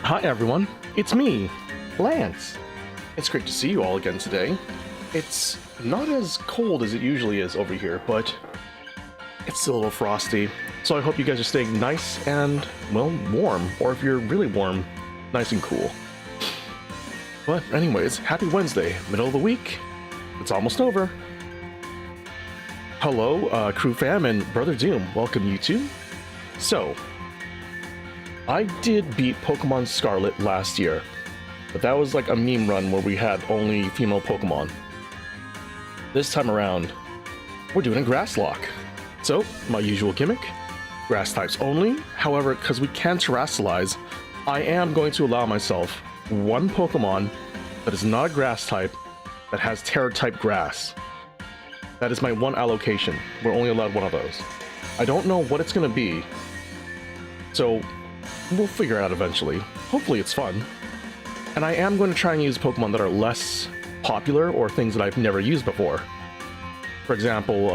Hi everyone, it's me, Lance. It's great to see you all again today. It's not as cold as it usually is over here, but it's still a little frosty. So I hope you guys are staying nice and, well, warm. Or if you're really warm, nice and cool. But anyways, happy Wednesday, middle of the week. It's almost over. Hello, Crew Fam and Brother Doom. Welcome you two. So, I did beat Pokemon Scarlet last year, but that was like a meme run where we had only female Pokemon. This time around, we're doing a Grass Lock. So, my usual gimmick, grass types only. However, because we can terrestrialize, I am going to allow myself one Pokemon that is not a grass type that has Terra type grass. That is my one allocation. We're only allowed one of those. I don't know what it's going to be, so we'll figure it out eventually. Hopefully it's fun. And I am going to try and use Pokemon that are less popular or things that I've never used before. For example,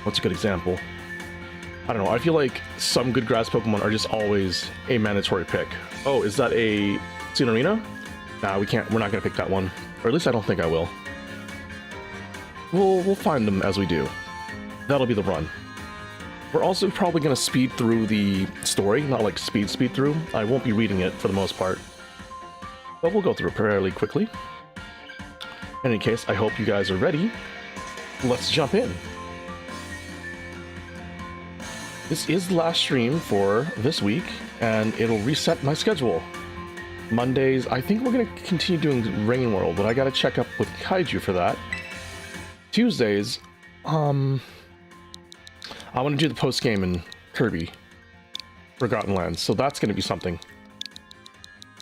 what's a good example? I don't know, I feel like some good grass Pokemon are just always a mandatory pick. Oh, is that a Tsunarina? Nah, we're not gonna pick that one. Or at least I don't think I will. We'll find them as we do. That'll be the run. We're also probably going to speed through the story, not like speed through. I won't be reading it for the most part, but we'll go through it fairly quickly. In any case, I hope you guys are ready. Let's jump in. This is the last stream for this week, and it'll reset my schedule. Mondays, I think we're going to continue doing Rain World, but I got to check up with Kaiju for that. Tuesdays, I want to do the post-game in Kirby Forgotten Lands, so that's going to be something.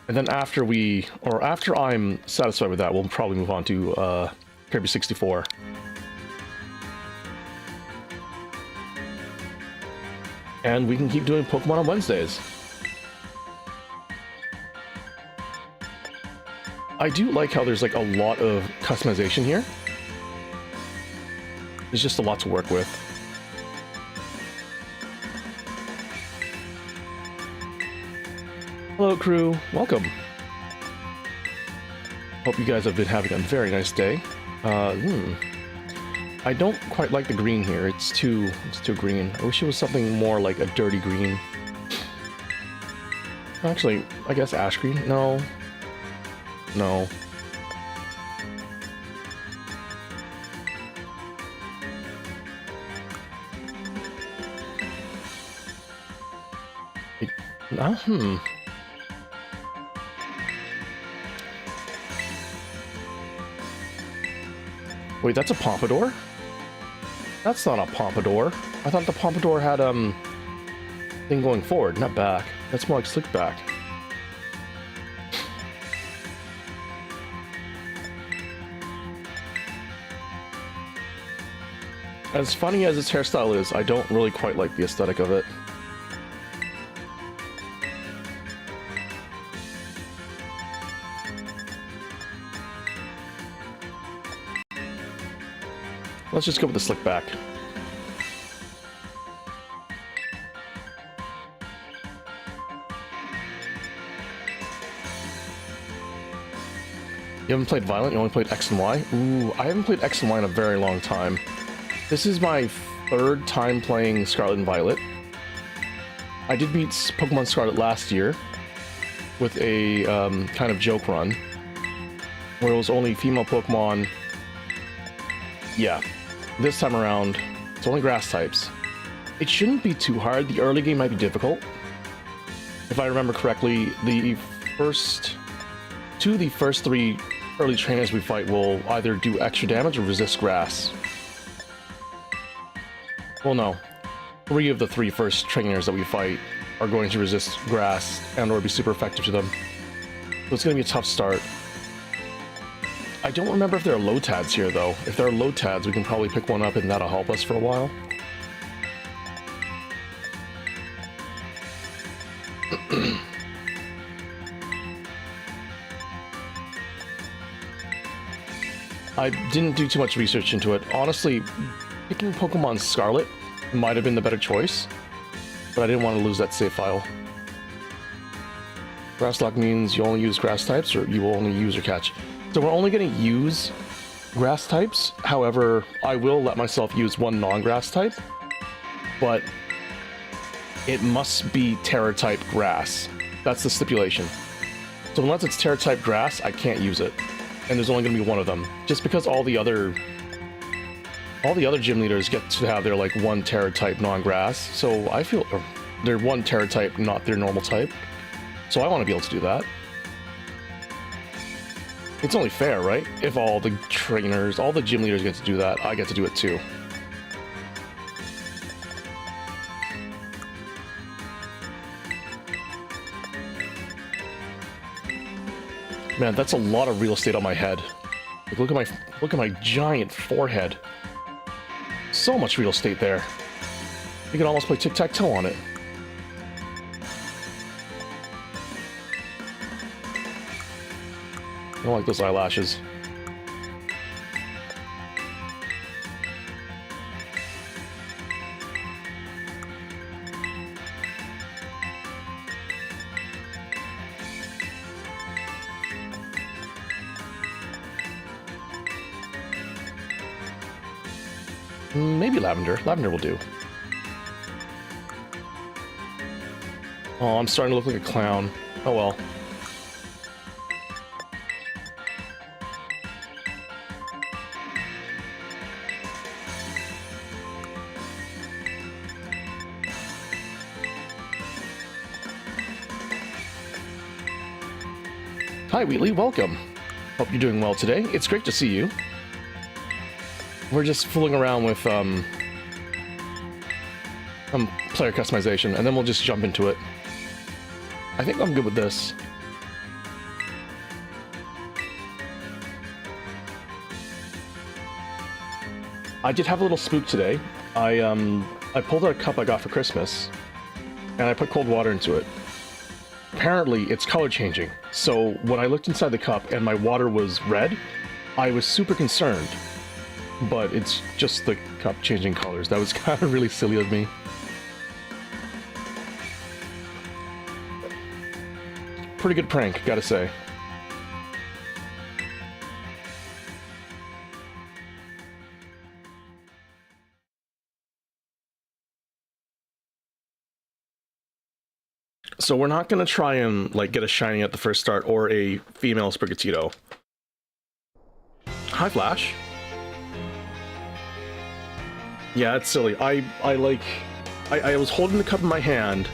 And then after I'm satisfied with that, we'll probably move on to Kirby 64. And we can keep doing Pokemon on Wednesdays. I do like how there's like a lot of customization here. There's just a lot to work with. Hello crew, welcome. Hope you guys have been having a very nice day. I don't quite like the green here, it's too green. I wish it was something more like a dirty green. Actually, I guess ash green? No. No. Wait, that's a Pompadour? That's not a Pompadour. I thought the Pompadour had, thing going forward, not back. That's more like slick back. As funny as its hairstyle is, I don't really quite like the aesthetic of it. Let's just go with the slick back. You haven't played Violet? You only played X and Y? Ooh, I haven't played X and Y in a very long time. This is my third time playing Scarlet and Violet. I did beat Pokemon Scarlet last year with a kind of joke run, where it was only female Pokemon. Yeah. This time around, it's only grass types. It shouldn't be too hard. The early game might be difficult. If I remember correctly, the first three early trainers we fight will either do extra damage or resist grass. Well, no. 3 of the 3 first trainers that we fight are going to resist grass and or be super effective to them. So it's going to be a tough start. I don't remember if there are Lotads here, though. If there are Lotads, we can probably pick one up and that'll help us for a while. I didn't do too much research into it. Honestly, picking Pokemon Scarlet might have been the better choice, but I didn't want to lose that save file. Grass lock means you only use grass types, or you will only use or catch. So we're only going to use grass types. However, I will let myself use one non-grass type, but it must be Terra type grass. That's the stipulation. So unless it's Terra type grass, I can't use it. And there's only going to be one of them. Just because all the other gym leaders get to have their like one Terra type non-grass. So I feel they're one Terra type, not their normal type. So I want to be able to do that. It's only fair, right? If all the trainers, all the gym leaders get to do that, I get to do it too. Man, that's a lot of real estate on my head. Like, look at my giant forehead. So much real estate there. You can almost play tic-tac-toe on it. I don't like those eyelashes. Maybe lavender. Lavender will do. Oh, I'm starting to look like a clown. Oh well. Hi, Wheatley. Welcome. Hope you're doing well today. It's great to see you. We're just fooling around with player customization, and then we'll just jump into it. I think I'm good with this. I did have a little spook today. I pulled out a cup I got for Christmas, and I put cold water into it. Apparently, it's color changing. So when I looked inside the cup and my water was red, I was super concerned. But it's just the cup changing colors. That was kind of really silly of me. Pretty good prank, gotta say. So we're not gonna try and like get a shiny at the first start or a female Sprigatito. Hi, Flash. Yeah, it's silly. I was holding the cup in my hand,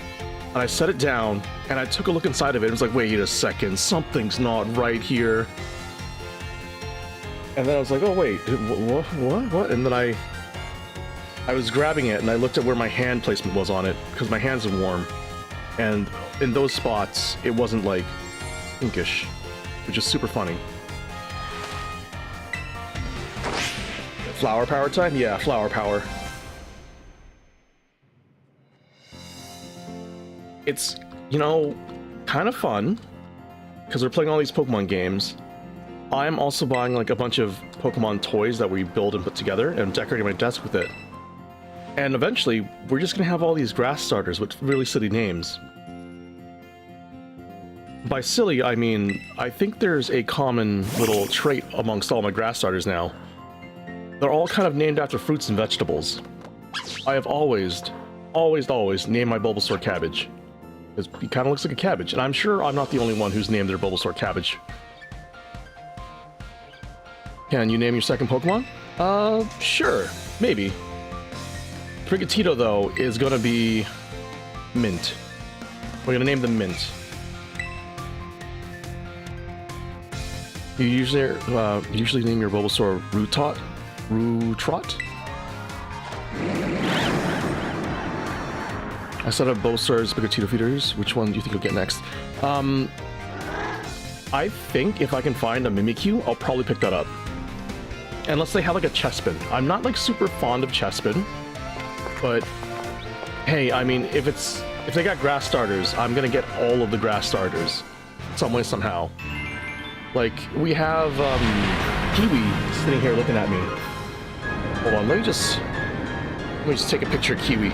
and I set it down, and I took a look inside of it. It was like, wait a second, something's not right here. And then I was like, oh wait, what? And then I was grabbing it, and I looked at where my hand placement was on it, because my hands are warm. And in those spots, it wasn't like pinkish, which is super funny. Flower power time? Yeah, flower power. It's, you know, kind of fun, because we're playing all these Pokemon games. I'm also buying like a bunch of Pokemon toys that we build and put together, and decorating my desk with it. And eventually, we're just gonna have all these grass starters with really silly names. By silly, I mean, I think there's a common little trait amongst all my grass starters now. They're all kind of named after fruits and vegetables. I have always named my Bulbasaur Cabbage. Because he kind of looks like a cabbage, and I'm sure I'm not the only one who's named their Bulbasaur Cabbage. Can you name your second Pokemon? Sure, maybe. Sprigatito, though, is gonna be Mint. We're gonna name them Mint. You usually name your Bulbasaur Rootrot? I set up Bulbasaur's Sprigatito feeders. Which one do you think you'll get next? I think if I can find a Mimikyu, I'll probably pick that up. Unless they have like a Chespin. I'm not like super fond of Chespin, but hey, I mean, if they got grass starters, I'm gonna get all of the grass starters, some way, somehow. Like, we have Kiwi sitting here looking at me. Hold on, let me just take a picture of Kiwi.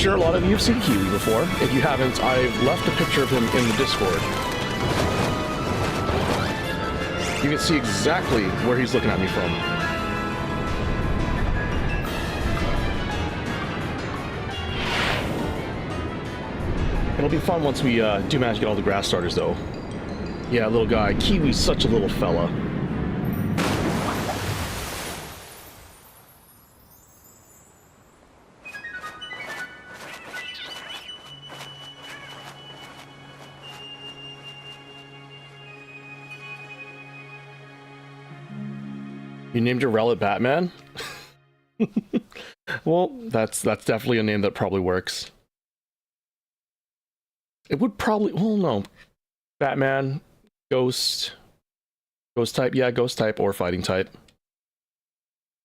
sure a lot of you have seen Kiwi before. If you haven't, I've left a picture of him in the Discord. You can see exactly where he's looking at me from. It'll be fun once we do manage to get all the grass starters, though. Yeah, little guy. Kiwi's such a little fella. You named your relic Batman? Well, that's definitely a name that probably works. It would probably... Well, no. Batman, Ghost... Ghost type? Yeah, Ghost type or Fighting type.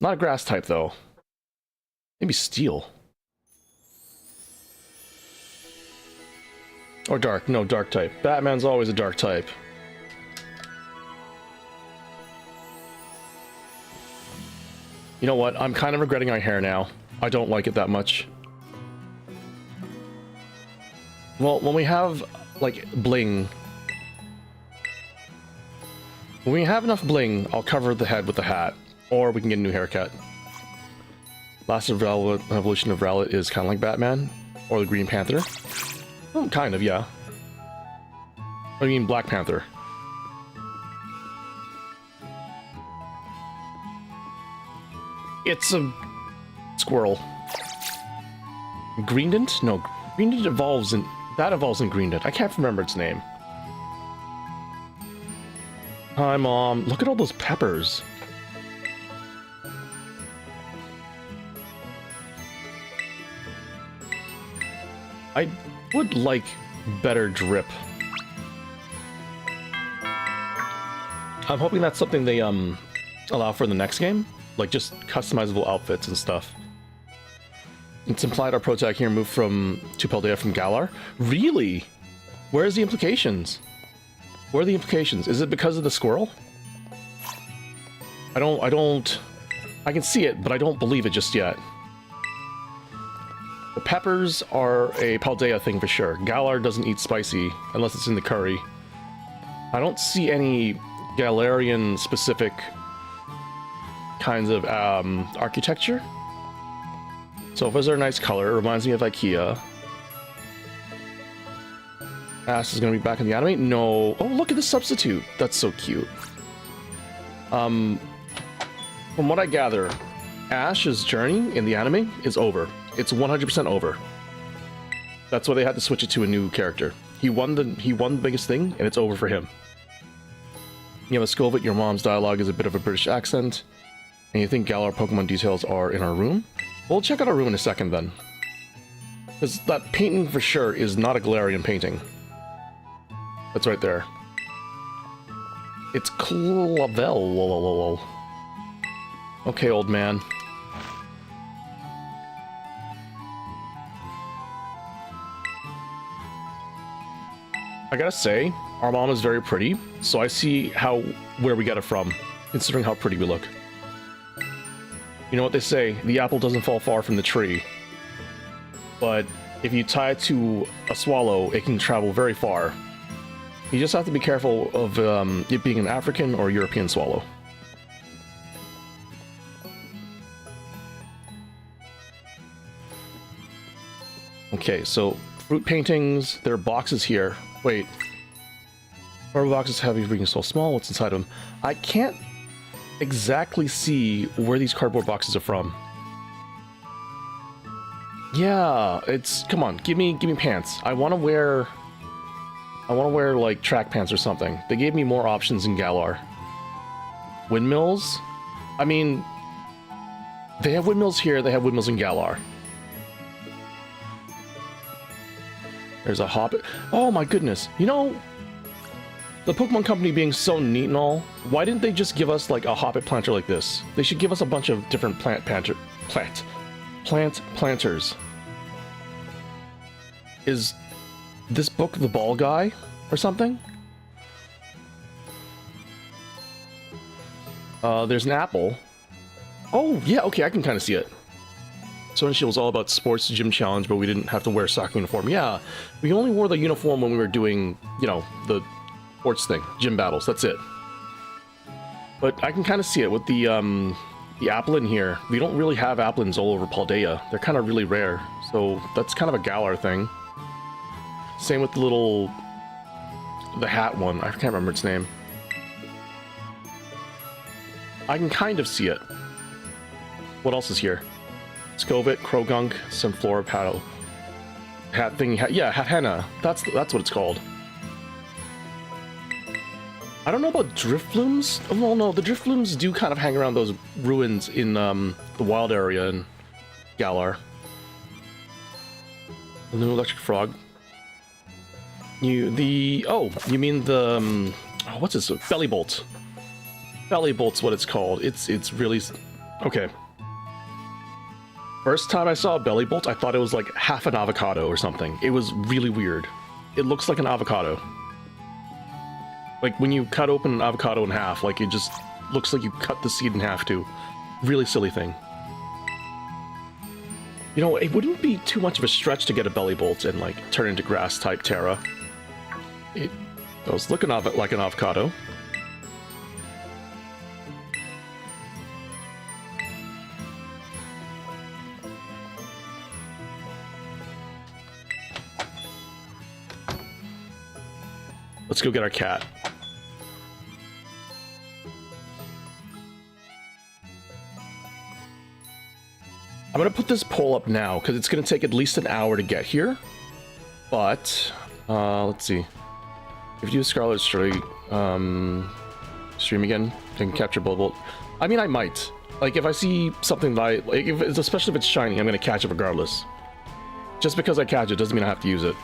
Not a Grass type, though. Maybe Steel. Or Dark. No, Dark type. Batman's always a Dark type. You know what? I'm kind of regretting our hair now. I don't like it that much. Well, when we have, like, bling... When we have enough bling, I'll cover the head with the hat. Or we can get a new haircut. Last evolution of Rowlet is kind of like Batman. Or the Green Panther. Well, kind of, yeah. I mean Black Panther. It's a squirrel. Greendent? No, Greendent evolves in... That evolves in Greendent. I can't remember its name. Hi, Mom. Look at all those peppers. I would like better drip. I'm hoping that's something they allow for the next game. Like, just customizable outfits and stuff. It's implied our Protag here moved to Paldea from Galar. Really? Where's the implications? Where are the implications? Is it because of the squirrel? I can see it, but I don't believe it just yet. The peppers are a Paldea thing for sure. Galar doesn't eat spicy, unless it's in the curry. I don't see any Galarian-specific kinds of architecture. Sofas are a nice color. It reminds me of IKEA. Ash is going to be back in the anime? No. Oh, look at the substitute. That's so cute. From what I gather, Ash's journey in the anime is over. It's 100% over. That's why they had to switch it to a new character. He won the biggest thing, and it's over for him. You have a Scovet, your mom's dialogue is a bit of a British accent. And you think Galar Pokemon details are in our room? We'll check out our room in a second then. Because that painting for sure is not a Galarian painting. That's right there. It's Clavel. Okay, old man. I gotta say, our mom is very pretty, so I see where we get it from, considering how pretty we look. You know what they say, the apple doesn't fall far from the tree. But if you tie it to a swallow, it can travel very far. You just have to be careful of it being an African or European swallow. Okay, so fruit paintings, there are boxes here. Wait. Cardboard boxes heavy, being so small, what's inside them? I can't exactly see where these cardboard boxes are from. Yeah, it's... Come on, give me pants. I want to wear, like, track pants or something. They gave me more options in Galar. Windmills? I mean... They have windmills here, they have windmills in Galar. There's a hobbit. Oh my goodness. You know, the Pokemon Company being so neat and all, why didn't they just give us like a hobbit planter like this? They should give us a bunch of different plant planters. Is this book the ball guy or something? There's an apple. Oh, yeah, okay, I can kind of see it. Sword and Shield was all about sports gym challenge, but we didn't have to wear soccer uniform. Yeah, we only wore the uniform when we were doing, you know, the sports thing, gym battles. That's it. But I can kind of see it with the Applin here. We don't really have Applins all over Paldea. They're kind of really rare, so that's kind of a Galar thing. Same with the hat one. I can't remember its name. I can kind of see it. What else is here? Scovit, Krogunk, some Flora paddle. Hat thing, yeah, Hat Henna. That's what it's called. I don't know about Driftlooms. Oh, well, no, the Driftlooms do kind of hang around those ruins in the wild area in Galar. The new electric frog. You mean the what's this? Belly bolt. Belly bolt's what it's called. It's really okay. First time I saw a belly bolt, I thought it was like half an avocado or something. It was really weird. It looks like an avocado. Like when you cut open an avocado in half, like it just looks like you cut the seed in half too. Really silly thing. You know, it wouldn't be too much of a stretch to get a belly bolt and like turn into grass type Terra. It does look like an avocado. Let's go get our cat. I'm gonna put this poll up now because it's gonna take at least an hour to get here. But let's see. If you do Scarlet stream again, then capture Bolt. I mean, I might. Like if I see something that especially if it's shiny, I'm gonna catch it regardless. Just because I catch it doesn't mean I have to use it.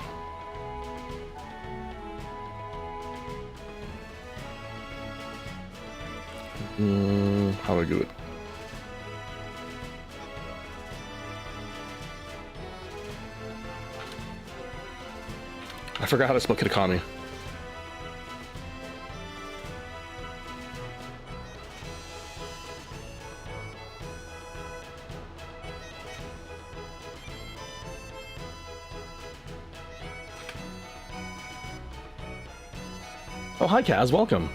How do I do it? I forgot how to spell Kitakami. Oh, hi Kaz, welcome.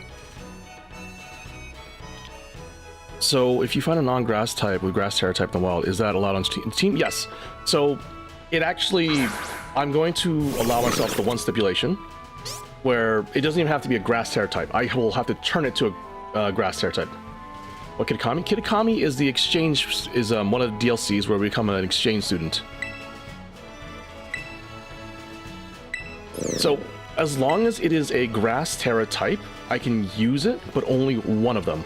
So, if you find a non-grass type with grass Terra type in the wild, is that allowed on team? Yes. So, it actually, I'm going to allow myself the one stipulation where it doesn't even have to be a grass Terra type. I will have to turn it to a grass Terra type. What Kitakami? Kitakami is the exchange, is one of the DLCs where we become an exchange student. So, as long as it is a grass Terra type, I can use it, but only one of them.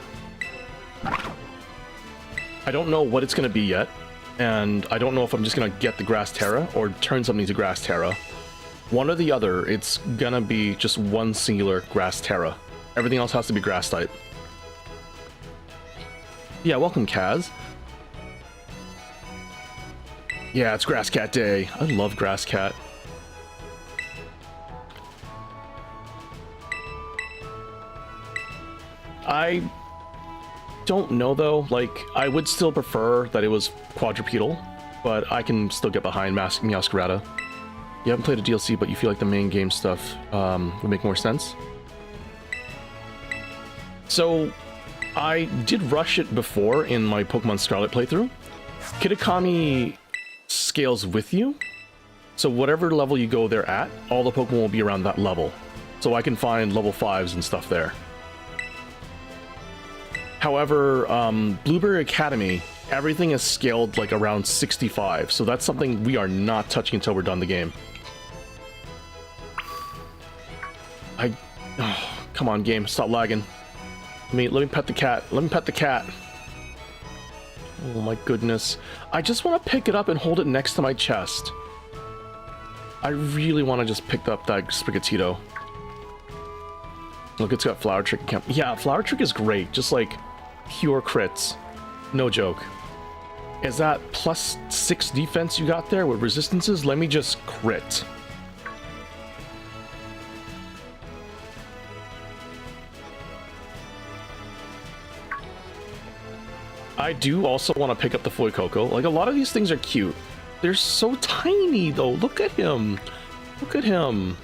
I don't know what it's going to be yet, and I don't know if I'm just going to get the grass Terra or turn something to grass Terra. One or the other, it's going to be just one singular grass Terra. Everything else has to be grass type. Yeah, welcome Kaz. Yeah, it's Grass Cat Day. I love Grass Cat. I don't know though, like I would still prefer that it was quadrupedal, but I can still get behind Meowscarada. You haven't played a DLC, but you feel like the main game stuff would make more sense. So I did rush it before in my Pokemon Scarlet playthrough. Kitakami scales with you, so whatever level you go there at, all the Pokemon will be around that level. So I can find level 5s and stuff there. However, Blueberry Academy, everything is scaled like around 65, so that's something we are not touching until we're done the game. Oh, come on, game, stop lagging. Let me pet the cat. Let me pet the cat. Oh my goodness. I just want to pick it up and hold it next to my chest. I really want to just pick up that Sprigatito. Look, it's got Flower Trick. Yeah, Flower Trick is great. Just like pure crits. No joke. Is that +6 defense you got there with resistances? Let me just crit. I do also want to pick up the Fuecoco. Like, a lot of these things are cute. They're so tiny, though. Look at him. Look at him.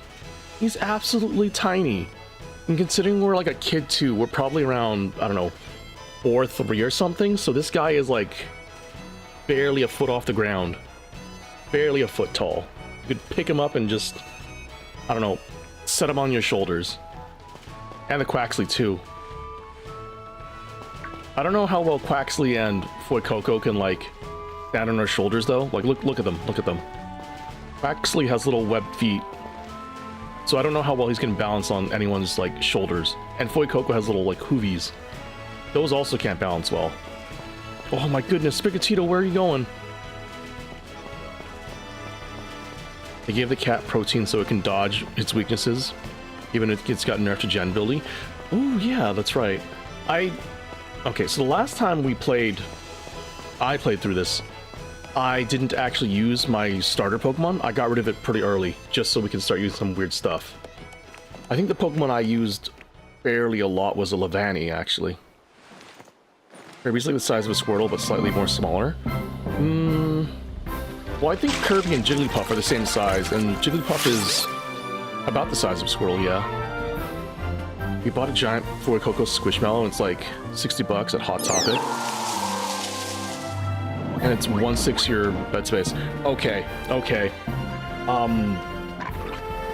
He's absolutely tiny. And considering we're like a kid, too, we're probably around, I don't know, 4, 3 or something. So this guy is, like, barely a foot off the ground. Barely a foot tall. You could pick him up and just, I don't know, set him on your shoulders. And the Quaxley, too. I don't know how well Quaxley and Fuecoco can, like, stand on their shoulders, though. Like, look at them. Look at them. Quaxley has little webbed feet. So I don't know how well he's going to balance on anyone's, like, shoulders. And Fuecoco has little, like, hoovies. Those also can't balance well. Oh my goodness, Sprigatito, where are you going? They gave the cat protein so it can dodge its weaknesses, even if it's got nerfed to gen ability. Oh yeah, that's right. Okay, so the last time I played through this, I didn't actually use my starter Pokemon. I got rid of it pretty early, just so we can start using some weird stuff. I think the Pokemon I used fairly a lot was a Levani, actually. They're basically the size of a Squirtle, but slightly more smaller. Well, I think Kirby and Jigglypuff are the same size, and Jigglypuff is about the size of Squirtle, yeah. We bought a giant Fuecoco Squishmallow, and it's like 60 bucks at Hot Topic. And it's 1/6 your bed space. Okay, okay.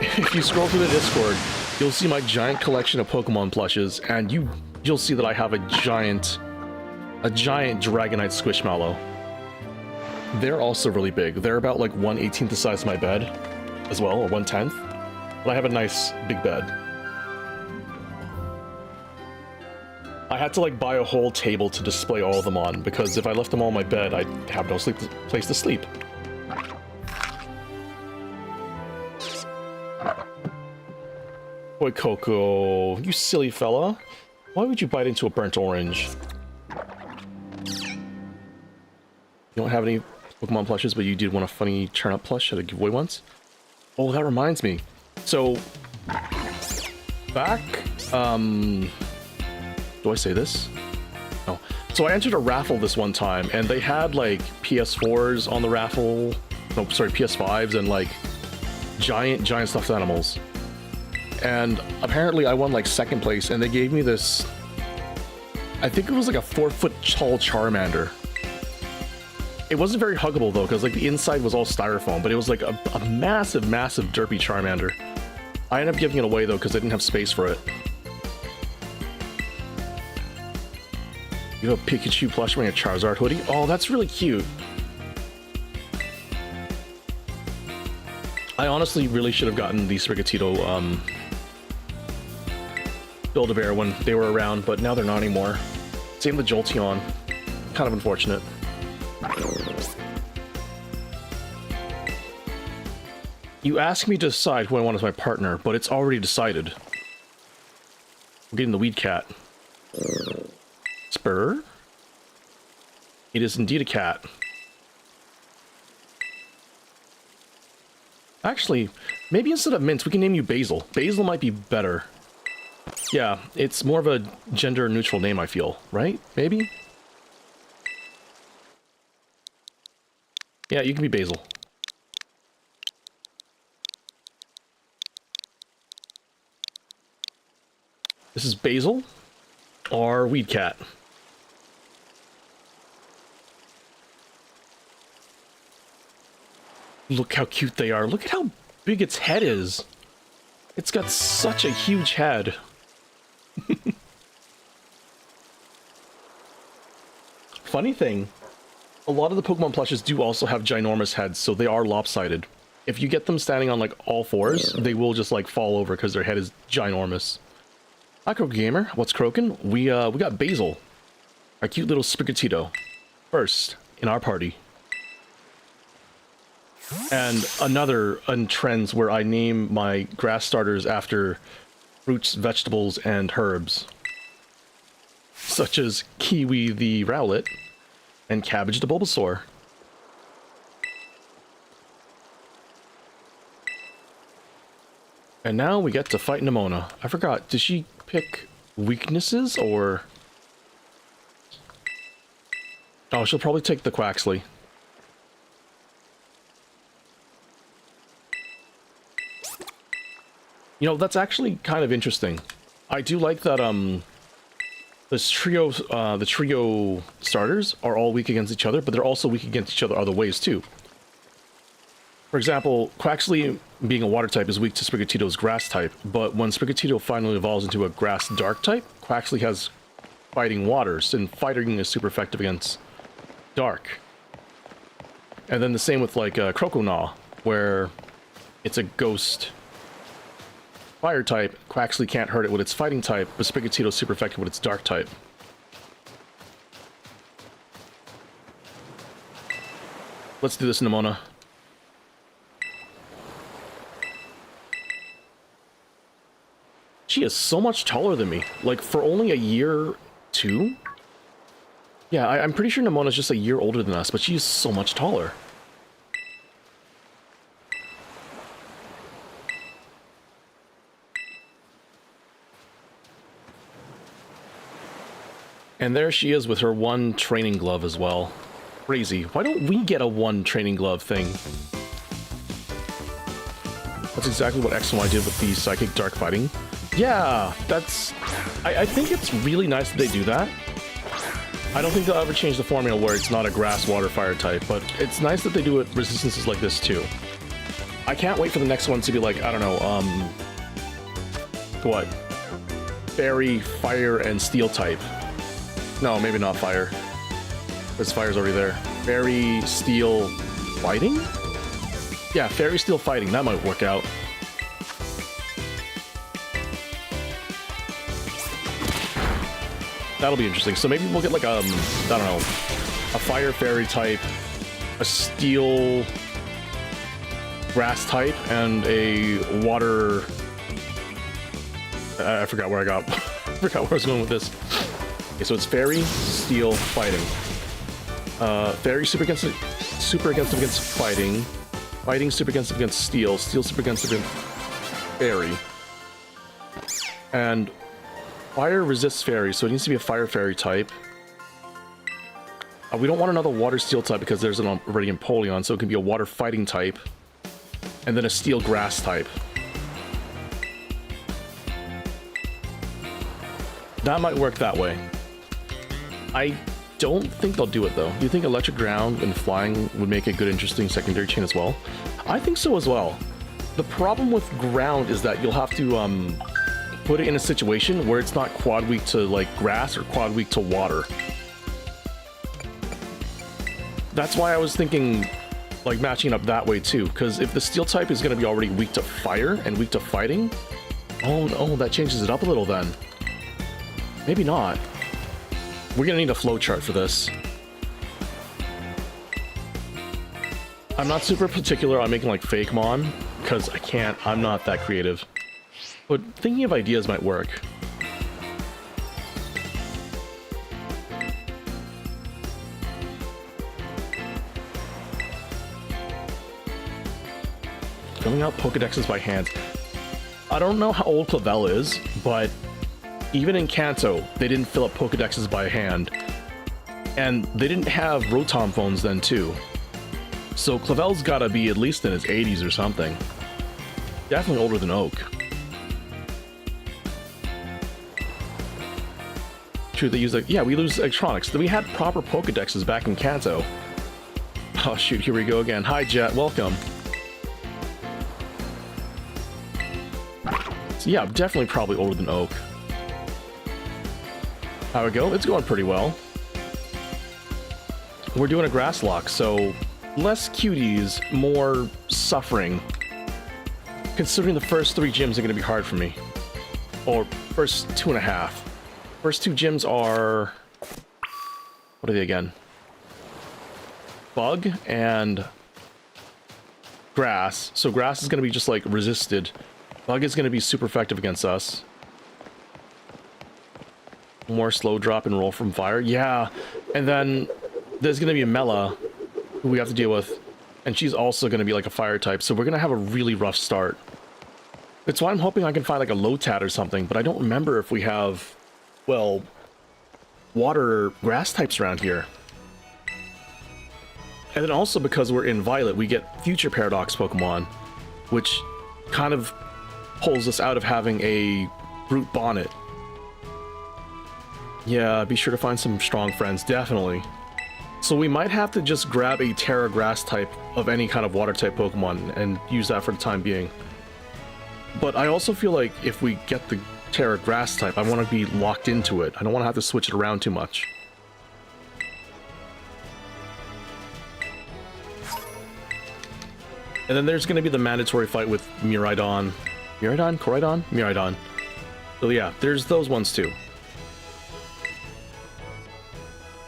If you scroll through the Discord, you'll see my giant collection of Pokemon plushes, and you'll see that I have a giant Dragonite Squishmallow. They're also really big. They're about like 1/18 the size of my bed as well, or 1/10. But I have a nice big bed. I had to like buy a whole table to display all of them on, because if I left them all in my bed, I'd have no place to sleep. Fuecoco, you silly fella. Why would you bite into a burnt orange? You don't have any Pokemon plushes, but you did want a funny turnip plush at a giveaway once? Oh, that reminds me. So, back, do I say this? No. So I entered a raffle this one time, and they had, like, PS4s on the raffle. No, sorry, PS5s, and, like, giant stuffed animals. And apparently I won, like, 2nd place, and they gave me this... I think it was, like, a 4-foot tall Charmander. It wasn't very huggable, though, because, like, the inside was all styrofoam, but it was, like, a massive derpy Charmander. I ended up giving it away, though, because I didn't have space for it. You have a Pikachu plush wearing a Charizard hoodie? Oh, that's really cute. I honestly really should have gotten the Sprigatito, Build-A-Bear when they were around, but now they're not anymore. Same with Jolteon. Kind of unfortunate. You asked me to decide who I want as my partner, but it's already decided. We're getting the Weed Cat. Spur? It is indeed a cat. Actually, maybe instead of Mint, we can name you Basil. Basil might be better. Yeah, it's more of a gender-neutral name, I feel. Right? Maybe? Yeah, you can be Basil. This is Basil, or Weed Cat. Look how cute they are. Look at how big its head is. It's got such a huge head. Funny thing, a lot of the Pokemon plushes do also have ginormous heads, so they are lopsided. If you get them standing on, like, all fours, they will just, like, fall over because their head is ginormous. Hi, Croaker Gamer. What's croaking? We got Basil, our cute little Sprigatito, first in our party. And another in trends where I name my grass starters after fruits, vegetables, and herbs, such as Kiwi the Rowlet and Cabbage the Bulbasaur. And now we get to fight Nimona. I forgot, did she pick weaknesses, or... Oh, she'll probably take the Quaxley. You know, that's actually kind of interesting. I do like that, the trio starters are all weak against each other, but they're also weak against each other other ways, too. For example, Quaxley, being a water type, is weak to Sprigatito's grass type, but when Sprigatito finally evolves into a grass dark type, Quaxley has fighting waters, and fighting is super effective against dark. And then the same with, like, Croconaw, where it's a ghost fire type. Quaxley can't hurt it with its fighting type, but Sprigatito's super effective with its dark type. Let's do this, Nimona. She is so much taller than me. Like, for only a year, two? Yeah, I'm pretty sure Nimona's just a year older than us, but she's so much taller. And there she is with her one training glove as well. Crazy. Why don't we get a one training glove thing? That's exactly what X and Y did with the Psychic Dark Fighting. Yeah, that's... I think it's really nice that they do that. I don't think they'll ever change the formula where it's not a grass, water, fire type, but it's nice that they do it resistances like this too. I can't wait for the next one to be like, I don't know, what? Fairy, fire, and steel type. No, maybe not fire. Because fire's already there. Fairy, steel, fighting? Yeah, fairy, steel, fighting. That might work out. That'll be interesting. So maybe we'll get like I don't know, a fire fairy type, a steel grass type, and a water... I forgot where I got... I forgot where I was going with this. Okay, so it's fairy, steel, fighting. Fairy super against fighting. Fighting super against steel. Steel super against fairy. And fire resists fairy, so it needs to be a fire fairy type. We don't want another water steel type because there's an already Empoleon, so it can be a water fighting type. And then a steel grass type. That might work that way. I don't think they'll do it though. Do you think electric ground and flying would make a good interesting secondary chain as well? I think so as well. The problem with ground is that you'll have to put it in a situation where it's not quad weak to like grass or quad weak to water. That's why I was thinking like matching it up that way too, because if the steel type is going to be already weak to fire and weak to fighting, oh no, that changes it up a little then. Maybe not. We're gonna need a flowchart for this. I'm not super particular on making like fake Mon, because I'm not that creative. But thinking of ideas might work. Filling out Pokedexes by hand. I don't know how old Clavel is, but even in Kanto, they didn't fill up Pokedexes by hand. And they didn't have Rotom phones then, too. So Clavel's gotta be at least in his 80s or something. Definitely older than Oak. True, they use like... Yeah, we lose electronics. We had proper Pokedexes back in Kanto. Oh shoot, here we go again. Hi Jet, welcome. So yeah, definitely probably older than Oak. How we go? It's going pretty well. We're doing a grass lock, so less cuties, more suffering. Considering the first 3 gyms are going to be hard for me. Or first 2.5. First 2 gyms are... What are they again? Bug and grass. So grass is going to be just like resisted. Bug is going to be super effective against us. More slow drop and roll from fire. Yeah, and then there's going to be a Mela who we have to deal with, and she's also going to be like a fire type, so we're going to have a really rough start. That's why I'm hoping I can find like a Lotad or something, but I don't remember if we have, well, water or grass types around here. And then also because we're in Violet, we get future Paradox Pokemon, which kind of pulls us out of having a Brute Bonnet. Yeah, be sure to find some strong friends, definitely. So we might have to just grab a Terra Grass type of any kind of water type Pokemon and use that for the time being. But I also feel like if we get the Terra Grass type, I want to be locked into it. I don't want to have to switch it around too much. And then there's going to be the mandatory fight with Miraidon. Miraidon? Koraidon? Miraidon. So yeah, there's those ones too.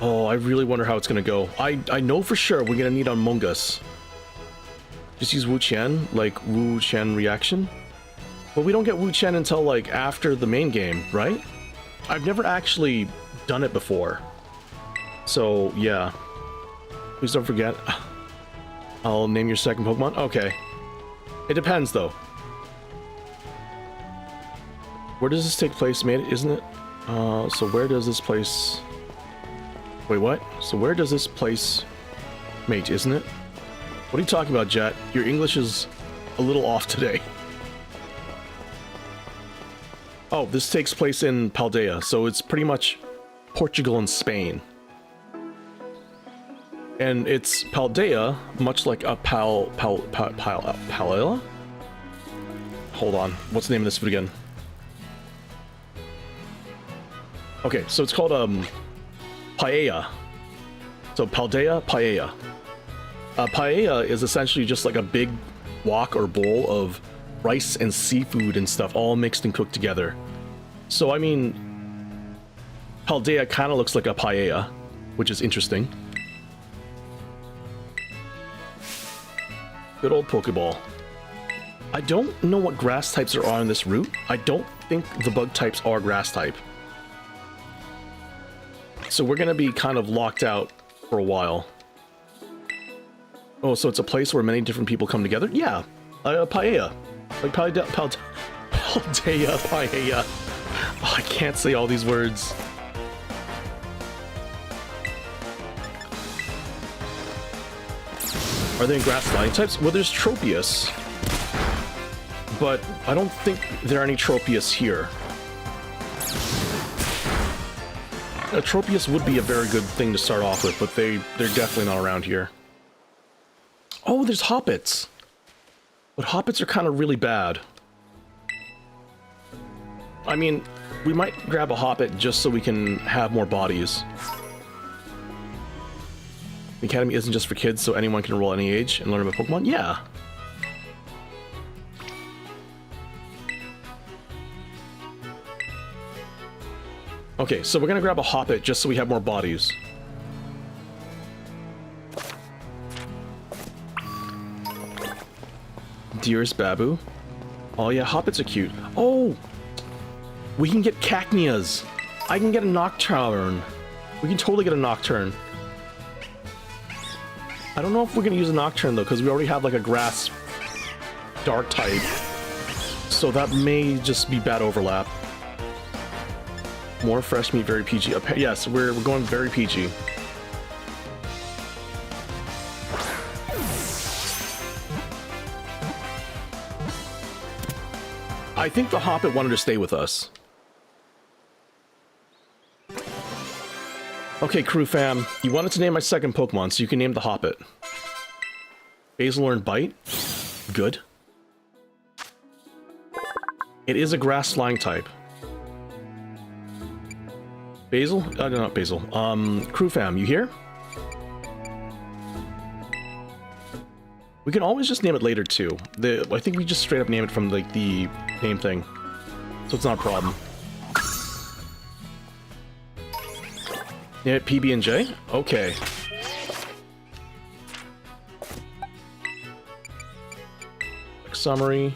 Oh, I really wonder how it's going to go. I know for sure we're going to need Amoonguss. Just use Wu Qian, like Wu Qian reaction. But we don't get Wu Qian until like after the main game, right? I've never actually done it before. So yeah. Please don't forget. I'll name your second Pokemon. Okay. It depends though. Where does this take place, mate? Isn't it? So where does this place... Wait, what? So where does this place... Mate, isn't it? What are you talking about, Jet? Your English is a little off today. Oh, this takes place in Paldea, so it's pretty much Portugal and Spain. And it's Paldea, much like a Palela? Hold on, what's the name of this food again? Okay, so it's called, paella. So Paldea, paella. Paella is essentially just like a big wok or bowl of rice and seafood and stuff all mixed and cooked together. So, I mean, Paldea kind of looks like a paella, which is interesting. Good old Pokeball. I don't know what grass types there are on this route. I don't think the bug types are grass type. So we're going to be kind of locked out for a while. Oh, so it's a place where many different people come together? Yeah, paella. Like Paldea, paella. Oh, I can't say all these words. Are they in grass flying types? Well, there's Tropius. But I don't think there are any Tropius here. A Tropius would be a very good thing to start off with, but they're definitely not around here. Oh, there's Hoppits. But Hoppits are kind of really bad. I mean, we might grab a Hoppit just so we can have more bodies. The Academy isn't just for kids, so anyone can enroll at any age and learn about Pokemon? Yeah. Okay, so we're gonna grab a Hoppit just so we have more bodies. Dearest Babu. Oh yeah, Hoppits are cute. Oh! We can get Cacneas! I can get a Nocturne. We can totally get a Nocturne. I don't know if we're gonna use a Nocturne though, because we already have like a grass dark type. So that may just be bad overlap. More fresh meat, very PG. Yes, we're going very PG. I think the Hoppit wanted to stay with us. Okay, crew fam, you wanted to name my second Pokemon, so you can name the Hoppit. Basil learned Bite. Good. It is a grass flying type. Basil? No, not Basil. Crew fam, you here? We can always just name it later too. I think we just straight up name it from like the name thing, so it's not a problem. Yeah, PB&J? Okay. Summary.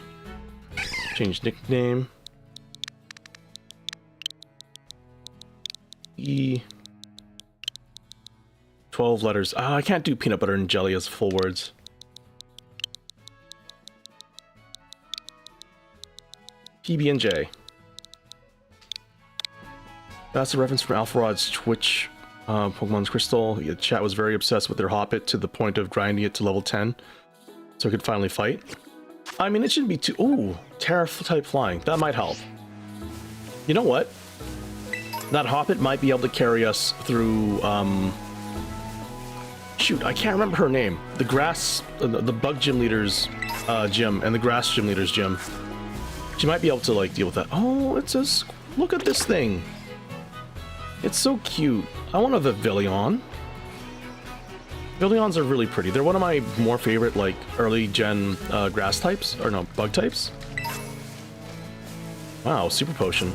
Change nickname. 12 letters. I can't do peanut butter and jelly as full words. PB&J. That's a reference from Alpharod's Twitch Pokemon's Crystal. Yeah, chat was very obsessed with their Hoppit to the point of grinding it to level 10 so it could finally fight. I mean, it shouldn't be too... Ooh, Terra type flying. That might help. You know what? That Hoppit might be able to carry us through, shoot, I can't remember her name. The grass... the bug gym leader's gym and the grass gym leader's gym. She might be able to, like, deal with that. Oh, it's a... Look at this thing. It's so cute. I want a Vivillon. Vivillons are really pretty. They're one of my more favorite, like, early gen grass types. Or no, bug types. Wow, Super Potion.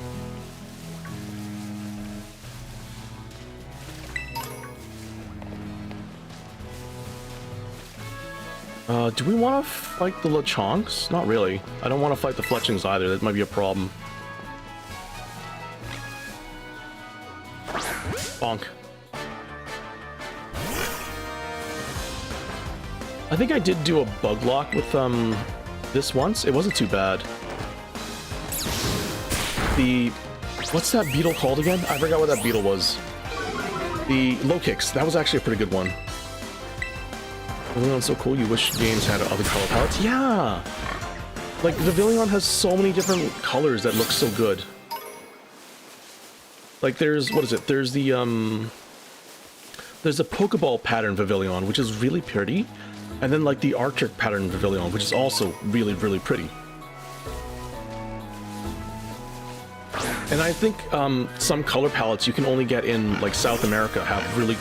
Do we want to fight the Lechonks? Not really. I don't want to fight the Fletchlings either. That might be a problem. Bonk. I think I did do a bug lock with this once. It wasn't too bad. The... What's that beetle called again? I forgot what that beetle was. The low kicks. That was actually a pretty good one. Vivillion's so cool. You wish games had other color palettes? Yeah! Like, Vivillon has so many different colors that look so good. Like, there's... What is it? There's the, there's a Pokeball pattern Vivillon, which is really pretty. And then, like, the Arctic pattern Vivillon, which is also really, really pretty. And I think, some color palettes you can only get in, like, South America have really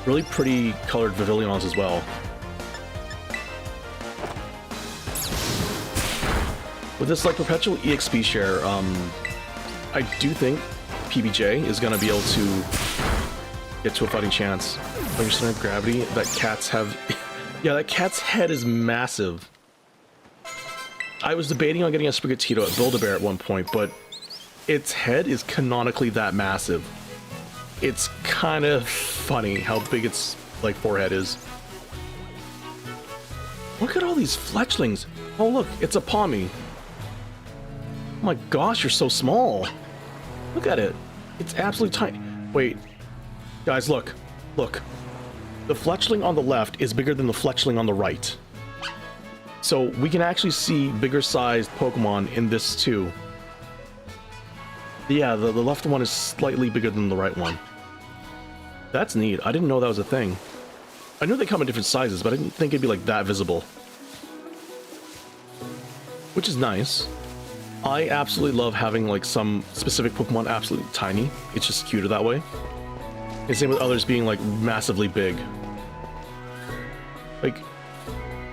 really pretty colored Vivillons as well. With this, like, perpetual EXP share, I do think PBJ is gonna be able to get to a fighting chance. Like, center of gravity, that cat's have... Yeah, that cat's head is massive. I was debating on getting a Sprigatito at Build-A-Bear at one point, but its head is canonically that massive. It's kind of funny how big its, like, forehead is. Look at all these Fletchlings. Oh, look, it's a Pommy. Oh my gosh, you're so small. Look at it. It's absolutely tiny. Wait. Guys, look. Look. The Fletchling on the left is bigger than the Fletchling on the right. So we can actually see bigger sized Pokemon in this too. Yeah, the left one is slightly bigger than the right one. That's neat. I didn't know that was a thing. I knew they come in different sizes, but I didn't think it'd be like that visible. Which is nice. I absolutely love having like some specific Pokemon absolutely tiny. It's just cuter that way. And same with others being like massively big. Like,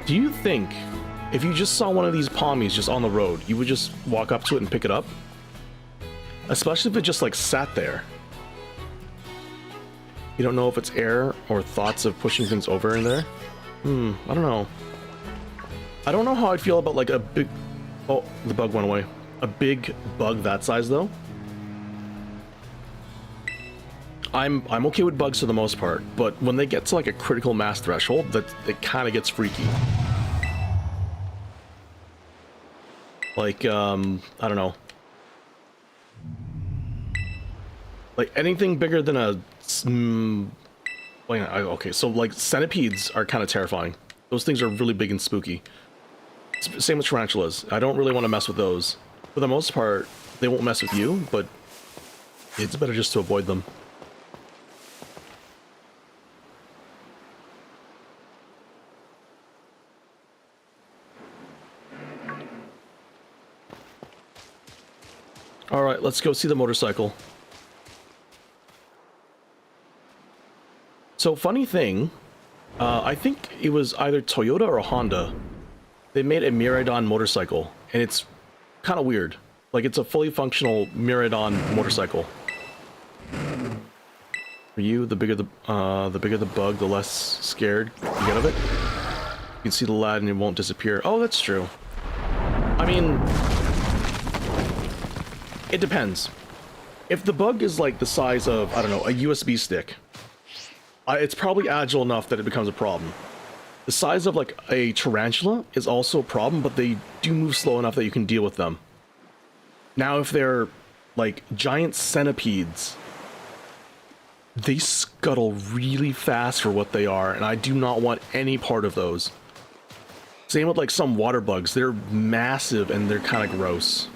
do you think if you just saw one of these Pommies just on the road, you would just walk up to it and pick it up? Especially if it just like sat there. You don't know if it's air or thoughts of pushing things over in there. I don't know. I don't know how I'd feel about like a big... Oh, the bug went away. A big bug that size though. I'm okay with bugs for the most part, but when they get to like a critical mass threshold, that it kind of gets freaky. Like, I don't know. Like anything bigger than a... okay, so like centipedes are kind of terrifying. Those things are really big and spooky. Same with tarantulas. I don't really want to mess with those. For the most part, they won't mess with you, but it's better just to avoid them. Alright, let's go see the motorcycle. So, funny thing, I think it was either Toyota or Honda. They made a Miraidon motorcycle, and it's kind of weird. Like, it's a fully functional Miraidon motorcycle. For you, the bigger the bug, the less scared you get of it. You can see the lad and it won't disappear. Oh, that's true. I mean, it depends. If the bug is like the size of, I don't know, a USB stick, it's probably agile enough that it becomes a problem. The size of like a tarantula is also a problem, but they do move slow enough that you can deal with them. Now, if they're like giant centipedes, they scuttle really fast for what they are, and I do not want any part of those. Same with like some water bugs. They're massive and they're kind of gross.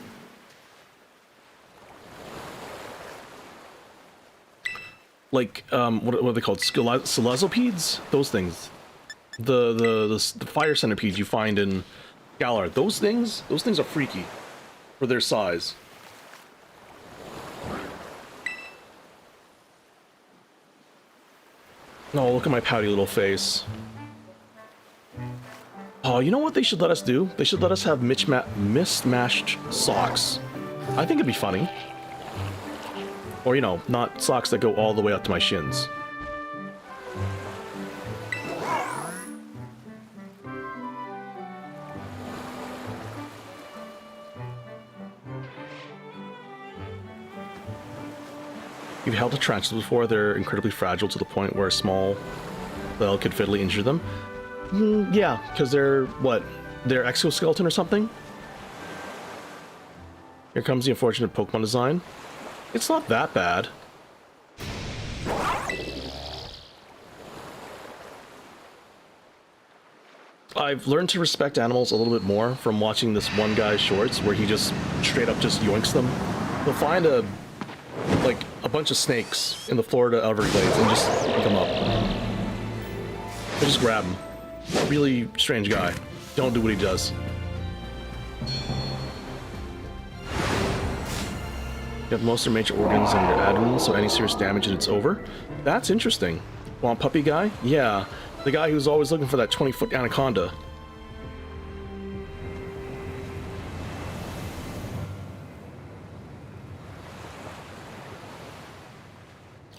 Like, what are they called? Scelezopedes? Those things. The fire centipedes you find in Galar. Those things are freaky for their size. Oh, look at my pouty little face. Oh, you know what they should let us do? They should let us have mismatched socks. I think it'd be funny. Or, you know, not socks that go all the way up to my shins. You've held a tarantula before. They're incredibly fragile to the point where a small bell could fatally injure them. Yeah, because they're, what? They're exoskeleton or something? Here comes the unfortunate Pokemon design. It's not that bad. I've learned to respect animals a little bit more from watching this one guy's shorts where he just straight up just yoinks them. He'll find a bunch of snakes in the Florida Everglades and just pick them up. He'll just grab them. Really strange guy. Don't do what he does. You have most of your major organs in your abdomen, so any serious damage and it's over. That's interesting. Want puppy guy? Yeah. The guy who's always looking for that 20-foot anaconda.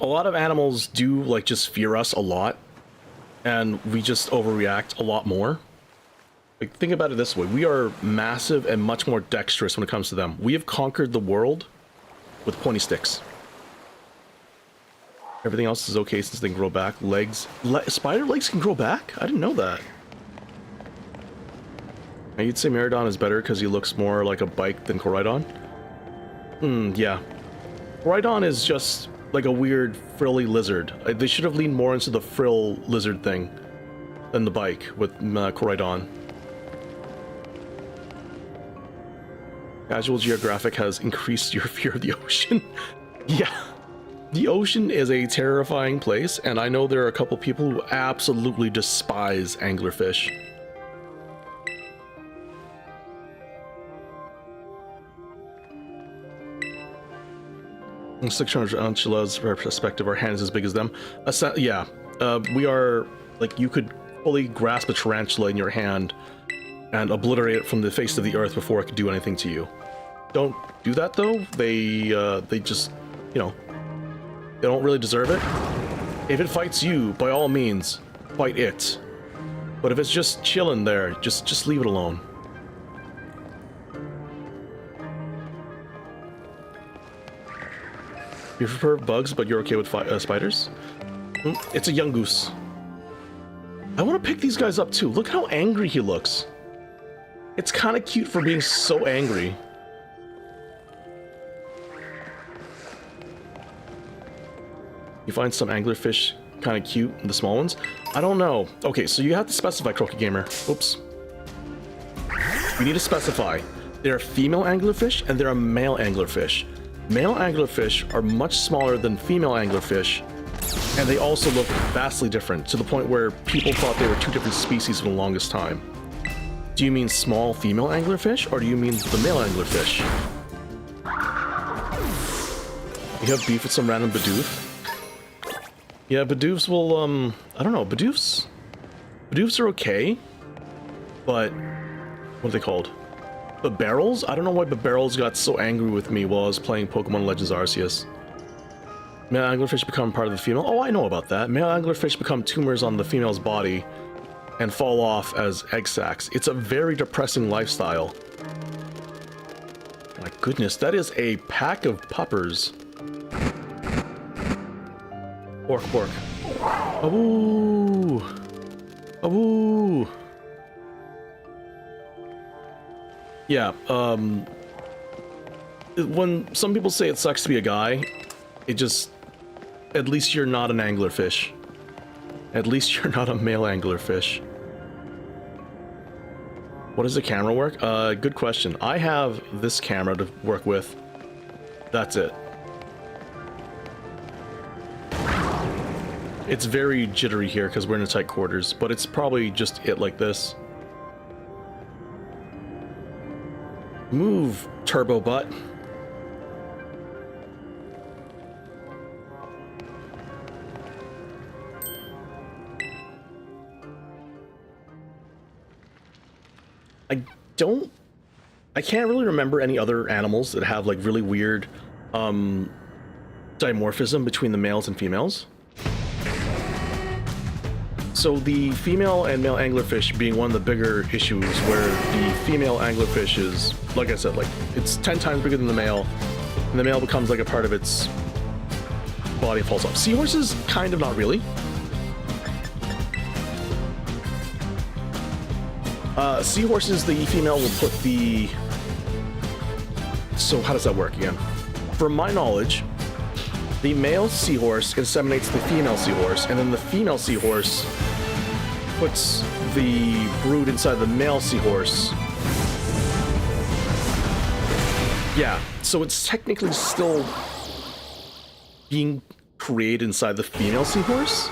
A lot of animals do, like, just fear us a lot. And we just overreact a lot more. Like, think about it this way. We are massive and much more dexterous when it comes to them. We have conquered the world with pointy sticks. Everything else is okay since they can grow back. Legs. Spider legs can grow back? I didn't know that. Now you'd say Meridon is better because he looks more like a bike than Koraidon? Yeah. Koraidon is just like a weird frilly lizard. They should have leaned more into the frill lizard thing than the bike with Koraidon. Casual Geographic has increased your fear of the ocean. Yeah. The ocean is a terrifying place, and I know there are a couple people who absolutely despise anglerfish. 600 tarantulas perspective, our hands as big as them. Yeah, we are, like, you could fully grasp a tarantula in your hand and obliterate it from the face of the earth before it could do anything to you. Don't do that though. They just, you know, they don't really deserve it. If it fights you, by all means, fight it. But if it's just chilling there, just leave it alone. You prefer bugs, but you're okay with spiders? It's a young goose. I want to pick these guys up too. Look how angry he looks. It's kind of cute for being so angry. You find some anglerfish kind of cute, the small ones? I don't know. Okay, so you have to specify, Croaky Gamer. Oops. You need to specify. There are female anglerfish and there are male anglerfish. Male anglerfish are much smaller than female anglerfish, and they also look vastly different, to the point where people thought they were two different species for the longest time. Do you mean small female anglerfish, or do you mean the male anglerfish? You have beef with some random Bidoof? Yeah, Bidoofs will, I don't know, Bidoofs are okay, but what are they called? Barrels? I don't know why Barrels got so angry with me while I was playing Pokemon Legends Arceus. Male anglerfish become part of the female? Oh, I know about that. Male anglerfish become tumors on the female's body and fall off as egg sacs. It's a very depressing lifestyle. My goodness, that is a pack of puppers. Pork. Awoo! Awoo! Yeah, when some people say it sucks to be a guy, it just, At least you're not an anglerfish. At least you're not a male anglerfish. What does the camera work? Good question. I have this camera to work with. That's it. It's very jittery here because we're in a tight quarters, but it's probably just it like this. Move, turbo butt. I can't really remember any other animals that have like really weird dimorphism between the males and females. So the female and male anglerfish being one of the bigger issues, where the female anglerfish is, like I said, like it's 10 times bigger than the male, and the male becomes like a part of its body falls off. Seahorses, kind of, not really. Seahorses, the female will put the... So how does that work again? From my knowledge, the male seahorse inseminates the female seahorse, and then the female seahorse puts the brood inside the male seahorse. Yeah, so it's technically still being created inside the female seahorse.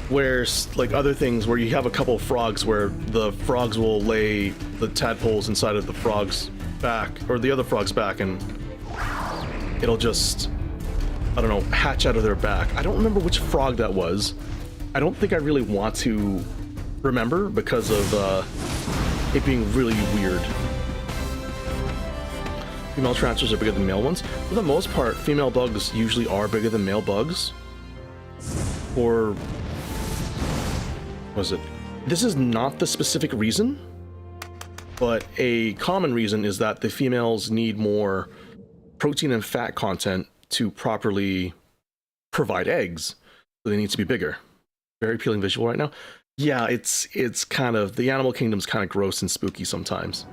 Whereas, like other things where you have a couple of frogs where the frogs will lay the tadpoles inside of the frog's back, or the other frog's back, and it'll just, I don't know, hatch out of their back. I don't remember which frog that was. I don't think I really want to remember because of it being really weird. Female tarantulas are bigger than male ones. For the most part, female bugs usually are bigger than male bugs. Or... was it? This is not the specific reason, but a common reason is that the females need more protein and fat content to properly provide eggs, so they need to be bigger. Very appealing visual right now. Yeah, it's kind of, the animal kingdom's kind of gross and spooky sometimes.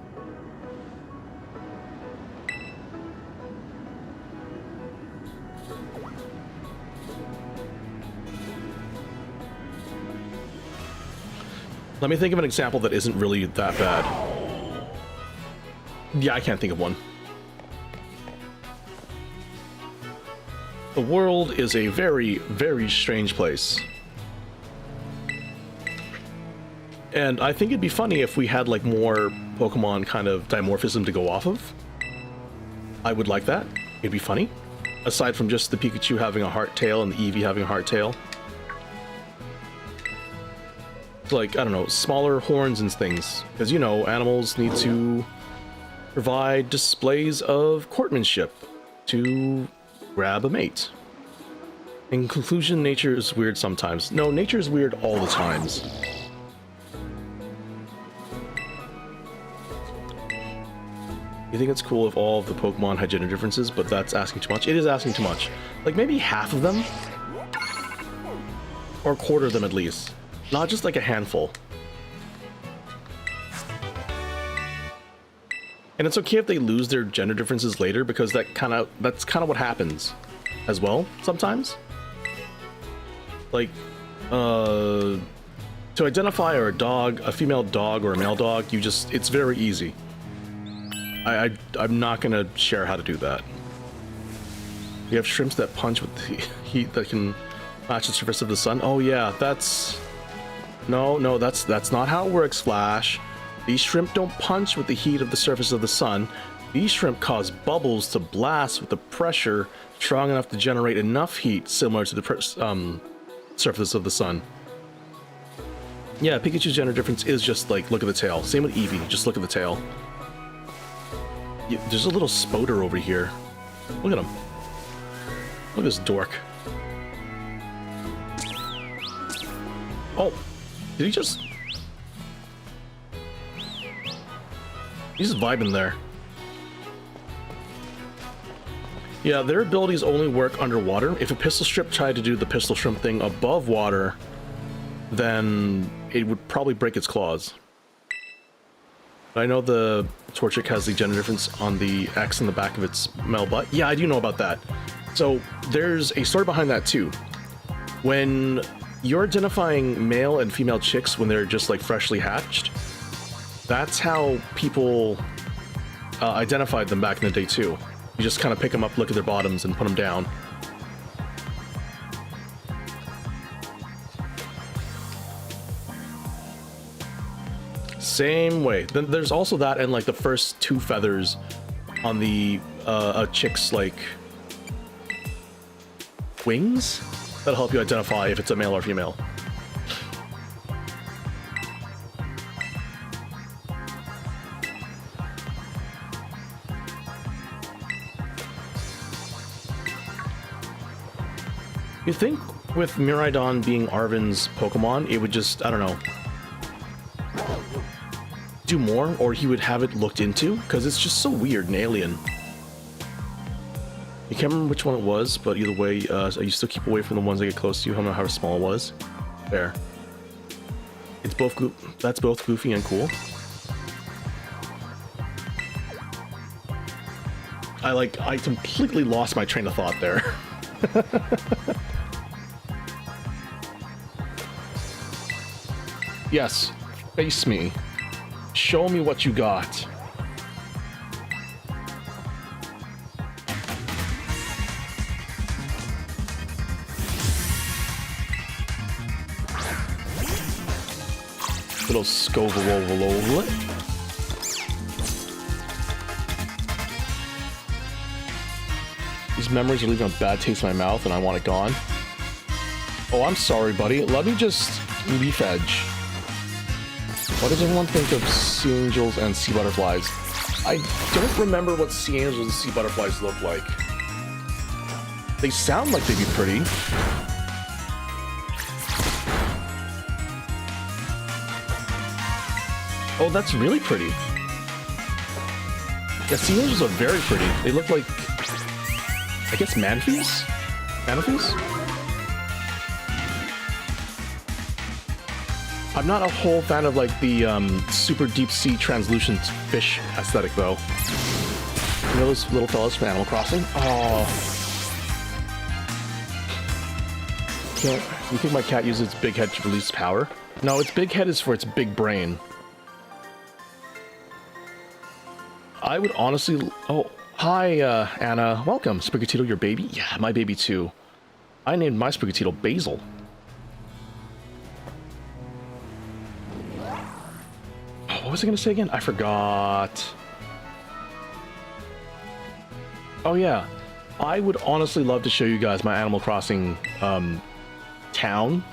Let me think of an example that isn't really that bad. Yeah, I can't think of one. The world is a very, very strange place. And I think it'd be funny if we had like more Pokemon kind of dimorphism to go off of. I would like that. It'd be funny. Aside from just the Pikachu having a heart tail and the Eevee having a heart tail. Like, I don't know, smaller horns and things. Because, you know, animals need to provide displays of courtmanship to grab a mate. In conclusion, nature is weird sometimes. No, nature is weird all the times. You think it's cool if all of the Pokemon had gender differences, but that's asking too much? It is asking too much. Like, maybe half of them? Or a quarter of them at least. Not just like a handful. And it's okay if they lose their gender differences later, because that's kind of what happens as well sometimes. Like, to identify a female dog or a male dog, it's very easy. I'm not gonna share how to do that. You have shrimps that punch with the heat that can match the surface of the sun. Oh yeah, that's... No, that's not how it works, Flash. These shrimp don't punch with the heat of the surface of the sun. These shrimp cause bubbles to blast with the pressure strong enough to generate enough heat similar to the surface of the sun. Yeah, Pikachu's gender difference is just like, look at the tail. Same with Eevee, just look at the tail. There's a little spoder over here. Look at him. Look at this dork. Oh, did he just... He's vibing there. Yeah, their abilities only work underwater. If a pistol strip tried to do the pistol shrimp thing above water, then it would probably break its claws. I know the Torchic has the gender difference on the X in the back of its male butt. Yeah, I do know about that. So there's a story behind that too. When you're identifying male and female chicks when they're just like freshly hatched, that's how people identified them back in the day too. You just kind of pick them up, look at their bottoms, and put them down. Same way. Then there's also that, and like the first 2 feathers on the a chick's like wings that'll help you identify if it's a male or female. You think with Miraidon being Arven's Pokemon, it would just, I don't know, do more, or he would have it looked into? Because it's just so weird and alien. I can't remember which one it was, but either way, you still keep away from the ones that get close to you. I don't know how small it was. There. It's both that's both goofy and cool. I completely lost my train of thought there. Yes, face me. Show me what you got. Little Scovolvolvolet. These memories are leaving a bad taste in my mouth and I want it gone. Oh, I'm sorry, buddy. Let me just leaf edge. What does everyone think of sea angels and sea butterflies? I don't remember what sea angels and sea butterflies look like. They sound like they'd be pretty. Oh, that's really pretty. Yeah, sea angels are very pretty. They look like, I guess, manatees? Manatees? I'm not a whole fan of like the super deep sea translucent fish aesthetic though. You know those little fellas from Animal Crossing? Oh. You think my cat uses its big head to release power? No, its big head is for its big brain. I would honestly... Oh, hi, Anna. Welcome. Sprigatito, your baby? Yeah, my baby too. I named my Sprigatito Basil. What was I going to say again? I forgot. Oh, yeah. I would honestly love to show you guys my Animal Crossing town.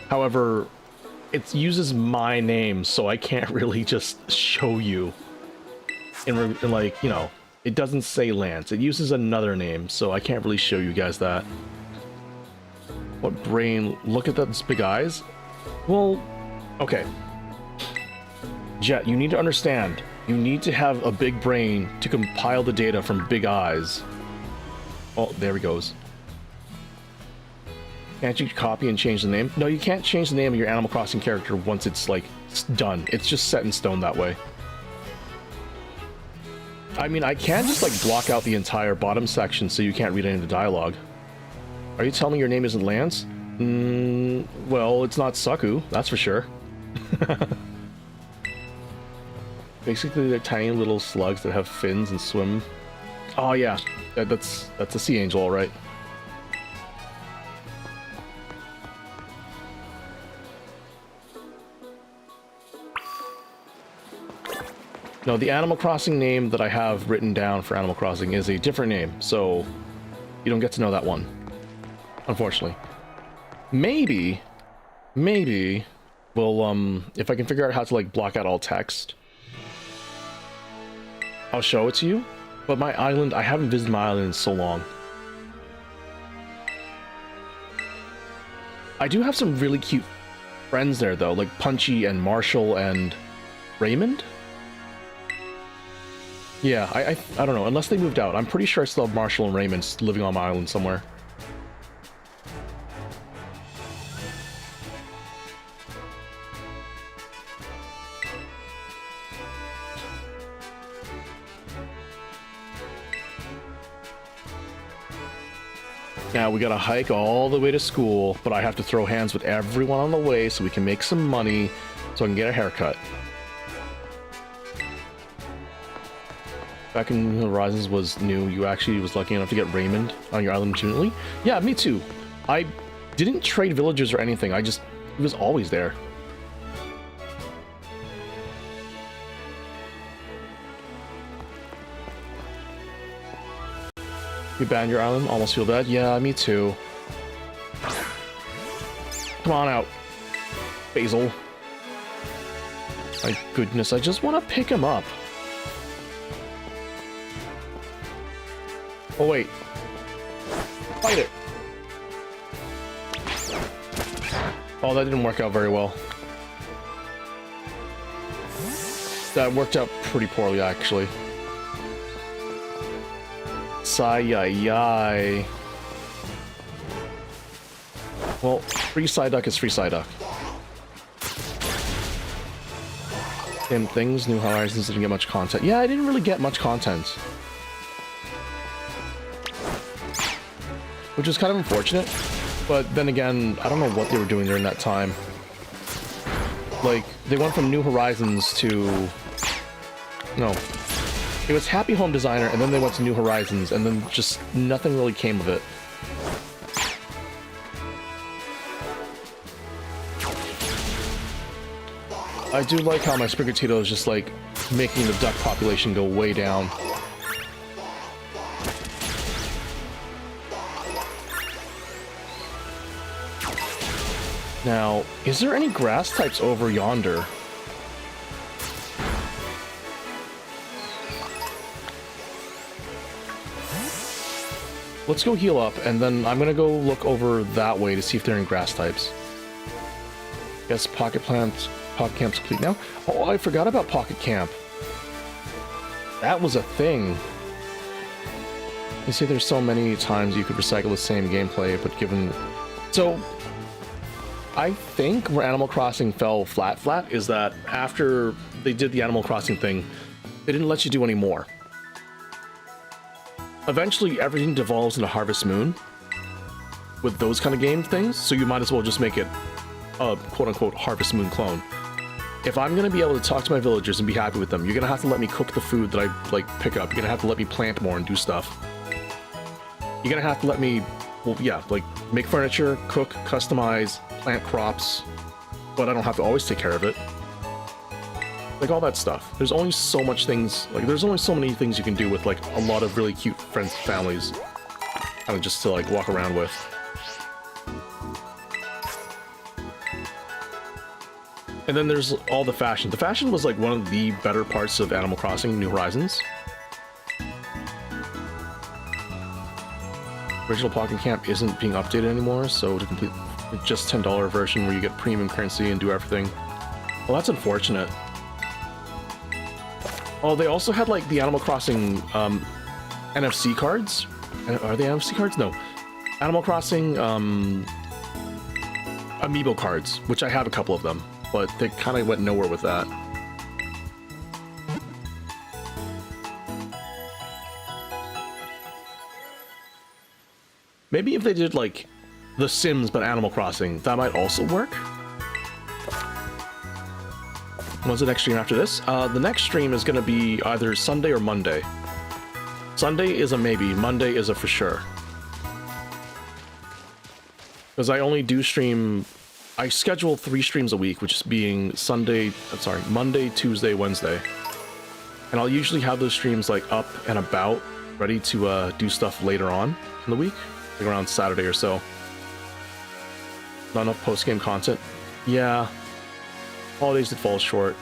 However, it uses my name, so I can't really just show you. In like, you know, it doesn't say Lance. It uses another name, so I can't really show you guys that. What brain? Look at those big eyes. Well, okay. Jet, you need to understand. You need to have a big brain to compile the data from big eyes. Oh, there he goes. Can't you copy and change the name? No, you can't change the name of your Animal Crossing character once it's, like, done. It's just set in stone that way. I mean, I can just, like, block out the entire bottom section so you can't read any of the dialogue. Are you telling me your name isn't Lance? Well, it's not Saku, that's for sure. Basically, they're tiny little slugs that have fins and swim. Oh, yeah. That's a sea angel, all right. No, the Animal Crossing name that I have written down for Animal Crossing is a different name, so you don't get to know that one, unfortunately. Maybe, we'll, if I can figure out how to, like, block out all text, I'll show it to you. But my island, I haven't visited my island in so long. I do have some really cute friends there, though, like Punchy and Marshall and Raymond. Yeah, I don't know, unless they moved out. I'm pretty sure I still have Marshall and Raymond living on my island somewhere. Now we gotta hike all the way to school, but I have to throw hands with everyone on the way so we can make some money so I can get a haircut. Back in Horizons was new, you actually was lucky enough to get Raymond on your island legitimately? Yeah, me too. I didn't trade villagers or anything, it was always there. You banned your island? Almost feel bad? Yeah, me too. Come on out, Basil. My goodness, I just want to pick him up. Oh wait. Fight it! Oh, that didn't work out very well. That worked out pretty poorly, actually. Sigh-yi-yi. Well, free Psyduck is free Psyduck. Same things, New Horizons didn't get much content. Yeah, I didn't really get much content. Which is kind of unfortunate. But then again, I don't know what they were doing during that time. Like, they went from New Horizons to... No. It was Happy Home Designer, and then they went to New Horizons, and then just nothing really came of it. I do like how my Sprigatito is just, like, making the duck population go way down. Now, is there any grass types over yonder? Let's go heal up, and then I'm gonna go look over that way to see if there are any grass types. Yes, Pocket Camp's complete now. Oh, I forgot about Pocket Camp. That was a thing. You see, there's so many times you could recycle the same gameplay, but given... So, I think where Animal Crossing fell flat is that after they did the Animal Crossing thing, they didn't let you do any more. Eventually, everything devolves into Harvest Moon with those kind of game things, so you might as well just make it a quote-unquote Harvest Moon clone. If I'm going to be able to talk to my villagers and be happy with them, you're going to have to let me cook the food that I, like, pick up. You're going to have to let me plant more and do stuff. You're going to have to let me, well, yeah, like, make furniture, cook, customize, plant crops, but I don't have to always take care of it. Like, all that stuff. There's only so much things, like, there's only so many things you can do with, like, a lot of really cute friends and families. Kind of just to, like, walk around with. And then there's all the fashion. The fashion was, like, one of the better parts of Animal Crossing New Horizons. Original Pocket Camp isn't being updated anymore, so to complete the just $10 version where you get premium currency and do everything. Well, that's unfortunate. Oh, they also had, like, the Animal Crossing NFC cards. Are they NFC cards? No. Animal Crossing Amiibo cards, which I have a couple of them, but they kind of went nowhere with that. Maybe if they did, like, The Sims but Animal Crossing, that might also work. When's the next stream after this? The next stream is going to be either Sunday or Monday. Sunday is a maybe, Monday is a for sure. Because I only do stream... I schedule 3 streams a week, which is being Monday, Tuesday, Wednesday. And I'll usually have those streams, like, up and about, ready to do stuff later on in the week. Like around Saturday or so. Not enough post-game content. Yeah. Holidays did fall short.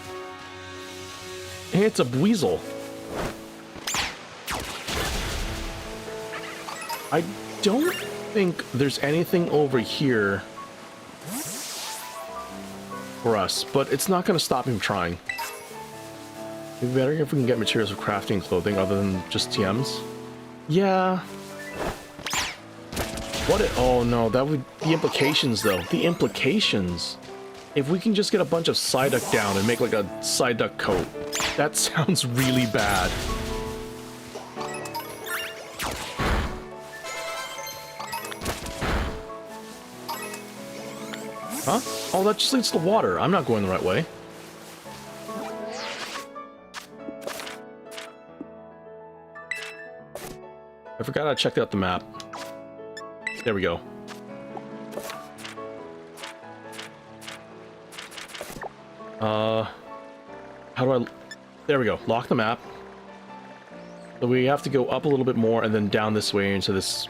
Hey, it's a Buizel. I don't think there's anything over here for us, but it's not going to stop me from trying. It'd be better if we can get materials for crafting and clothing other than just TMs. Yeah. Oh no, that would... The implications, though. The implications. If we can just get a bunch of Psyduck down and make, like, a Psyduck coat. That sounds really bad. Huh? Oh, that just leads to water. I'm not going the right way. I forgot I checked out the map. There we go. How do I... There we go. Lock the map. So we have to go up a little bit more and then down this way into this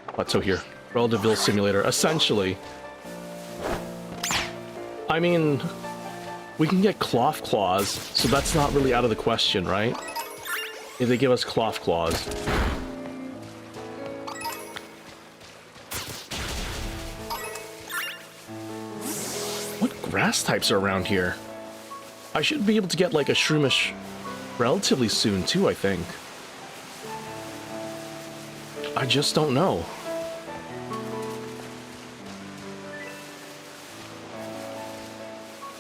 plateau here. Relativeville Simulator, essentially. I mean, we can get cloth claws, so that's not really out of the question, right? If they give us cloth claws. What grass types are around here? I should be able to get like a shroomish relatively soon too, I think. I just don't know.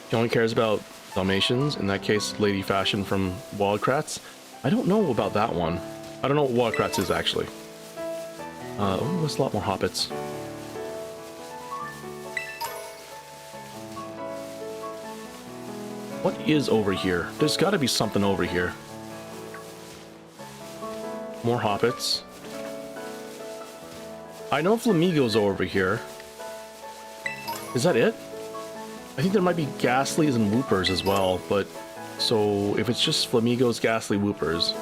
He only cares about Dalmatians, in that case, Lady Fashion from Wildcrats. I don't know about that one. I don't know what Wildcrats is, actually. Oh, there's a lot more hobbits. What is over here? There's got to be something over here. More hobbits. I know flamingos are over here. Is that it? I think there might be ghastlies and whoopers as well, but... So, if it's just flamingos, ghastly, whoopers...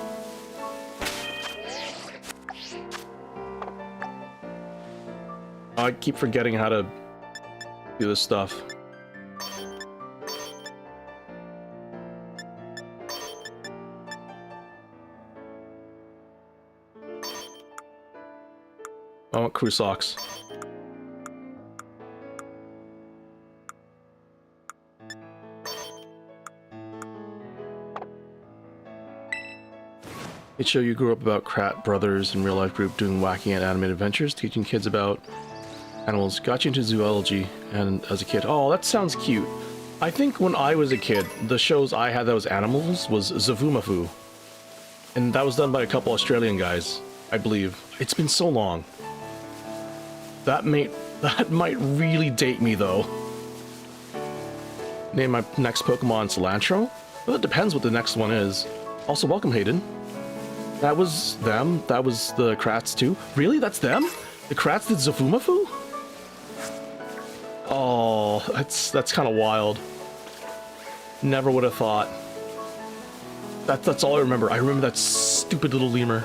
I keep forgetting how to do this stuff. I want crew socks. It show you grew up about Krat Brothers in real life group doing wacky and animated adventures, teaching kids about animals. Got you into zoology and as a kid. Oh, that sounds cute. I think when I was a kid, the shows I had that was animals was Zavumafu. And that was done by a couple Australian guys, I believe. It's been so long. That might really date me, though. Name my next Pokemon Cilantro? Well, it depends what the next one is. Also, welcome, Hayden. That was them? That was the Krats, too? Really? That's them? The Krats did Zafumafu? Oh, that's kind of wild. Never would have thought. That's all I remember. I remember that stupid little lemur.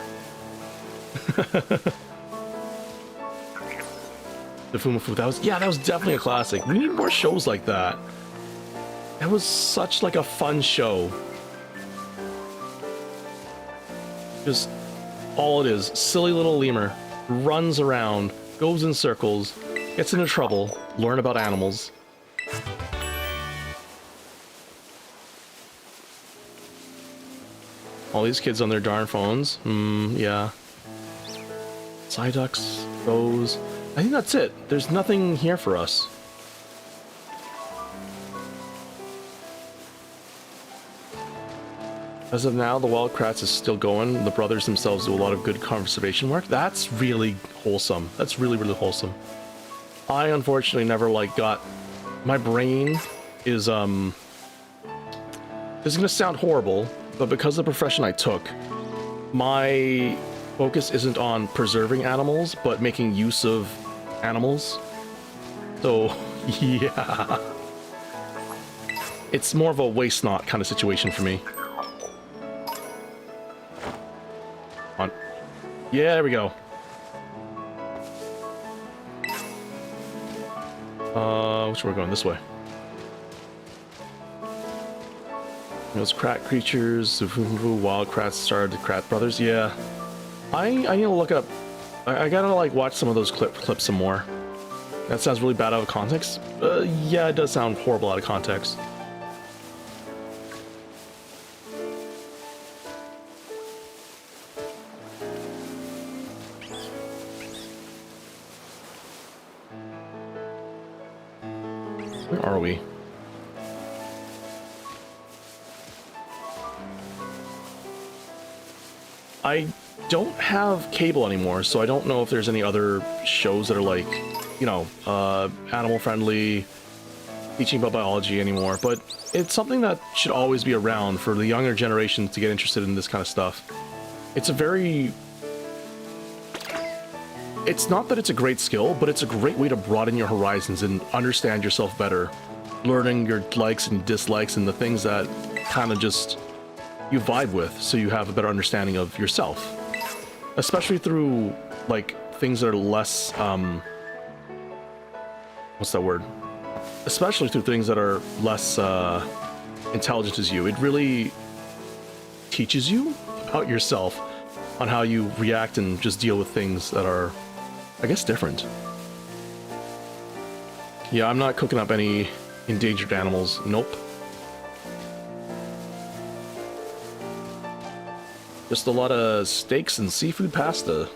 The Fumafu, that was definitely a classic. We need more shows like that. That was such like a fun show. Just all it is, silly little lemur, runs around, goes in circles, gets into trouble, learn about animals. All these kids on their darn phones. Yeah. Psyducks, those. I think that's it. There's nothing here for us. As of now, the Wildcrats is still going. The brothers themselves do a lot of good conservation work. That's really wholesome. That's really, really wholesome. I unfortunately never got... My brain is, This is gonna sound horrible, but because of the profession I took, my focus isn't on preserving animals, but making use of animals. So, yeah. It's more of a waste not kind of situation for me. On. Yeah, there we go. Which way we're going? This way. Those Krat creatures, wild Krats started the Krat Brothers. Yeah. I need to look up. I gotta watch some of those clips some more. That sounds really bad out of context. Yeah, it does sound horrible out of context. Where are we? I don't have cable anymore, so I don't know if there's any other shows that are animal friendly, teaching about biology anymore, but it's something that should always be around for the younger generation to get interested in this kind of stuff. It's a very... It's not that it's a great skill, but it's a great way to broaden your horizons and understand yourself better. Learning your likes and dislikes and the things that kind of just you vibe with, so you have a better understanding of yourself. Especially through, like, things that are less, what's that word? Especially through things that are less intelligent as you. It really teaches you about yourself on how you react and just deal with things that are, I guess, different. Yeah, I'm not cooking up any endangered animals. Nope. Just a lot of steaks and seafood pasta.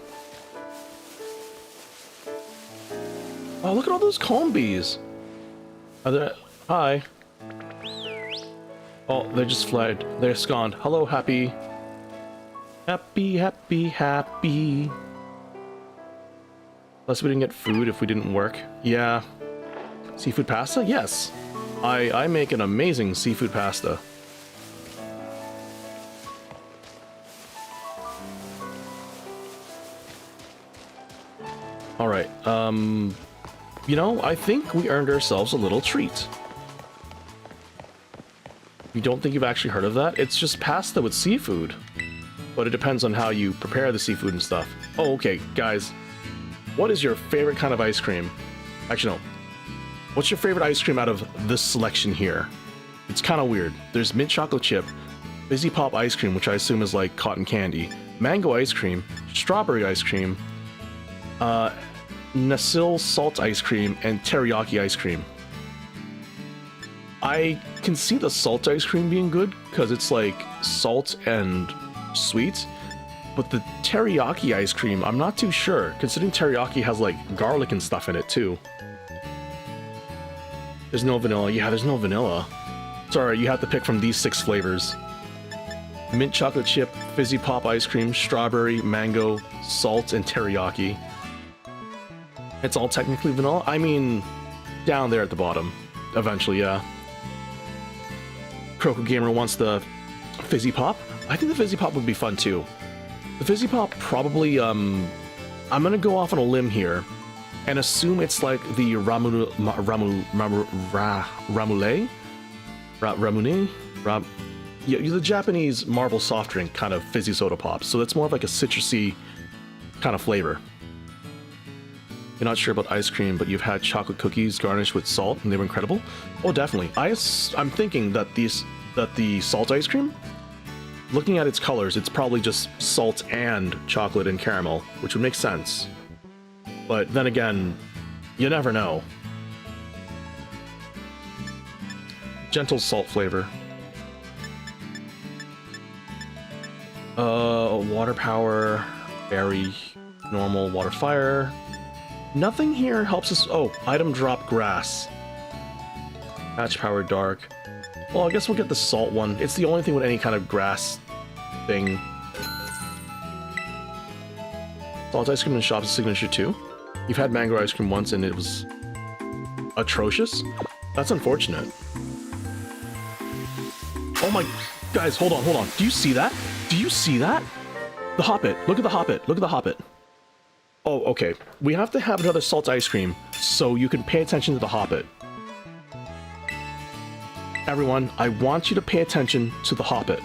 Oh, look at all those comb bees. Are there... Hi. Oh, they just fled. They're sconed. Hello, happy. Happy, happy, happy. Unless we didn't get food if we didn't work. Yeah. Seafood pasta? Yes. I make an amazing seafood pasta. Alright, you know, I think we earned ourselves a little treat. You don't think you've actually heard of that? It's just pasta with seafood. But it depends on how you prepare the seafood and stuff. Oh, okay, guys. What is your favorite kind of ice cream? Actually, no. What's your favorite ice cream out of this selection here? It's kind of weird. There's mint chocolate chip, fizzy pop ice cream, which I assume is like cotton candy, mango ice cream, strawberry ice cream, Nasil salt ice cream, and teriyaki ice cream. I can see the salt ice cream being good because it's like salt and sweet, but the teriyaki ice cream, I'm not too sure, considering teriyaki has like garlic and stuff in it too. There's no vanilla. Yeah, there's no vanilla. Sorry, you have to pick from these 6 flavors. Mint chocolate chip, fizzy pop ice cream, strawberry, mango, salt, and teriyaki. It's all technically vanilla? I mean, down there at the bottom. Eventually, yeah. Croco Gamer wants the fizzy pop. I think the fizzy pop would be fun too. The fizzy pop probably, I'm gonna go off on a limb here and assume it's like the Ramune, yeah, the Japanese Marvel soft drink kind of fizzy soda pop. So that's more of like a citrusy kind of flavor. You're not sure about ice cream, but you've had chocolate cookies garnished with salt, and they were incredible. Oh, definitely. I'm thinking that the salt ice cream, looking at its colors, it's probably just salt and chocolate and caramel, which would make sense. But then again, you never know. Gentle salt flavor. Water power, berry, normal, water fire. Nothing here helps us. Oh, item drop grass. Patch power dark. Well, I guess we'll get the salt one. It's the only thing with any kind of grass thing. Salt ice cream in the shop's signature too. You've had mango ice cream once and it was atrocious. That's unfortunate. Oh my, guys, hold on. Do you see that? Do you see that? The Hoppet. Look at the Hoppet. Look at the Hoppet. Oh, okay. We have to have another salt ice cream so you can pay attention to the Hoppet. Everyone, I want you to pay attention to the Hoppet.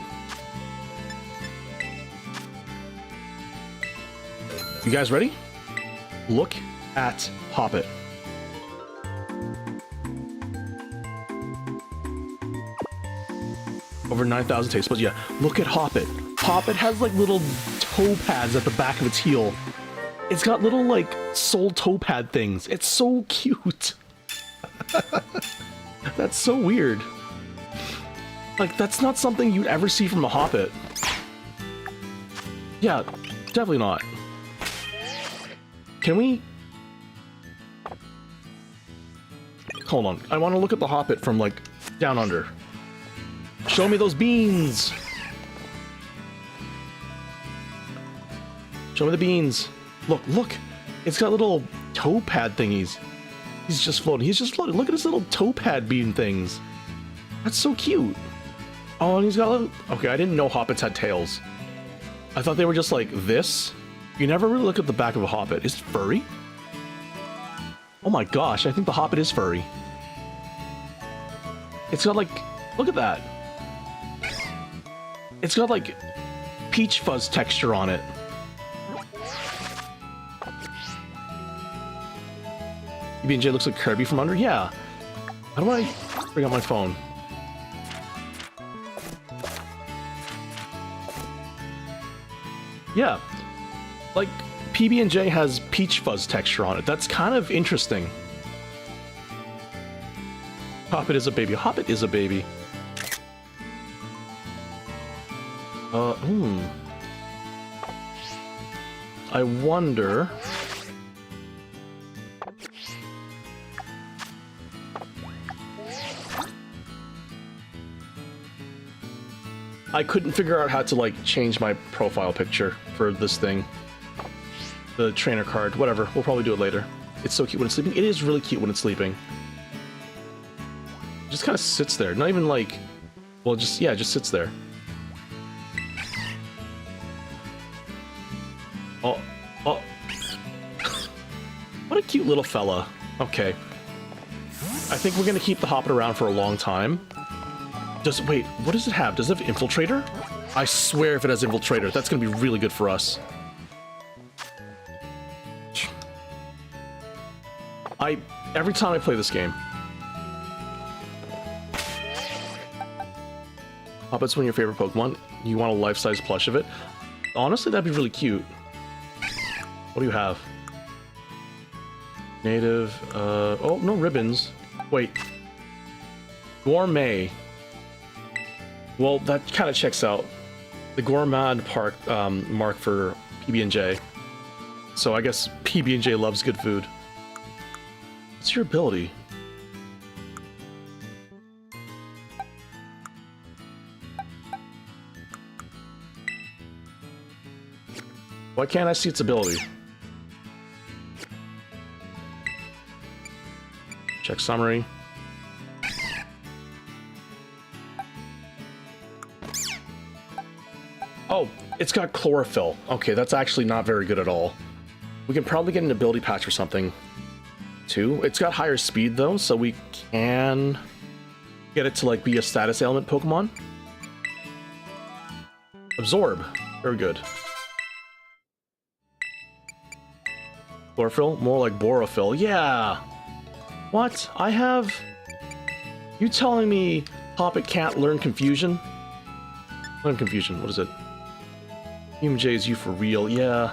You guys ready? Look at Hoppet. Over 9,000 taste buds. Yeah, look at Hoppet. Hoppet has like little toe pads at the back of its heel. It's got little like soul toe pad things. It's so cute. That's so weird. Like, that's not something you'd ever see from a Hoppet. Yeah, definitely not. Can we... Hold on. I want to look at the Hoppet from, like, down under. Show me those beans! Show me the beans. Look, look! It's got little toe pad thingies. He's just floating. He's just floating. Look at his little toe pad bean things. That's so cute. Oh, and he's got a little... Okay, I didn't know hoppits had tails. I thought they were just like this. You never really look at the back of a hoppit. Is it furry? Oh my gosh, I think the hoppit is furry. It's got like... Look at that. It's got like peach fuzz texture on it. PB&J looks like Kirby from under? Yeah. How do I bring up my phone? Yeah. Like, PB&J has peach fuzz texture on it. That's kind of interesting. Hoppit is a baby. Hoppit is a baby. I wonder... I couldn't figure out how to, like, change my profile picture for this thing. The trainer card. Whatever. We'll probably do it later. It's so cute when it's sleeping. It is really cute when it's sleeping. It just kind of sits there. Not even, like... Well, just... Yeah, it just sits there. Oh. Oh. What a cute little fella. Okay. I think we're gonna keep the Hoppit around for a long time. Wait, what does it have? Does it have Infiltrator? I swear if it has Infiltrator, that's gonna be really good for us. Every time I play this game. Hoppit's one of your favorite Pokemon. You want a life-size plush of it? Honestly, that'd be really cute. What do you have? Native, oh, no ribbons. Wait. Gourmet. Well, that kind of checks out. The Gourmand mark for PB&J. So I guess PB&J loves good food. What's your ability? Why can't I see its ability? Check summary. Oh, it's got chlorophyll. Okay, that's actually not very good at all. We can probably get an ability patch or something, too. It's got higher speed, though, so we can get it to, like, be a status ailment Pokemon. Absorb. Very good. Chlorophyll? More like Borophyll. Yeah! What? I have... You telling me Hoppit can't learn Confusion? Learn Confusion. What is it? PB&J is you for real. Yeah.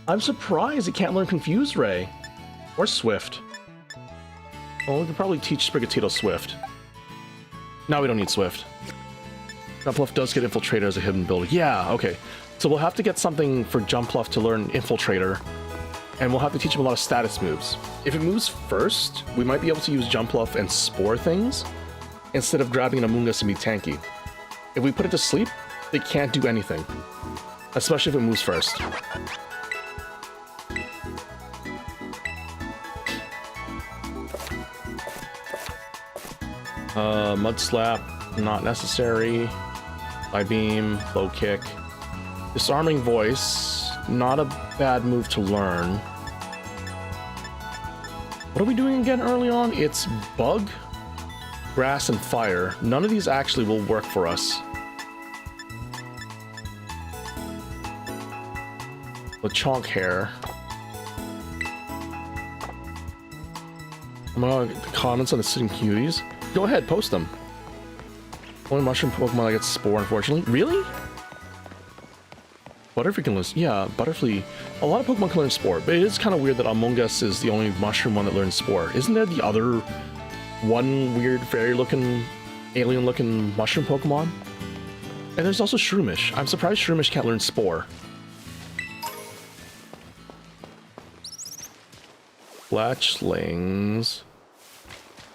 I'm surprised it can't learn Confuse Ray. Or Swift. Well, we can probably teach Sprigatito Swift. Now we don't need Swift. Jumpluff does get Infiltrator as a hidden ability. Yeah, okay. So we'll have to get something for Jumpluff to learn Infiltrator. And we'll have to teach him a lot of status moves. If it moves first, we might be able to use Jumpluff and Spore things instead of grabbing an Amoonguss and be tanky. If we put it to sleep, they can't do anything. Especially if it moves first. Mud Slap, not necessary. Eye Beam, Low Kick. Disarming Voice, not a bad move to learn. What are we doing again early on? It's Bug, Grass, and Fire. None of these actually will work for us. Lechonk Hair. I'm gonna comments on the Sitting Cuties. Go ahead, post them. Only mushroom Pokemon that gets Spore, unfortunately. Really? Butterfree can learn... Yeah, Butterfree... A lot of Pokemon can learn Spore, but it is kind of weird that Amoonguss is the only mushroom one that learns Spore. Isn't there the other one weird fairy-looking, alien-looking mushroom Pokemon? And there's also Shroomish. I'm surprised Shroomish can't learn Spore. Fletchlings.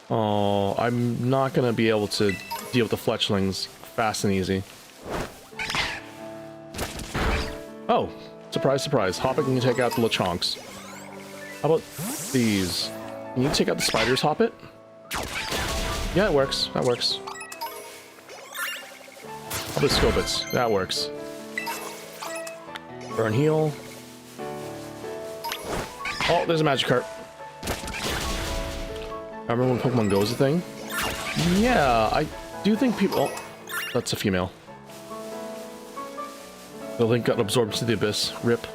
Oh, I'm not gonna be able to deal with the Fletchlings fast and easy. Oh, surprise, surprise. Hoppit can take out the Lechonks. How about these? Can you take out the spiders, hop it? Yeah, it works. That works. How about Scopits? That works. Burn heal. Oh, there's a magic cart. I remember when Pokemon Go was a thing? Yeah, I do think people... Oh, that's a female. The link got absorbed into the abyss. Rip.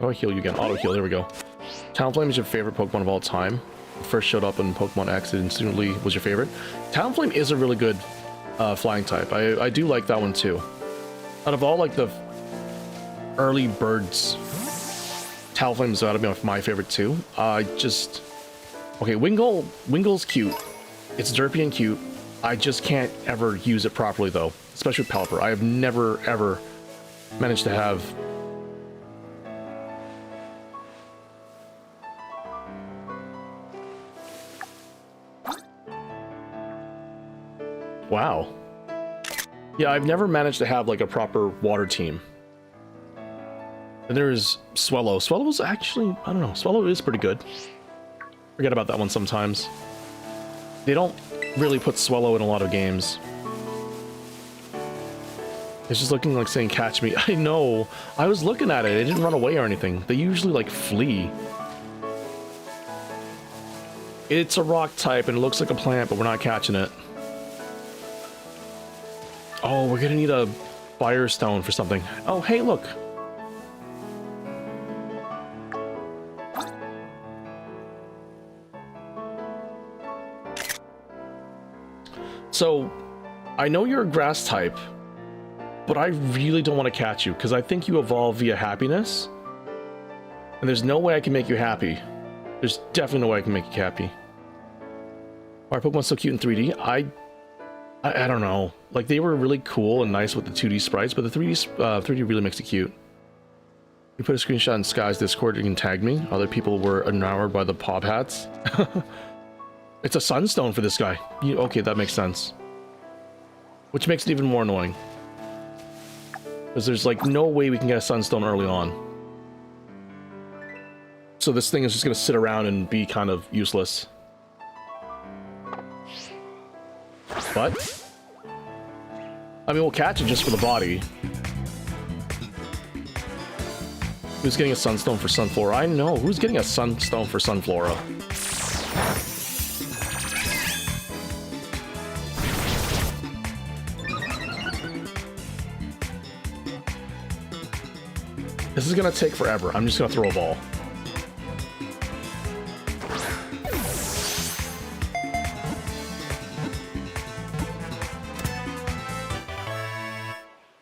Oh, I heal you again. Auto heal. There we go. Talonflame is your favorite Pokemon of all time. First showed up in Pokemon X, it instantly was your favorite. Talonflame is a really good flying type. I do like that one too. Out of all like the early birds, Talonflame is gotta be my favorite too. Okay, Wingle's cute. It's derpy and cute. I just can't ever use it properly though, especially with Pelipper. I have never ever managed to have. Wow. Yeah, I've never managed to have like a proper water team. And there's Swellow. Swellow's actually, I don't know, Swellow is pretty good. Forget about that one sometimes. They don't really put Swellow in a lot of games. It's just looking like saying catch me. I know. I was looking at it. It didn't run away or anything. They usually like flee. It's a rock type and it looks like a plant, but we're not catching it. Oh, we're gonna need a Firestone for something. Oh, hey, look. So, I know you're a grass type, but I really don't want to catch you, because I think you evolve via happiness. And there's no way I can make you happy. There's definitely no way I can make you happy. Are Pokemon's so cute in 3D? I don't know. Like, they were really cool and nice with the 2D sprites, but the 3D really makes it cute. You put a screenshot in Sky's Discord, you can tag me. Other people were enamored by the pop hats. It's a sunstone for this guy. Okay, that makes sense. Which makes it even more annoying. Because there's like no way we can get a sunstone early on. So this thing is just going to sit around and be kind of useless. But I mean, we'll catch it just for the body. Who's getting a Sunstone for Sunflora? I know. Who's getting a Sunstone for Sunflora? This is gonna take forever. I'm just gonna throw a ball.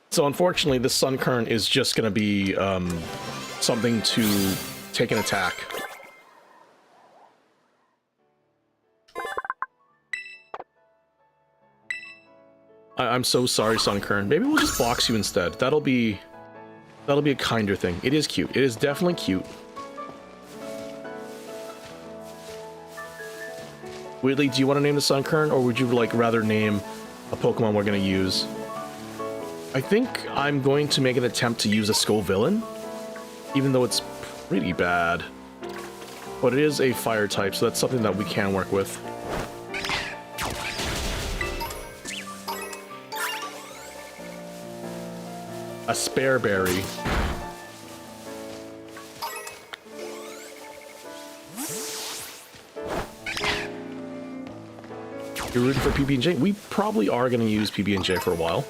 So unfortunately, this Sun Current is just going to be something to take an attack. I'm so sorry, Sun Current. Maybe we'll just box you instead. That'll be a kinder thing. It is cute. It is definitely cute. Weirdly, do you want to name the Sun Current, or would you like rather name a Pokemon we're going to use? I think I'm going to make an attempt to use a Scovillain, even though it's pretty bad. But it is a fire type, so that's something that we can work with. A Spare Berry. You're rooting for PB&J? We probably are going to use PB&J for a while.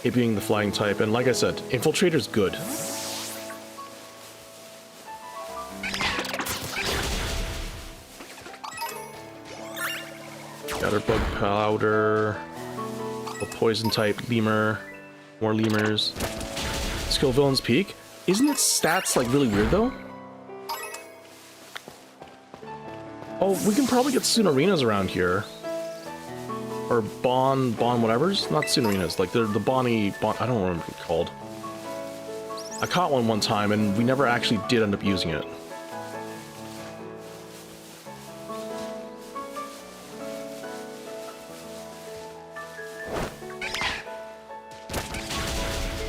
It being the flying type, and like I said, Infiltrator's good. Bug Powder, a poison type lemur, more lemurs. Scovillain's Peak. Isn't its stats like really weird though? Oh, we can probably get Tsunarinas around here. Or Bon whatever's? Not Tsunarinas, like they're the Bonnie, I don't remember what it's called. I caught one time and we never actually did end up using it.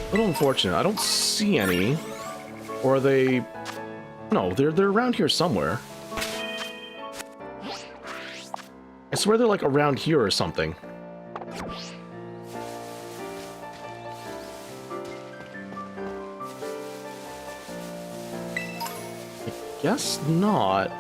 A little unfortunate. I don't see any. Or are they... No, they're around here somewhere. I swear they're like around here or something. I guess not.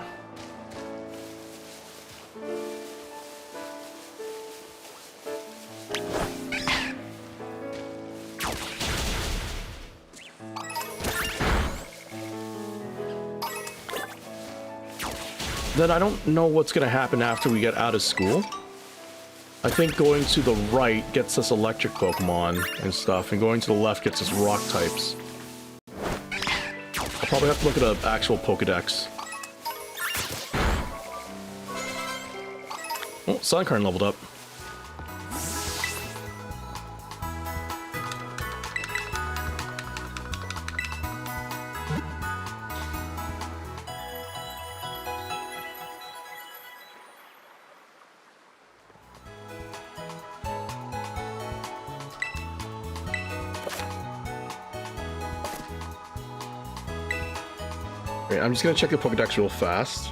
Then I don't know what's going to happen after we get out of school. I think going to the right gets us electric Pokemon and stuff, and going to the left gets us rock types. I'll probably have to look at an actual Pokedex. Oh, Sunkern leveled up. Right, I'm just gonna check the Pokedex real fast.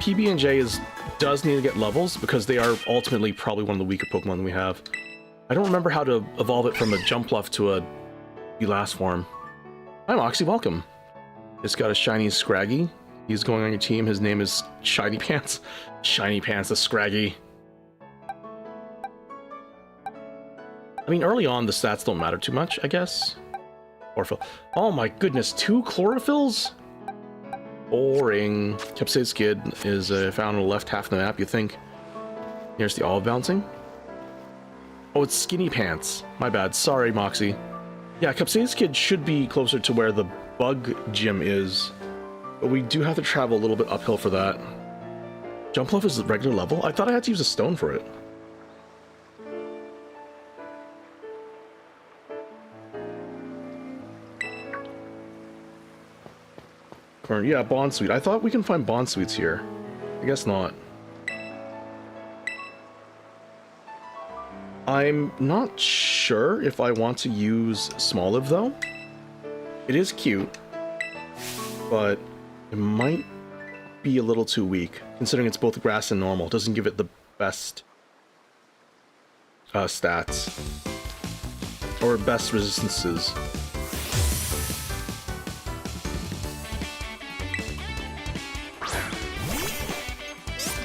PB&J does need to get levels because they are ultimately probably one of the weaker Pokemon we have. I don't remember how to evolve it from a Jumpluff to a last form. Hi Moxie, welcome. It's got a shiny Scraggy. He's going on your team. His name is Shiny Pants. Shiny Pants, the Scraggy. I mean, early on, the stats don't matter too much, I guess. Chlorophyll. Oh my goodness, 2 Chlorophylls? Boring. Capsaid Skid is found on the left half of the map, you think. Here's the olive bouncing. Oh, it's Skinny Pants. My bad. Sorry, Moxie. Yeah, Capsaid Skid should be closer to where the bug gym is. But we do have to travel a little bit uphill for that. Jumpluff is regular level? I thought I had to use a stone for it. Yeah, Bond Suite. I thought we can find Bond Suites here. I guess not. I'm not sure if I want to use Smoliv, though. It is cute, but it might be a little too weak, considering it's both grass and normal. It doesn't give it the best stats. Or best resistances.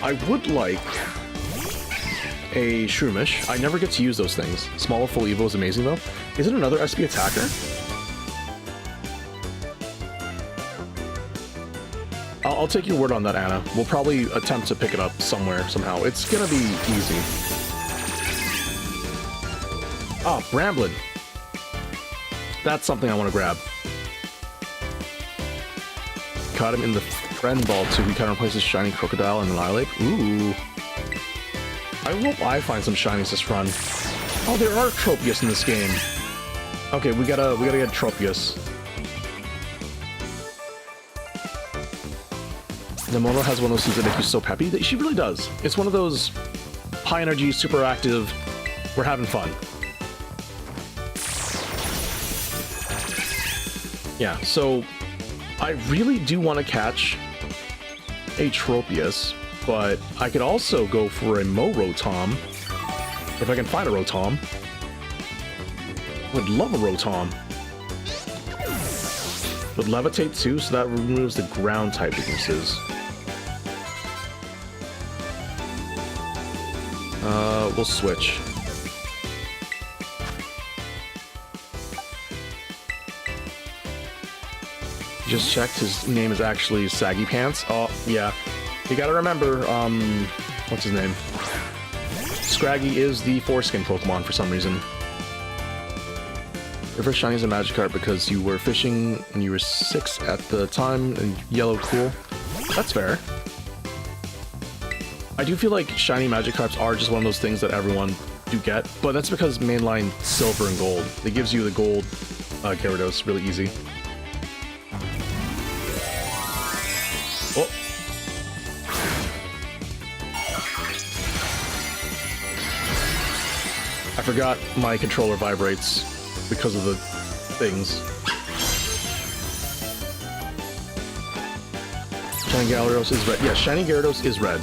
I would like a Shroomish. I never get to use those things. Small full Evo is amazing, though. Is it another SP attacker? I'll take your word on that, Anna. We'll probably attempt to pick it up somewhere, somehow. It's gonna be easy. Ah, Bramblin. That's something I want to grab. Caught him in the friend ball too. We kind of replaces Shiny Crocodile and Annihilate. Ooh. I hope I find some shinies this run. Oh, there are Tropius in this game. Okay, we gotta get Tropius. Nemono has one of those things that make you so peppy. She really does. It's one of those high energy, super active, we're having fun. Yeah, so I really do want to catch a Tropius, but I could also go for a Mo-Rotom if I can find a Rotom. Would love a Rotom. Would Levitate too, so that removes the ground type weaknesses. We'll switch. Just checked, his name is actually Saggy Pants. Oh, yeah. You gotta remember, what's his name? Scraggy is the foreskin Pokemon for some reason. Your first shiny is a Magikarp because you were fishing when you were 6 at the time, and yellow cool. That's fair. I do feel like shiny Magikarps are just one of those things that everyone do get, but that's because mainline silver and gold. It gives you the gold Gyarados really easy. I forgot my controller vibrates because of the things. Shiny Gyarados is red. Yeah, Shiny Gyarados is red.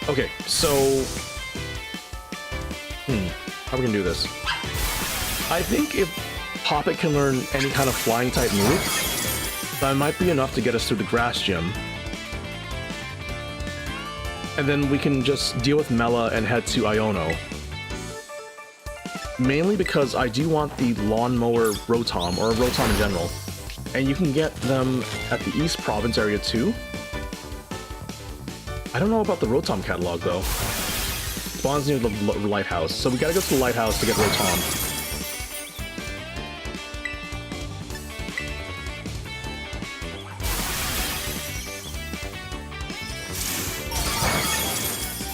Okay, so... how are we gonna do this? I think if Poppet can learn any kind of flying type move, that might be enough to get us through the grass gym. And then we can just deal with Mela and head to Iono. Mainly because I do want the Lawnmower Rotom, or Rotom in general. And you can get them at the East Province area too. I don't know about the Rotom catalog though. Spawns near the lighthouse, so we gotta go to the lighthouse to get Rotom.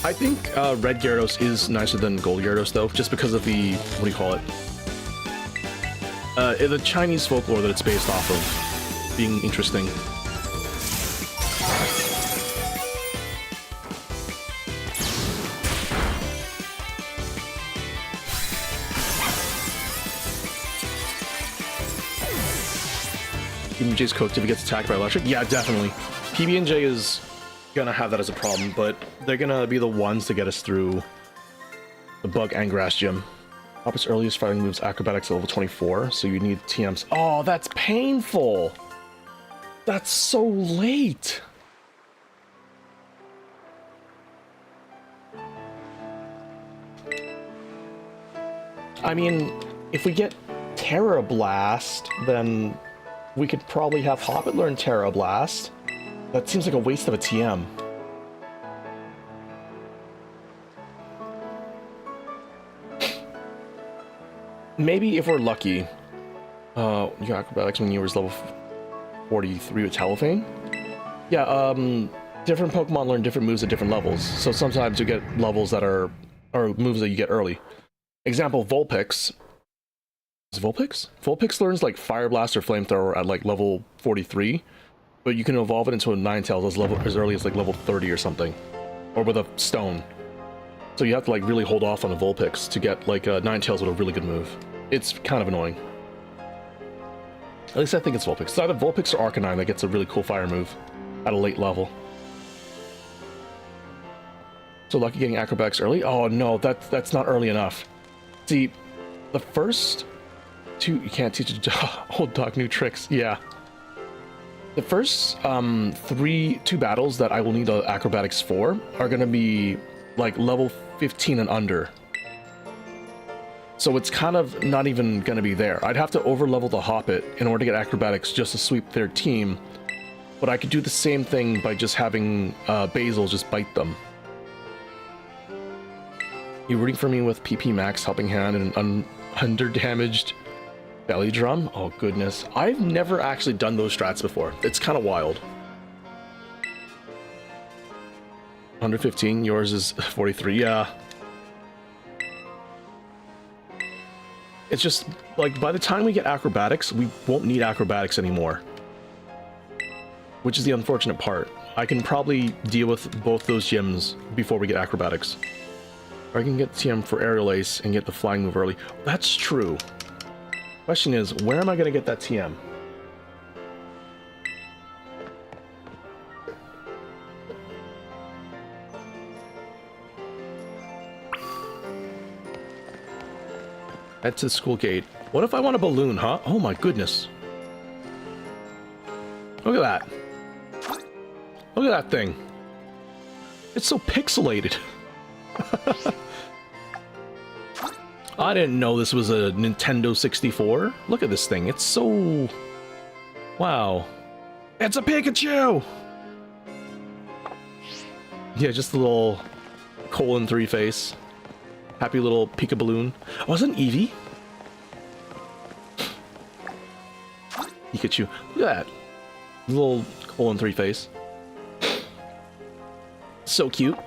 I think Red Gyarados is nicer than Gold Gyarados though, just because of the, what do you call it? The Chinese folklore that it's based off of being interesting. PB&J's cooked if he gets attacked by electric? Yeah, definitely. PB&J is gonna have that as a problem, but they're gonna be the ones to get us through the bug and grass gym. Poppet's earliest fighting moves acrobatics at level 24, so you need TMs. Oh, that's painful! That's so late! I mean, if we get Terra Blast, then we could probably have Hoppet learn Terra Blast. That seems like a waste of a TM. Maybe if we're lucky, you got acrobatics when you were level 43 with Talifane? Yeah, different Pokemon learn different moves at different levels. So sometimes you get levels that are, or moves that you get early. Example, Vulpix. Is it Vulpix? Vulpix learns like Fire Blast or Flamethrower at like level 43, but you can evolve it into a Ninetales as early as like level 30 or something, or with a Stone. So you have to like really hold off on a Vulpix to get like a Ninetales with a really good move. It's kind of annoying. At least I think it's Vulpix. It's either Vulpix or Arcanine that gets a really cool fire move at a late level. So lucky getting acrobatics early? Oh no, that's not early enough. See, the first two, you can't teach old dog new tricks. Yeah. The first two battles that I will need acrobatics for are gonna be like level 15 and under. So it's kind of not even gonna be there. I'd have to over level the Hoppet in order to get acrobatics just to sweep their team. But I could do the same thing by just having Basil just bite them. You rooting for me with PP Max, Helping Hand, and an under-damaged Belly Drum? Oh goodness. I've never actually done those strats before. It's kind of wild. 115, yours is 43, yeah. It's just, like, by the time we get acrobatics, we won't need acrobatics anymore. Which is the unfortunate part. I can probably deal with both those gyms before we get acrobatics. Or I can get TM for Aerial Ace and get the flying move early. That's true. Question is, where am I going to get that TM? Head to the school gate. What if I want a balloon, huh? Oh my goodness. Look at that. Look at that thing. It's so pixelated. I didn't know this was a Nintendo 64. Look at this thing. It's so... Wow. It's a Pikachu! Yeah, just a little colon 3 face. Happy little Pika balloon. Oh, is it an Eevee? Pikachu. Look at that. Little colon 3 face. So cute.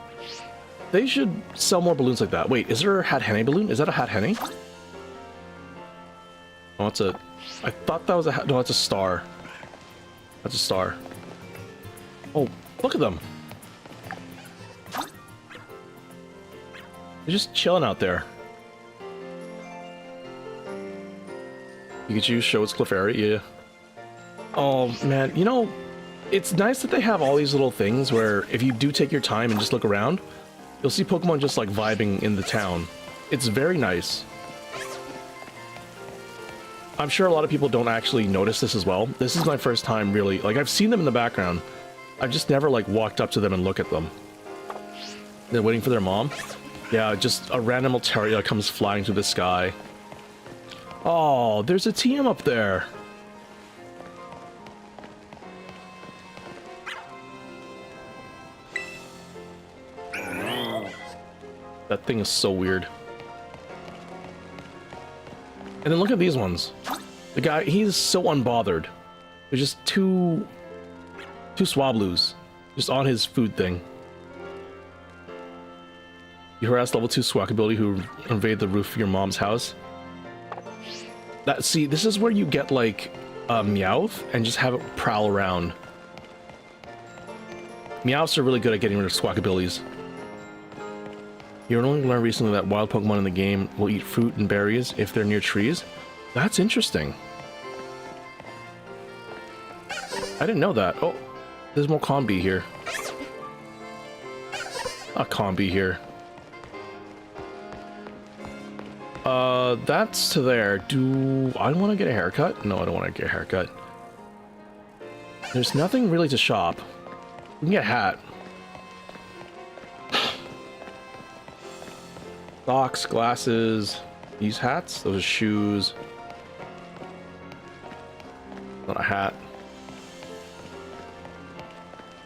They should sell more balloons like that. Wait, is there a Hat Henne balloon? Is that a Hat Henne? Oh, it's a... I thought that was a... No, it's a star. That's a star. Oh, look at them. They're just chilling out there. Pikachu, show its Clefairy, yeah. Oh, man, you know, it's nice that they have all these little things where if you do take your time and just look around, you'll see Pokemon just, like, vibing in the town. It's very nice. I'm sure a lot of people don't actually notice this as well. This is my first time really, like, I've seen them in the background. I've just never, like, walked up to them and look at them. They're waiting for their mom. Yeah, just a random Altaria comes flying through the sky. Oh, there's a TM up there. That thing is so weird. And then look at these ones. The guy, he's so unbothered. There's just two Swablu's just on his food thing. You harass level 2 Squawkability who invade the roof of your mom's house. See, this is where you get like a Meowth and just have it prowl around. Meowths are really good at getting rid of Squawkabilities. You only learned recently that wild Pokemon in the game will eat fruit and berries if they're near trees. That's interesting. I didn't know that. Oh, there's more Combi here. A Combi here. That's to there. Do I want to get a haircut? No, I don't want to get a haircut. There's nothing really to shop. We can get a hat. Socks, glasses, these hats, those are shoes. Not a hat.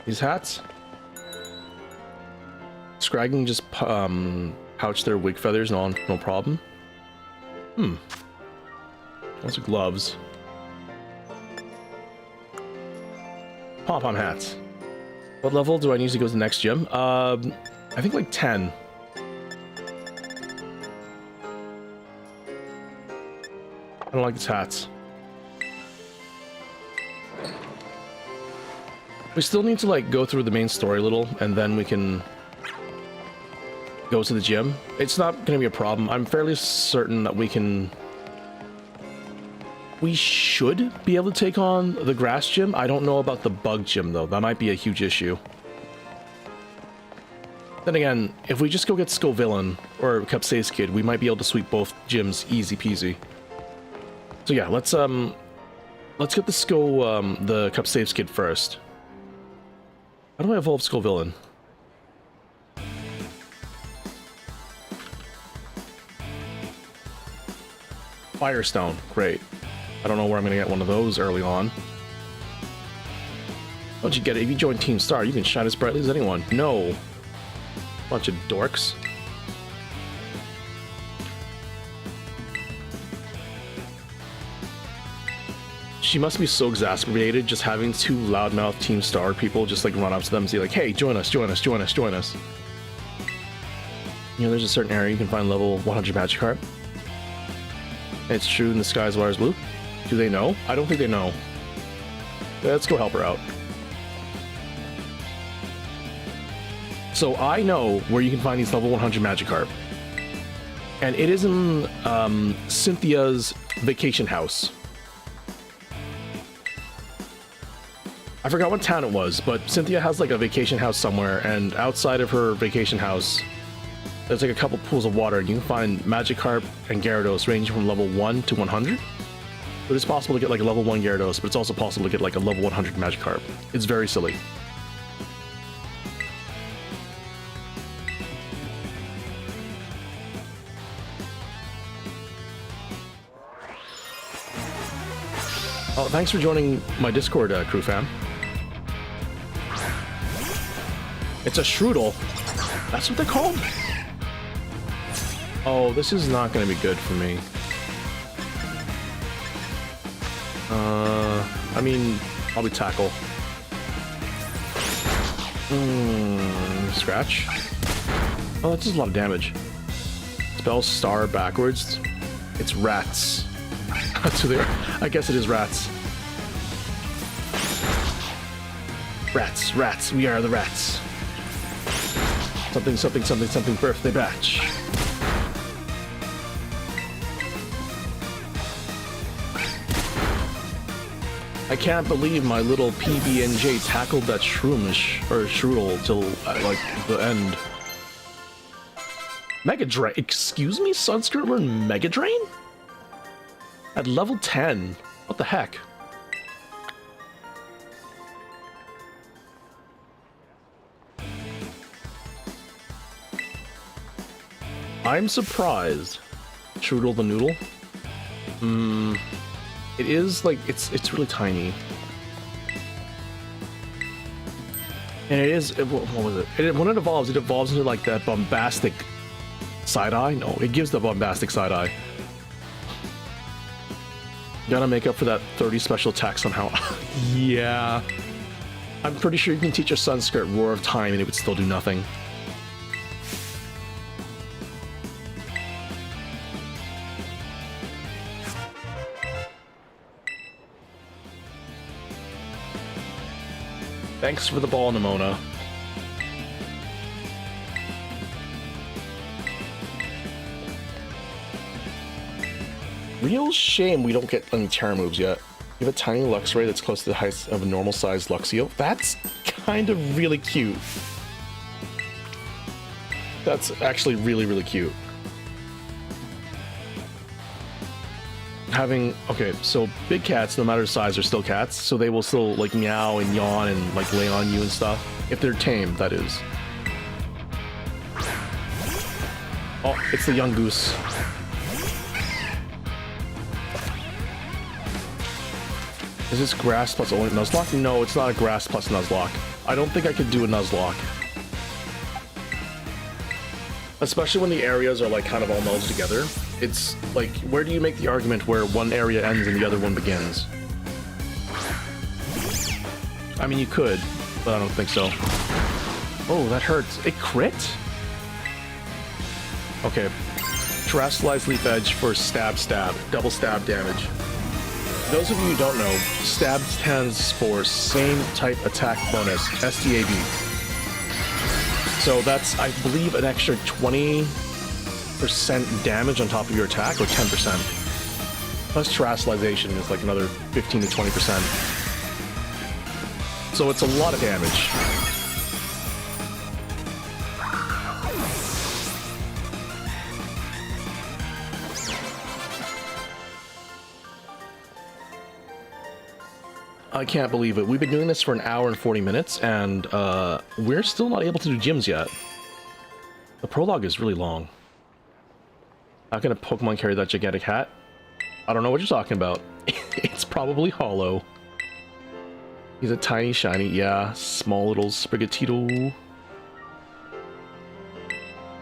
These hats. Scragging just pouch their wig feathers, no problem. Those are gloves. Pom-pom hats. What level do I need to go to the next gym? I think like 10. I don't like these hats. We still need to like go through the main story a little, and then we can go to the gym. It's not going to be a problem. I'm fairly certain that we should be able to take on the grass gym. I don't know about the bug gym though. That might be a huge issue. Then again, if we just go get Scovillain or Cupsace Kid, we might be able to sweep both gyms easy peasy. So yeah, let's get the Cupsace Kid first. How do I evolve Scovillain? Firestone, great. I don't know where I'm gonna get one of those early on. Once you get it, if you join Team Star, you can shine as brightly as anyone. No. Bunch of dorks. She must be so exasperated just having two loudmouth Team Star people just like run up to them and say like, hey, join us, join us, join us, join us. You know, there's a certain area you can find level 100 Magikarp. It's true in the sky's wires blue. Do they know? I don't think they know. Let's go help her out. So I know where you can find these level 100 Magikarp. And it is in Cynthia's vacation house. I forgot what town it was, but Cynthia has like a vacation house somewhere, and outside of her vacation house, there's like a couple pools of water, and you can find Magikarp and Gyarados ranging from level 1 to 100. But it's possible to get like a level 1 Gyarados, but it's also possible to get like a level 100 Magikarp. It's very silly. Oh, thanks for joining my Discord, crew fam. It's a Strudel. That's what they're called? Oh, this is not going to be good for me. I mean, probably tackle. Scratch. Oh, that's just a lot of damage. Spell star backwards. It's rats. So there. I guess it is rats. Rats, rats. We are the rats. Something, something, something, something birthday batch. I can't believe my little PB&J tackled that shroomish, or Shroodle, till, like, the end. Mega Drain? Excuse me? Sunscreen learned Mega Drain? At level 10? What the heck? I'm surprised. Shroodle the Noodle? It is, like, it's really tiny. And it is, what was it? When it evolves into, like, that bombastic side-eye? No, it gives the bombastic side-eye. Gotta make up for that 30 special attack somehow. Yeah. I'm pretty sure you can teach a Sunskirt Roar of Time and it would still do nothing. Thanks for the ball, Nimona. Real shame we don't get any Terra moves yet. You have a tiny Luxray that's close to the height of a normal-sized Luxio. That's kind of really cute. That's actually really, really cute. Okay, so big cats, no matter size, are still cats, so they will still, like, meow and yawn and, like, lay on you and stuff. If they're tame, that is. Oh, it's the young goose. Is this grass plus only Nuzlocke? No, it's not a grass plus Nuzlocke. I don't think I could do a Nuzlocke. Especially when the areas are, like, kind of all melded together. It's, like, where do you make the argument where one area ends and the other one begins? I mean, you could, but I don't think so. Oh, that hurts. It crit? Okay. Terrestrialized Leaf Edge for stab, double stab damage. Those of you who don't know, stab stands for same type attack bonus, STAB. So that's, I believe, an extra 20% damage on top of your attack, or 10%. Plus terrestrialization is like another 15 to 20%. So it's a lot of damage. I can't believe it. We've been doing this for an hour and 40 minutes, and we're still not able to do gyms yet. The prologue is really long. How can a Pokemon carry that gigantic hat? I don't know what you're talking about. It's probably hollow. He's a tiny, shiny, yeah, small little Sprigatito.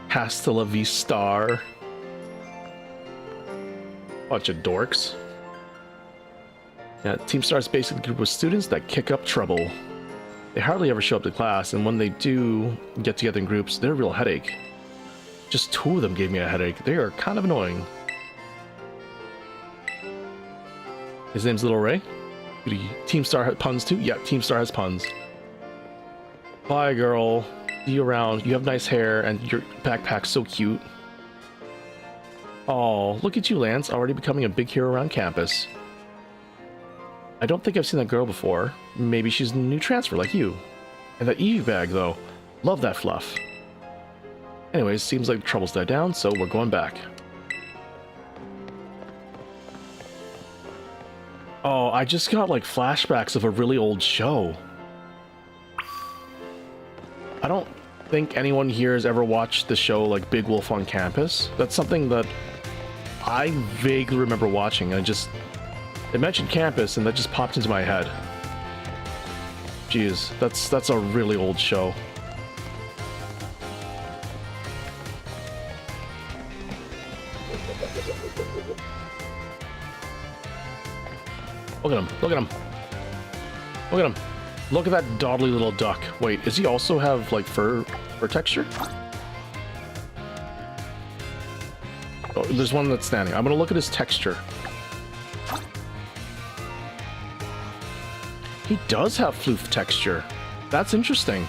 Hasta la Vista. Bunch of dorks. Yeah, Team Star is basically a group of students that kick up trouble. They hardly ever show up to class, and when they do get together in groups, they're a real headache. Just 2 of them gave me a headache. They are kind of annoying. His name's Little Ray. Team Star has puns too? Yeah, Team Star has puns. Bye, girl. See you around. You have nice hair, and your backpack's so cute. Oh, look at you, Lance, already becoming a big hero around campus. I don't think I've seen that girl before. Maybe she's a new transfer like you. And that Eevee bag, though. Love that fluff. Anyways, seems like the trouble's died down, so we're going back. Oh, I just got, like, flashbacks of a really old show. I don't think anyone here has ever watched the show, like, Big Wolf on Campus. That's something that I vaguely remember watching. They mentioned campus, and that just popped into my head. Jeez, that's a really old show. Look at him, look at him. Look at him. Look at that dawdly little duck. Wait, does he also have, like, fur texture? Oh, there's one that's standing. I'm gonna look at his texture. He does have floof texture. That's interesting.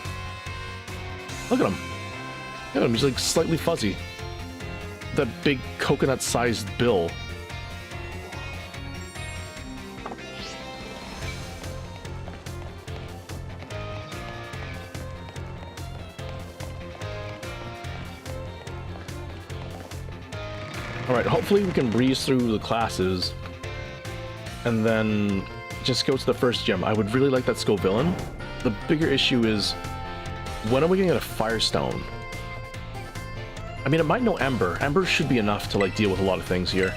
Look at him. Look at him, he's like slightly fuzzy. That big coconut-sized bill. Alright, hopefully we can breeze through the classes and then just go to the first gym. I would really like that Scovillain. The bigger issue is, when are we gonna get a Firestone? I mean, it might know Ember. Ember should be enough to, like, deal with a lot of things here.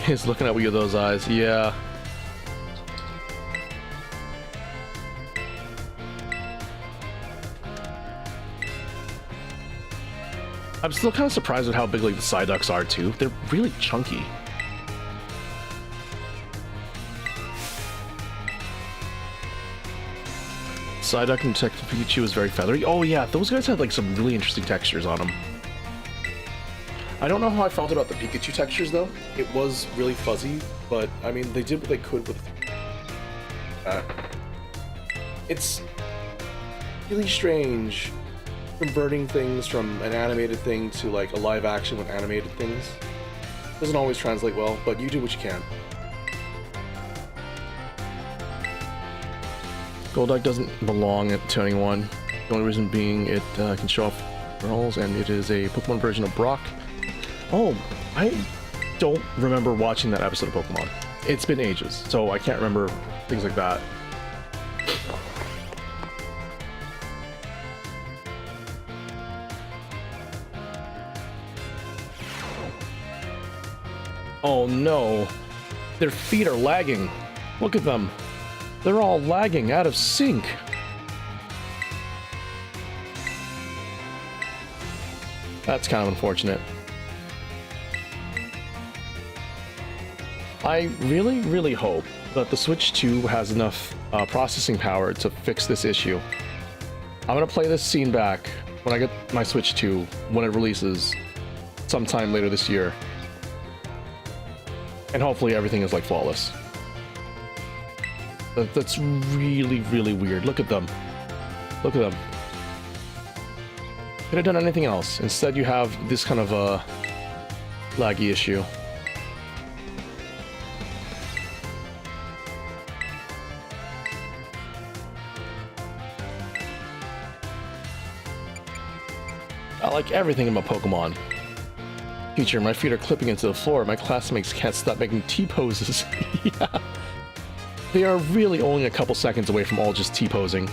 He's looking at me with those eyes. Yeah. I'm still kind of surprised at how big, like, the Psyducks are, too. They're really chunky. Psyduck and Detective Pikachu is very feathery. Oh yeah, those guys had like some really interesting textures on them. I don't know how I felt about the Pikachu textures though. It was really fuzzy, but I mean they did what they could with it's really strange converting things from an animated thing to like a live action with animated things. Doesn't always translate well, but you do what you can. Golduck doesn't belong to anyone. The only reason being it can show off rolls, and it is a Pokemon version of Brock. Oh, I don't remember watching that episode of Pokemon. It's been ages, so I can't remember things like that. Oh no, their feet are lagging. Look at them. They're all lagging, out of sync. That's kind of unfortunate. I really, really hope that the Switch 2 has enough processing power to fix this issue. I'm gonna play this scene back when I get my Switch 2, when it releases sometime later this year. And hopefully everything is like flawless. That's really, really weird. Look at them. Look at them. Could have done anything else. Instead, you have this kind of a laggy issue. I like everything about Pokemon. Teacher, my feet are clipping into the floor. My classmates can't stop making T-poses. Yeah. They are really only a couple seconds away from all just T-posing.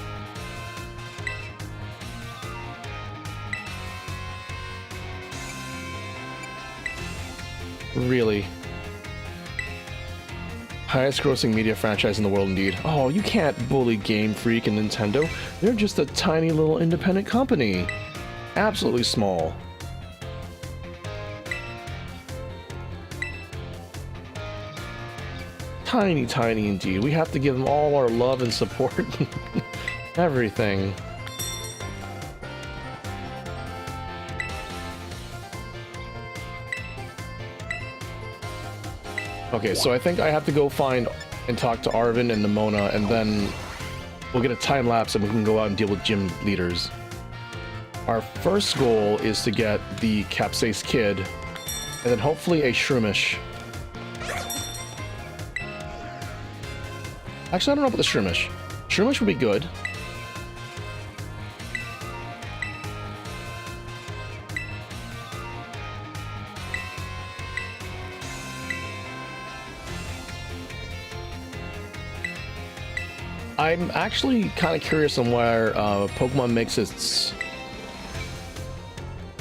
Really. Highest grossing media franchise in the world indeed. Oh, you can't bully Game Freak and Nintendo. They're just a tiny little independent company. Absolutely small. Tiny, tiny indeed. We have to give them all our love and support. Everything. Okay, so I think I have to go find and talk to Arvin and Nimona, and then we'll get a time lapse and we can go out and deal with gym leaders. Our first goal is to get the Capsaiced Kid, and then hopefully a Shroomish. Actually, I don't know about the Shroomish. Shroomish would be good. I'm actually kind of curious on where Pokemon makes its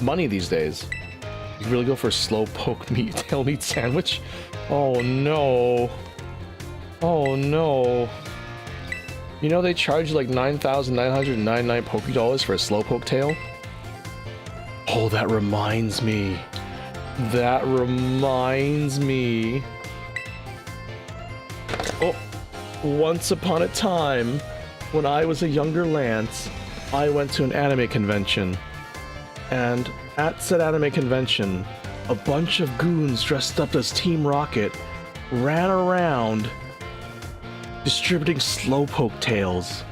money these days. You really go for a slow poke meat tail meat sandwich? Oh no. Oh no. You know they charge like 9,999 Pokédollars for a Slowpoke tail? Oh, that reminds me. That reminds me. Oh, once upon a time, when I was a younger Lance, I went to an anime convention. And at said anime convention, a bunch of goons dressed up as Team Rocket ran around distributing slowpoke tails.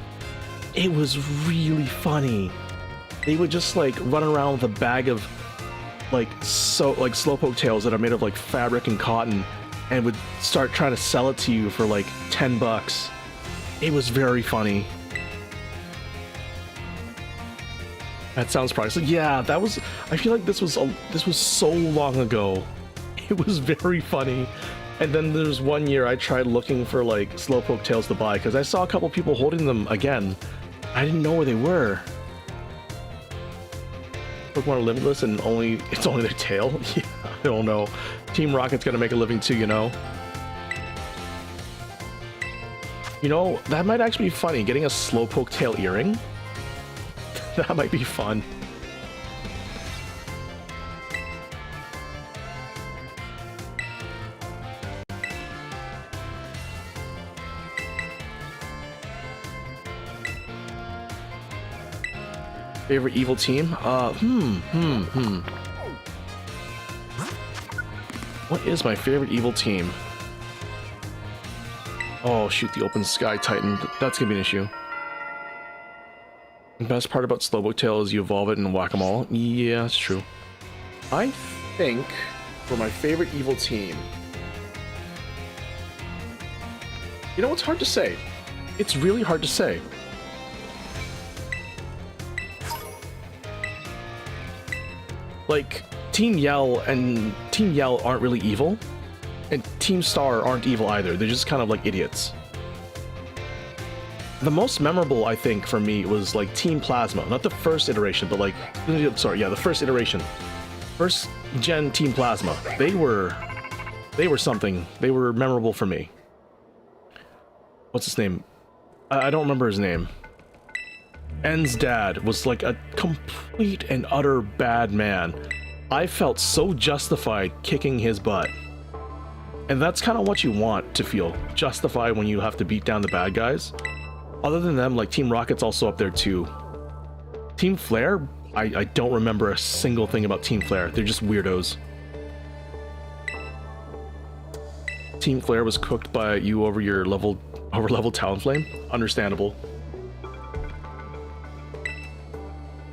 It was really funny. They would just like run around with a bag of like slowpoke tails that are made of like fabric and cotton, and would start trying to sell it to you for like $10. It was very funny. That sounds priceless. Yeah, that was. I feel like this was so long ago. It was very funny. And then there's one year I tried looking for like slowpoke tails to buy because I saw a couple people holding them again. I didn't know where they were. Pokemon are limitless and it's only their tail? Yeah, I don't know. Team Rocket's gonna make a living too, you know? You know, that might actually be funny, getting a slowpoke tail earring. That might be fun. Favorite evil team? What is my favorite evil team? Oh, shoot, the Open Sky Titan. That's gonna be an issue. The best part about Slowpoke Tail is you evolve it and whack them all. Yeah, that's true. I think for my favorite evil team... You know, it's hard to say. It's really hard to say. Like, Team Yell and Team Yell aren't really evil, and Team Star aren't evil either. They're just kind of like idiots. The most memorable, I think, for me was like Team Plasma. Not the first iteration, but like, sorry, yeah, the first iteration. First gen Team Plasma. They were something. They were memorable for me. What's his name? I don't remember his name. En's dad was like a complete and utter bad man. I felt so justified kicking his butt. And that's kind of what you want to feel. Justified when you have to beat down the bad guys. Other than them, like Team Rocket's also up there too. Team Flare, I don't remember a single thing about Team Flare. They're just weirdos. Team Flare was cooked by you over your level Talonflame. Understandable.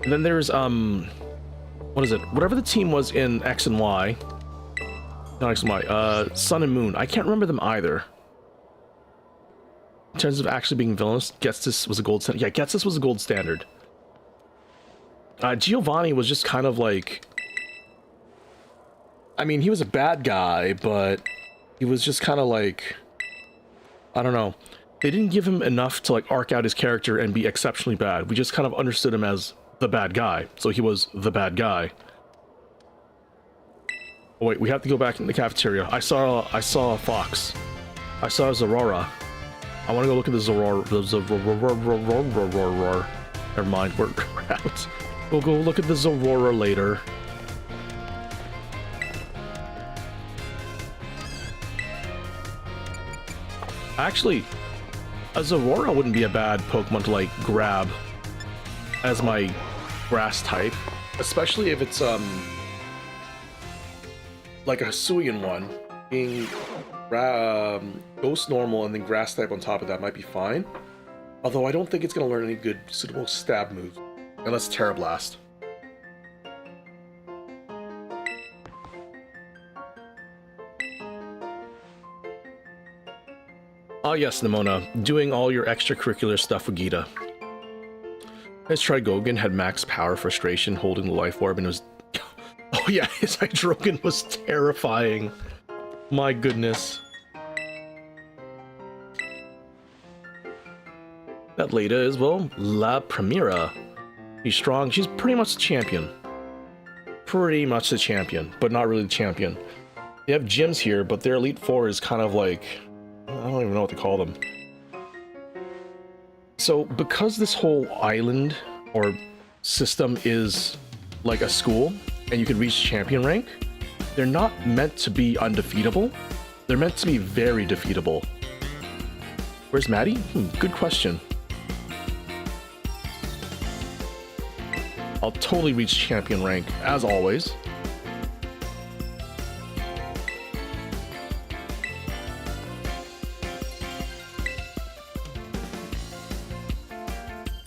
And then there's what is it? Whatever the team was in X and Y. Not X and Y. Sun and Moon. I can't remember them either. In terms of actually being villainous, Getstis was a gold standard. Yeah, Getstis was a gold standard. Giovanni was just kind of like... I mean, he was a bad guy, but he was just kind of like... I don't know. They didn't give him enough to like arc out his character and be exceptionally bad. We just kind of understood him as the bad guy. So he was the bad guy. Oh wait, we have to go back in the cafeteria. I saw a fox. I saw a Zorora. I want to go look at the Zorora. Never mind, we're out. We'll go look at the Zorora later. Actually, a Zorora wouldn't be a bad Pokemon to like grab as my grass type, especially if it's like a Hisuian one. Being Ghost Normal and then Grass type on top of that might be fine. Although I don't think it's going to learn any good suitable stab moves. Unless Terra Blast. Oh yes, Nimona. Doing all your extracurricular stuff with Gita. His Trigogan had max power frustration holding the life orb and it was... Oh yeah, his Hydrogan was terrifying. My goodness. That Leda is, well, La Primera. She's strong. She's pretty much the champion. Pretty much the champion, but not really the champion. They have gyms here, but their Elite Four is kind of like... I don't even know what to call them. So, because this whole island or system is like a school, and you can reach champion rank, they're not meant to be undefeatable. They're meant to be very defeatable. Where's Maddie? Good question. I'll totally reach champion rank, as always.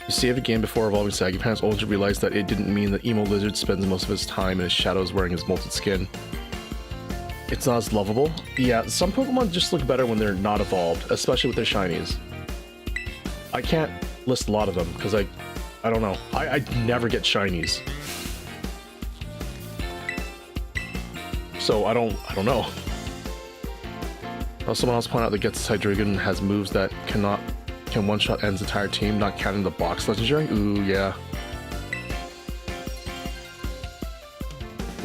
You save a game before evolving Saggy Pants, only to realize that it didn't mean that Emo Lizard spends most of his time in his shadows wearing his molted skin. It's not as lovable. Yeah, some Pokemon just look better when they're not evolved, especially with their shinies. I can't list a lot of them, because I don't know. I never get shinies. So I don't know. Someone else pointed out that Gets Hydreigon has moves that can one-shot End's entire team, not counting the box legendary. Ooh, yeah.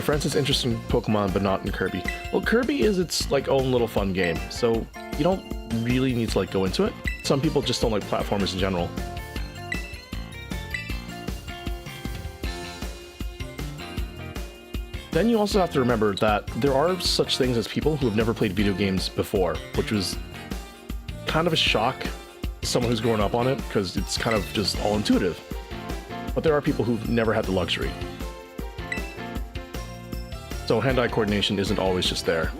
For instance, interesting Pokemon, but not in Kirby. Well, Kirby is its like own little fun game, so you don't really need to like go into it. Some people just don't like platformers in general. Then you also have to remember that there are such things as people who have never played video games before, which was kind of a shock to someone who's grown up on it, because it's kind of just all intuitive. But there are people who've never had the luxury. So hand-eye coordination isn't always just there.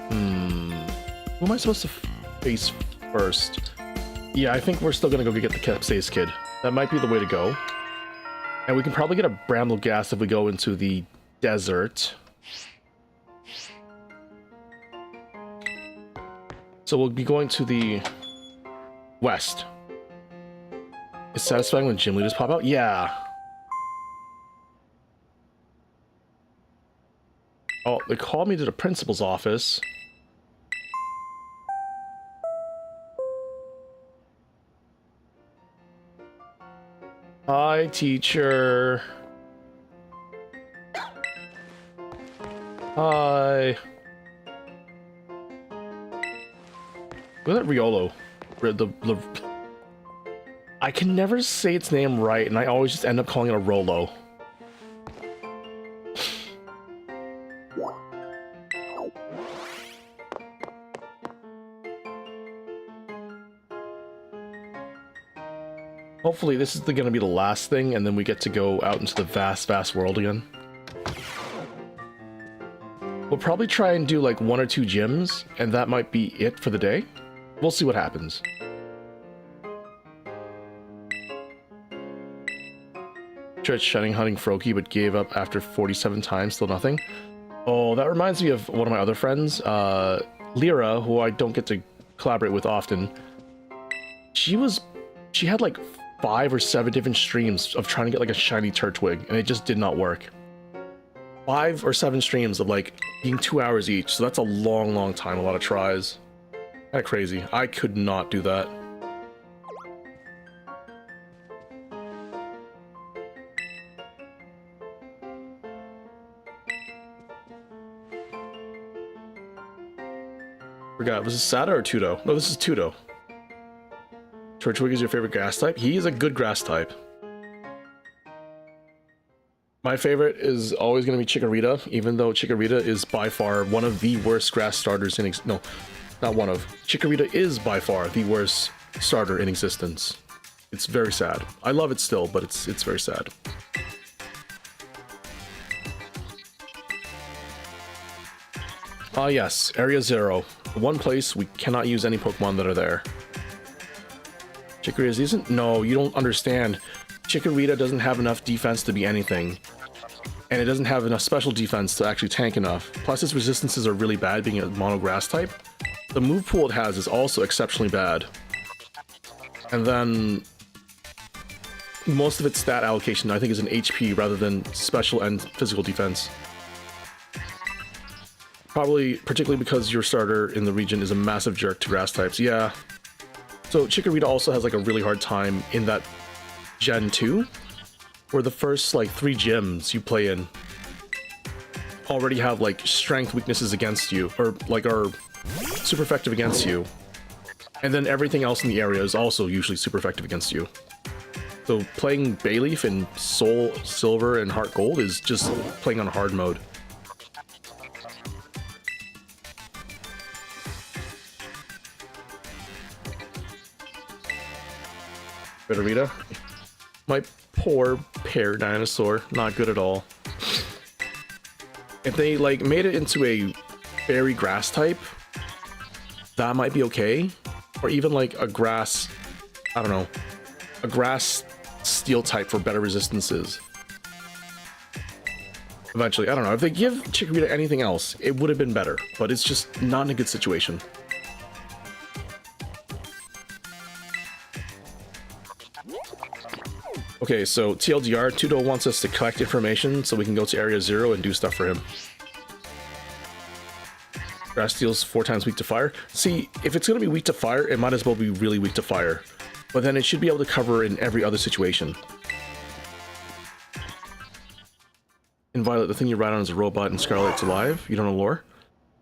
Who am I supposed to face first? Yeah, I think we're still gonna go get the Capsace Kid. That might be the way to go. And we can probably get a Bramble Gas if we go into the desert. So we'll be going to the west. It's satisfying when gym leaders pop out? Yeah. Oh, they called me to the principal's office. Hi, teacher. Hi. Look at that Riolo. I can never say its name right, and I always just end up calling it a Rolo. Hopefully this is going to be the last thing, and then we get to go out into the vast, vast world again. We'll probably try and do like 1 or 2 gyms, and that might be it for the day. We'll see what happens. Tried shunning hunting Froakie, but gave up after 47 times, still nothing. Oh, that reminds me of one of my other friends, Lyra, who I don't get to collaborate with often. She had like 5 or 7 different streams of trying to get like a shiny Turtwig, and it just did not work. 5 or 7 streams of like being 2 hours each, so that's a long, long time, a lot of tries. Kinda crazy. I could not do that. Forgot, was this Sada or Tudo? No, this is Tudo. Turtwig is your favorite grass type? He is a good grass type. My favorite is always going to be Chikorita, even though Chikorita is by far one of the worst grass starters in no, not one of. Chikorita is by far the worst starter in existence. It's very sad. I love it still, but it's very sad. Ah yes, Area 0. The one place we cannot use any Pokemon that are there. Chikorita is decent? No, you don't understand. Chikorita doesn't have enough defense to be anything. And it doesn't have enough special defense to actually tank enough. Plus its resistances are really bad being a mono grass type. The move pool it has is also exceptionally bad. And then most of its stat allocation I think is in HP rather than special and physical defense. Probably particularly because your starter in the region is a massive jerk to grass types. Yeah. So Chikorita also has like a really hard time in that Gen 2, where the first like 3 gyms you play in already have like strength weaknesses against you, or like are super effective against you. And then everything else in the area is also usually super effective against you. So playing Bayleaf in Soul Silver and Heart Gold is just playing on hard mode. Bitterita. My poor pear dinosaur. Not good at all. If they like made it into a fairy grass type, that might be okay. Or even like a grass, I don't know, a grass steel type for better resistances. Eventually, I don't know. If they give Chikorita anything else, it would have been better. But it's just not in a good situation. Okay, so TLDR, Tudo wants us to collect information so we can go to Area 0 and do stuff for him. Grass Steel's 4 times weak to fire. See, if it's going to be weak to fire, it might as well be really weak to fire. But then it should be able to cover in every other situation. In Violet, the thing you ride on is a robot, and Scarlet, it's alive. You don't know lore?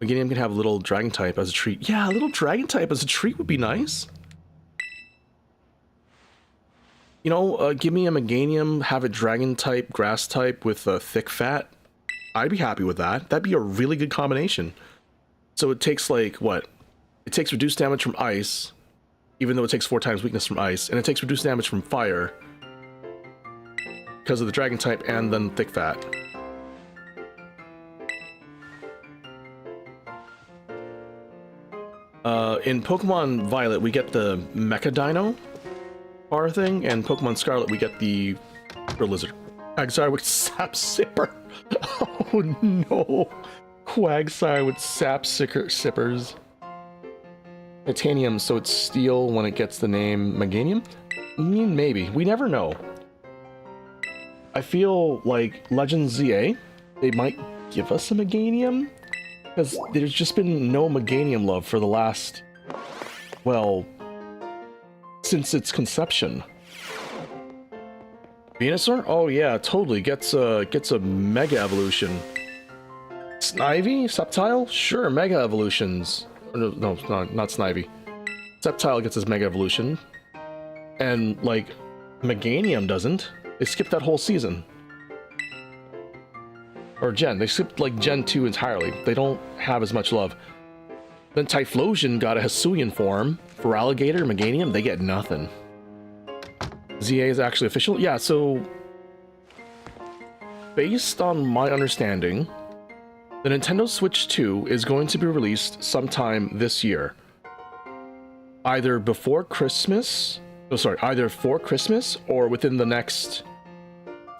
Meganium can have a little dragon type as a treat. Yeah, a little dragon type as a treat would be nice. You know, give me a Meganium, have a dragon type, grass type with a thick fat. I'd be happy with that. That'd be a really good combination. So it takes like, what? It takes reduced damage from ice, even though it takes 4 times weakness from ice, and it takes reduced damage from fire because of the dragon type and then thick fat. In Pokemon Violet, we get the Mecha Dino bar thing, and Pokemon Scarlet, we get the Lizard. Quagsire with Sap Sipper. Oh no. Quagsire with Sap Sippers. Titanium, so it's steel when it gets the name Meganium? I mean, maybe. We never know. I feel like Legend ZA, they might give us a Meganium, because there's just been no Meganium love for the last, well, since its conception. Venusaur? Oh yeah, totally. Gets a Mega Evolution. Snivy? Sceptile? Sure, Mega Evolutions. No, not Snivy. Sceptile gets his Mega Evolution. And, like, Meganium doesn't. They skipped that whole season. Or Gen. They skipped, like, Gen 2 entirely. They don't have as much love. Then Typhlosion got a Hisuian form. For Alligator, Meganium, they get nothing. ZA is actually official? Yeah, so... based on my understanding, the Nintendo Switch 2 is going to be released sometime this year. Either before Christmas... oh, sorry, either for Christmas or within the next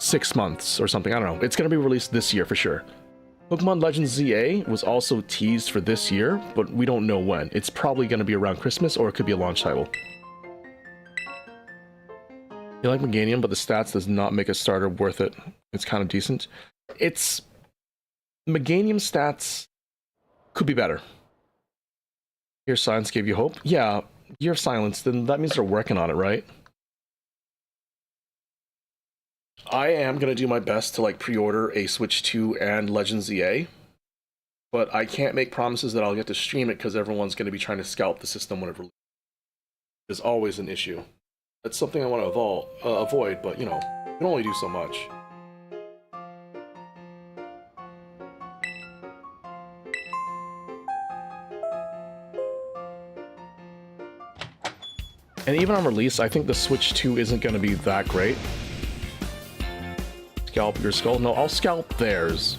6 months or something. I don't know. It's going to be released this year for sure. Pokemon Legends ZA was also teased for this year, but we don't know when. It's probably going to be around Christmas, or it could be a launch title. You like Meganium, but the stats does not make a starter worth it. It's kind of decent. It's... Meganium stats could be better. Year of Silence gave you hope? Yeah, Year of Silence, then that means they're working on it, right? I am going to do my best to, like, pre-order a Switch 2 and Legends ZA, but I can't make promises that I'll get to stream it because everyone's going to be trying to scalp the system when it releases. There's always an issue. That's something I want to avoid, but, you know, you can only do so much. And even on release, I think the Switch 2 isn't going to be that great. Scalp your skull? No, I'll scalp theirs.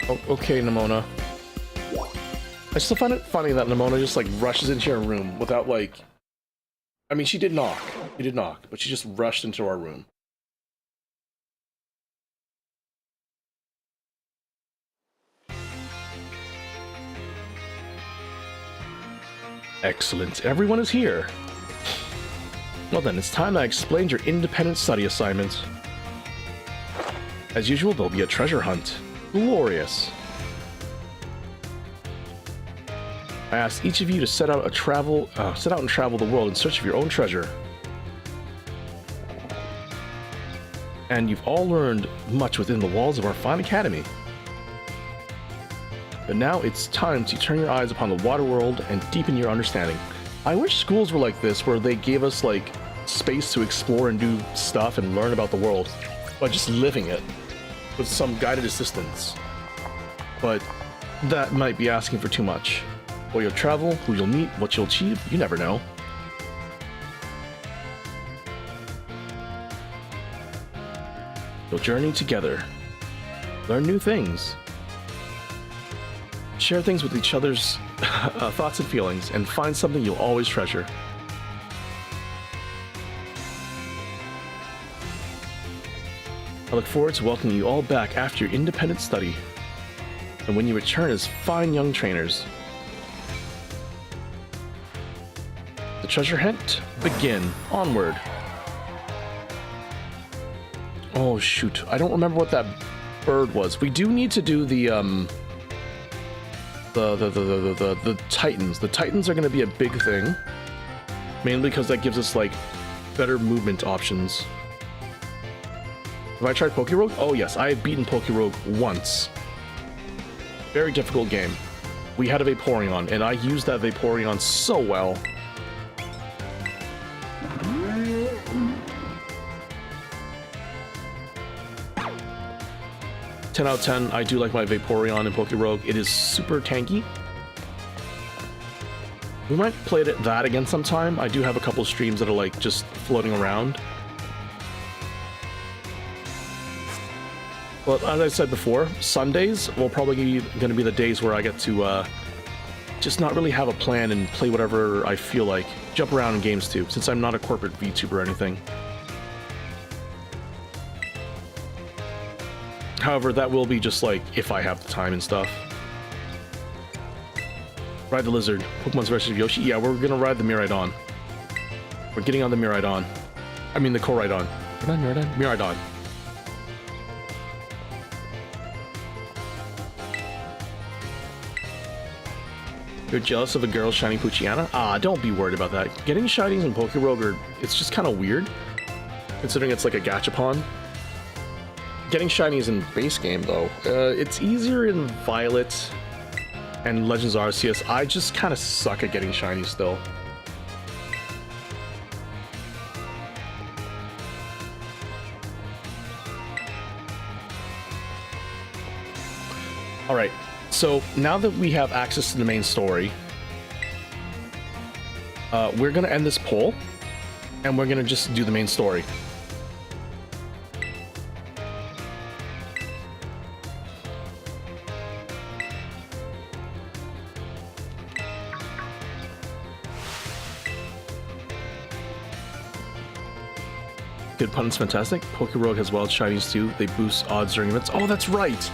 Oh, okay, Nimona. I still find it funny that Nimona just, like, rushes into your room without, like... I mean, she did knock. She did knock, but she just rushed into our room. Excellent. Everyone is here. Well then, it's time I explained your independent study assignment. As usual, there'll be a treasure hunt. Glorious. I asked each of you to set out and travel the world in search of your own treasure. And you've all learned much within the walls of our fine academy. But now it's time to turn your eyes upon the water world and deepen your understanding. I wish schools were like this, where they gave us, like, space to explore and do stuff and learn about the world by just living it with some guided assistance. But that might be asking for too much. Where you'll travel, who you'll meet, what you'll achieve, you never know. You'll journey together, learn new things, share things with each other's thoughts and feelings, and find something you'll always treasure. I look forward to welcoming you all back after your independent study, and when you return as fine young trainers. The treasure hunt begin. Onward. Oh shoot, I don't remember what that bird was. We do need to do the Titans. The Titans are going to be a big thing, mainly because that gives us like better movement options. Have I tried Pokerogue? Oh yes, I have beaten Pokerogue once. Very difficult game. We had a Vaporeon, and I used that Vaporeon so well. Ten out of 10, I do like my Vaporeon in Pokerogue. It is super tanky. We might play that again sometime. I do have a couple streams that are like just floating around. But as I said before, Sundays will probably going to be the days where I get to just not really have a plan and play whatever I feel like. Jump around in games too, since I'm not a corporate VTuber or anything. However, that will be just like if I have the time and stuff. Ride the lizard. Pokemon's version of Yoshi. Yeah, we're gonna ride the Miraidon. We're getting on the Miraidon. I mean the Koraidon. Miraidon. You're jealous of a girl shining Poochyena? Ah, don't be worried about that. Getting shinies in Pokerogue it's just kind of weird, considering it's like a gachapon. Getting shinies in base game though, it's easier in Violet and Legends Arceus. I just kind of suck at getting shinies still. Alright, so now that we have access to the main story, we're gonna end this poll, and we're gonna just do the main story. Good pun's fantastic. Pokerogue has wild shinies too. They boost odds during events. Oh, that's right!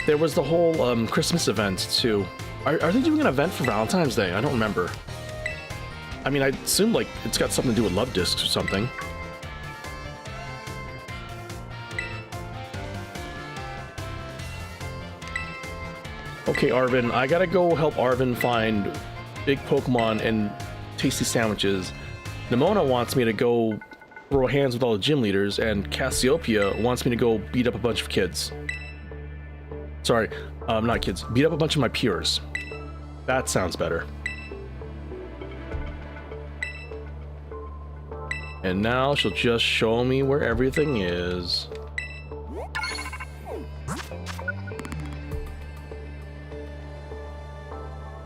There was the whole Christmas event too. Are they doing an event for Valentine's Day? I don't remember. I mean, I assume like it's got something to do with love discs or something. Okay, Arvin, I gotta go help Arvin find big Pokemon and tasty sandwiches. Nimona wants me to go throw hands with all the gym leaders, and Cassiopeia wants me to go beat up a bunch of kids. Sorry, not kids. Beat up a bunch of my peers. That sounds better. And now she'll just show me where everything is.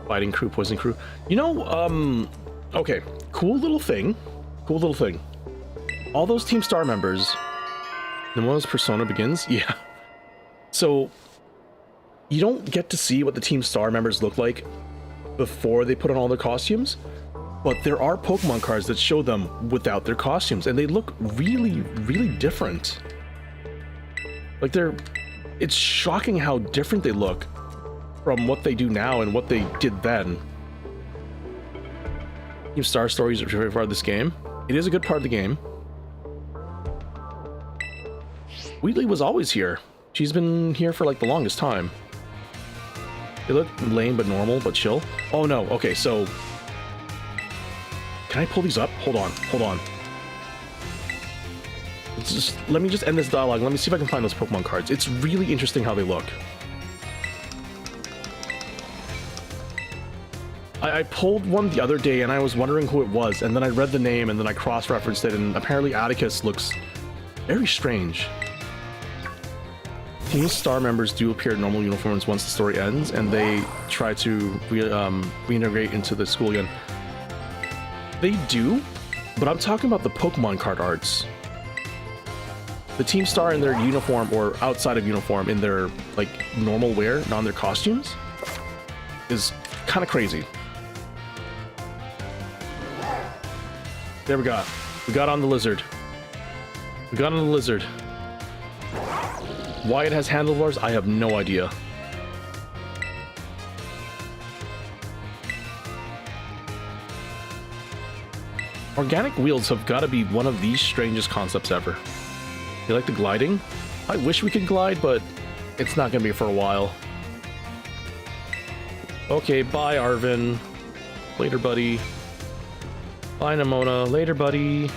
Fighting crew, poison crew. You know, okay, cool little thing. Cool little thing. All those Team Star members, Nimona's persona begins? Yeah. So, you don't get to see what the Team Star members look like before they put on all their costumes, but there are Pokemon cards that show them without their costumes, and they look really, really different. Like it's shocking how different they look from what they do now and what they did then. Team Star stories are very part of this game. It is a good part of the game. Wheatley was always here. She's been here for like the longest time. They look lame but normal but chill. Oh no, okay, so can I pull these up? Hold on. Let me just end this dialogue. Let me see if I can find those Pokemon cards. It's really interesting how they look. I pulled one the other day and I was wondering who it was, and then I read the name and then I cross-referenced it, and apparently Atticus looks very strange. Team Star members do appear in normal uniforms once the story ends, and they try to reintegrate into the school again. They do, but I'm talking about the Pokemon card arts. the Team Star in their uniform or outside of uniform in their like normal wear, not in their costumes, is kind of crazy. There we go. We got on the lizard. We got on the lizard. Why it has handlebars, I have no idea. Organic wheels have got to be one of the strangest concepts ever. You like the gliding? I wish we could glide, but it's not going to be for a while. Okay, bye, Arvin. Later, buddy. Bye, Nimona. Later, buddy.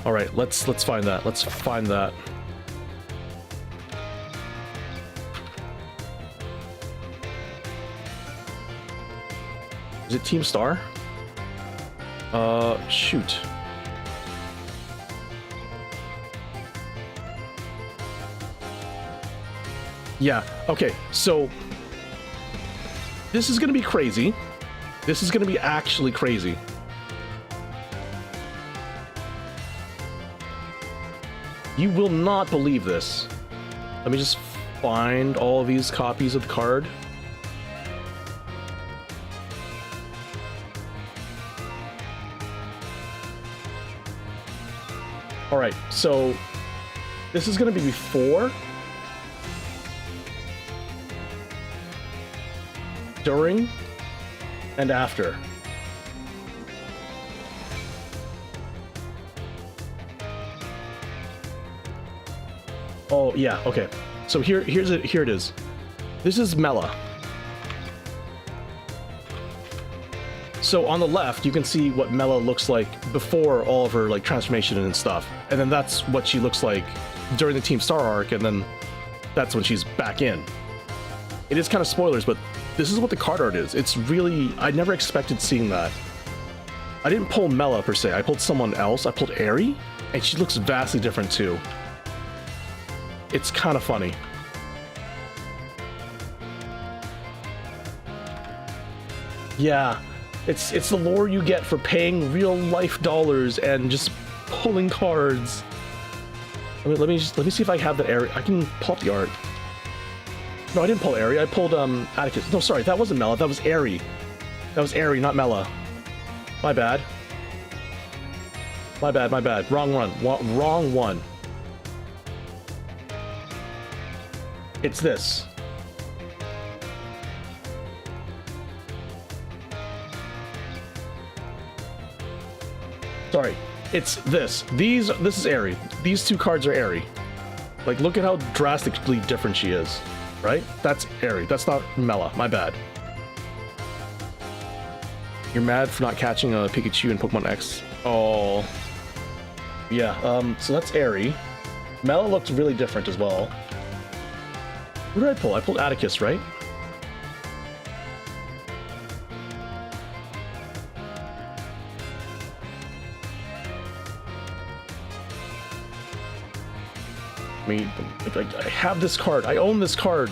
All right, let's find that. Let's find that. Is it Team Star? Shoot. Yeah, okay, so this is gonna be crazy. This is gonna be actually crazy. You will not believe this. Let me just find all of these copies of the card. All right, so this is going to be before, during, and after. Oh yeah, okay. So here it is. This is Mela. So on the left, you can see what Mela looks like before all of her like transformation and stuff, and then that's what she looks like during the Team Star arc, and then that's when she's back in. It is kind of spoilers, but this is what the card art is. It's really, I never expected seeing that. I didn't pull Mela per se. I pulled someone else. I pulled Aerie, and she looks vastly different too. It's kind of funny. Yeah. It's the lore you get for paying real life dollars and just pulling cards. Let me see if I have that area. I can pull up the art. No, I didn't pull Aerie. I pulled Atticus. No, sorry, that wasn't Mela. That was Aerie. That was Aerie, not Mela. My bad. My bad. My bad. Wrong one. Wrong one. It's this. Sorry, it's this. This is Aerie. These two cards are Aerie. Like, look at how drastically different she is, right? That's Aerie. That's not Mela. My bad. You're mad for not catching a Pikachu in Pokemon X. Oh, yeah. So that's Aerie. Mela looks really different as well. Who did I pull? I pulled Atticus, right? I mean, I have this card. I own this card.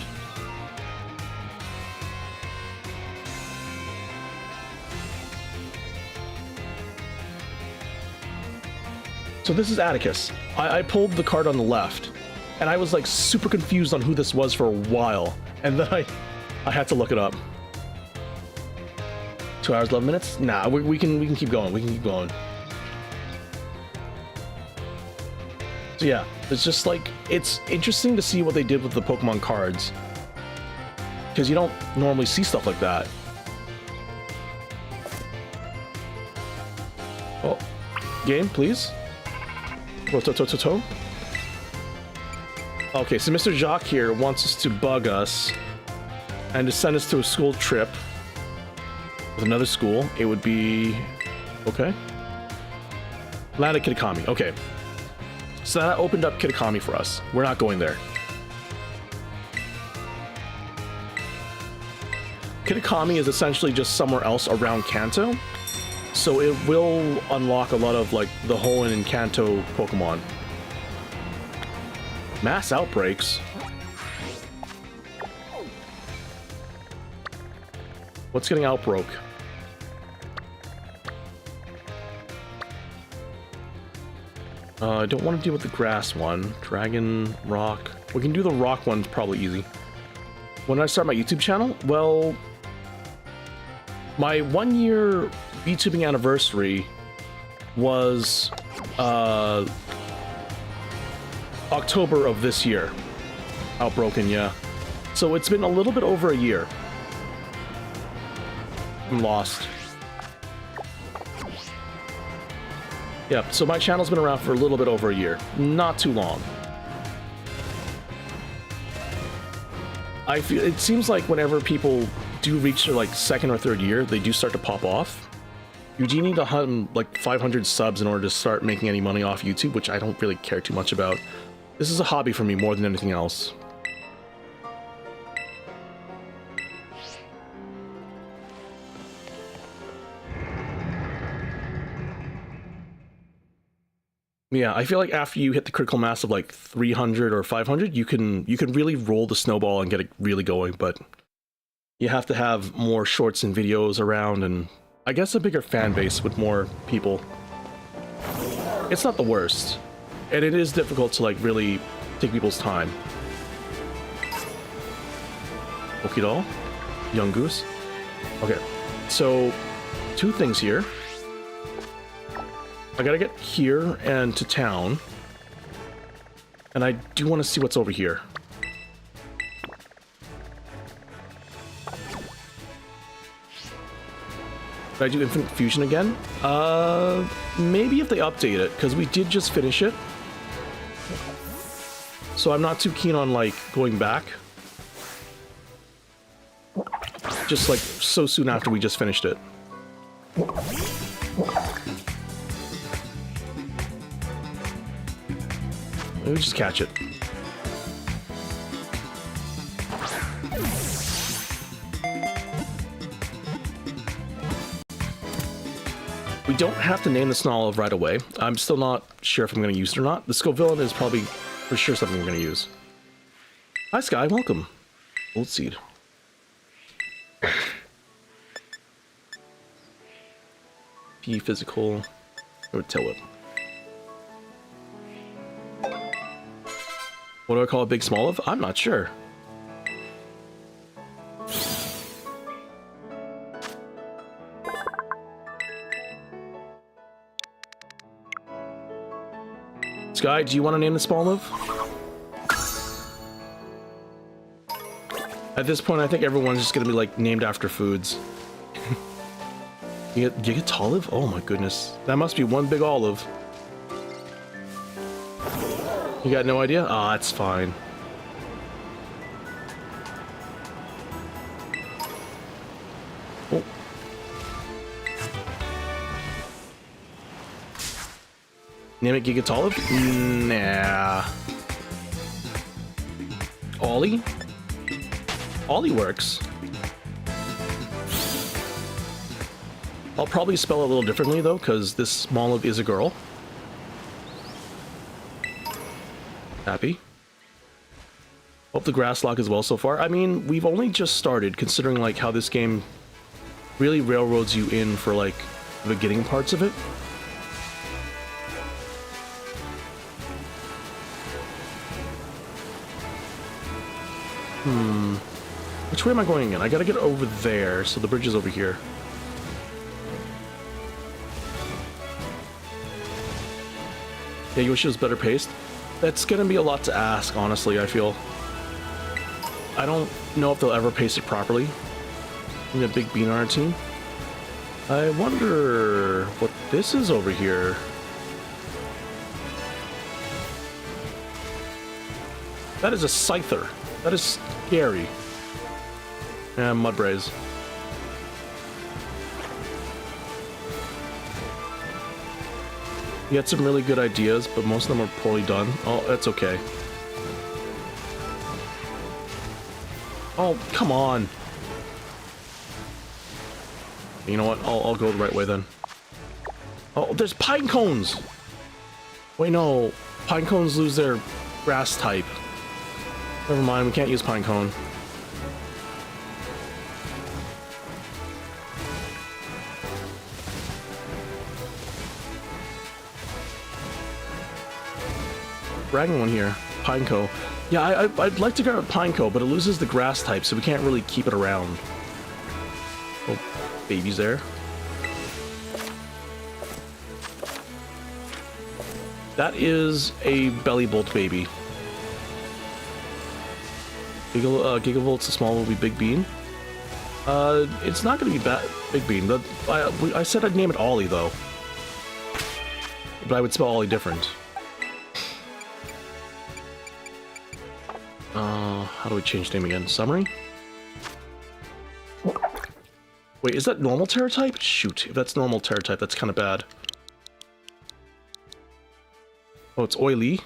So this is Atticus. I pulled the card on the left, and I was like super confused on who this was for a while, and then I had to look it up. 2 hours, 11 minutes? Nah, we can keep going. We can keep going. So yeah, it's just like, it's interesting to see what they did with the Pokemon cards, because you don't normally see stuff like that. Oh, game, please. Okay, so Mr. Jacques here wants us to bug us and to send us to a school trip with another school. It would be... okay. Land at Kitakami. Okay. So that opened up Kitakami for us. We're not going there. Kitakami is essentially just somewhere else around Kanto. So it will unlock a lot of like the Hoenn and Kanto Pokemon. Mass outbreaks? What's getting outbroke? I don't want to deal with the grass one. Dragon, rock. We can do the rock one, probably easy. When did I start my YouTube channel? Well, my 1 year YouTubing anniversary was October of this year. Outbroken, yeah. So it's been a little bit over a year. I'm lost. Yep, so my channel's been around for a little bit over a year. Not too long. I feel it seems like whenever people do reach their like second or third year, they do start to pop off. You do need to hunt like 500 subs in order to start making any money off YouTube, which I don't really care too much about. This is a hobby for me more than anything else. Yeah, I feel like after you hit the critical mass of like 300 or 500, you can really roll the snowball and get it really going, but you have to have more shorts and videos around, and I guess a bigger fan base with more people. It's not the worst, and it is difficult to like really take people's time. Okie doll, young goose. Okay, so 2 things here. I gotta get here and to town. And I do want to see what's over here. Did I do Infinite Fusion again? Maybe if they update it, because we did just finish it. So I'm not too keen on, like, going back. Just, like, so soon after we just finished it. Let me just catch it. We don't have to name the Snarl right away. I'm still not sure if I'm going to use it or not. The Scovillain is probably for sure something we're going to use. Hi Sky, welcome. Old seed. P physical or tail whip. What do I call a big small of? I'm not sure. Sky, do you want to name the small of? At this point, I think everyone's just gonna be like named after foods. You get olive? Oh my goodness. That must be one big olive. You got no idea? Ah, that's fine. Oh. Name it Gigatolive? Nah. Ollie? Ollie works. I'll probably spell it a little differently though, because this small of is a girl. Happy. Hope the grass lock as well so far. I mean, we've only just started, considering like how this game really railroads you in for like the beginning parts of it. Which way am I going again? I gotta get over there, so the bridge is over here. Yeah, you wish it was better paced? That's gonna be a lot to ask, honestly, I feel. I don't know if they'll ever pace it properly. We got Big Bean on our team. I wonder what this is over here. That is a Scyther. That is scary. Yeah, Mudbraze. You had some really good ideas, but most of them are poorly done. Oh, that's okay. Oh, come on. You know what? I'll go the right way then. Oh, there's pine cones! Wait, no. Pine cones lose their grass type. Never mind, we can't use pine cone. dragging one here. Pineco. Yeah, I'd like to grab a Pineco, but it loses the grass type, so we can't really keep it around. Oh, baby's there. That is a belly bolt baby. Gigavolt's a small will be Big Bean. It's not going to be Big Bean. I said I'd name it Ollie, though. But I would spell Ollie different. How do we change name again? Summary? Wait, is that normal Terra type? Shoot, if that's normal Terra type, that's kind of bad. Oh, it's oily.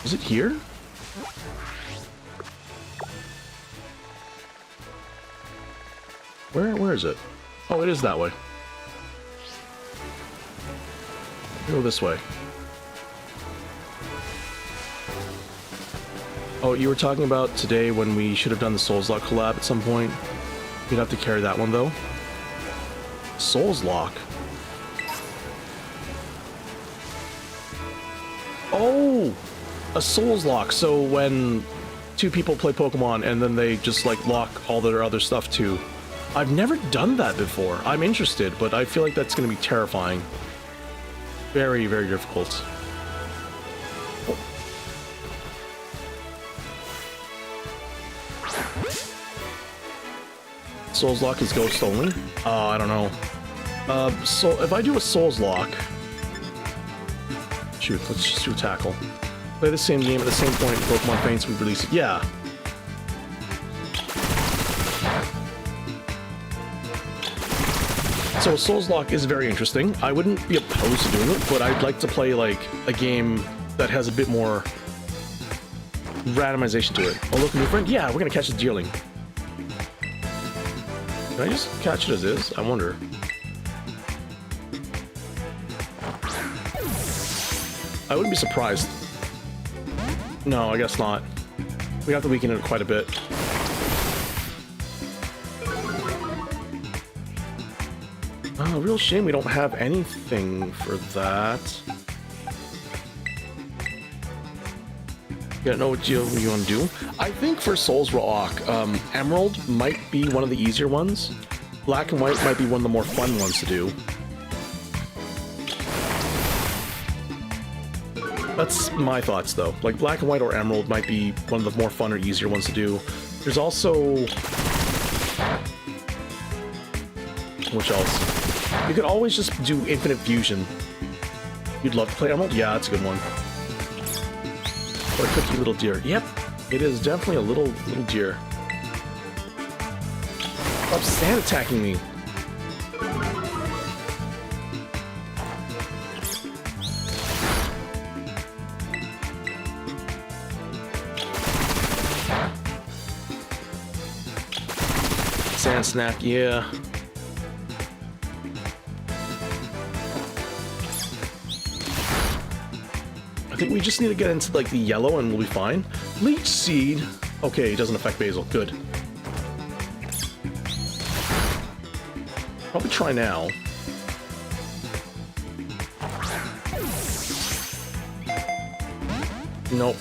Is it here? Where is it? Oh, it is that way. Go this way. Oh, you were talking about today when we should have done the Souls Lock collab at some point. You'd have to carry that one, though. Souls Lock. Oh! A Souls Lock. So when two people play Pokemon and then they just, like, lock all their other stuff too. I've never done that before. I'm interested, but I feel like that's going to be terrifying. Very, very difficult. Oh. Souls Lock is ghost only? I don't know. So if I do a Souls Lock... Shoot, let's just do a tackle. Play the same game at the same point in Pokemon Faints, we release it. Yeah. So Souls Lock is very interesting. I wouldn't be opposed to doing it, but I'd like to play like a game that has a bit more randomization to it. Oh, look, new friend. Yeah, we're gonna catch the deerling. Can I just catch it as is? I wonder. I wouldn't be surprised. No, I guess not. We have to weaken it quite a bit. Oh, real shame we don't have anything for that. You don't know what you want to do? I think for Souls Rock, Emerald might be one of the easier ones. Black and White might be one of the more fun ones to do. That's my thoughts, though. Like, Black and White or Emerald might be one of the more fun or easier ones to do. There's also... Which else? You could always just do Infinite Fusion. You'd love to play Emerald? Yeah, that's a good one. Or a cookie little deer. Yep, it is definitely a little deer. Stop sand attacking me. Sand snack, yeah. I think we just need to get into like the yellow and we'll be fine. Leech Seed. Okay, it doesn't affect Basil. Good. Probably try now. Nope.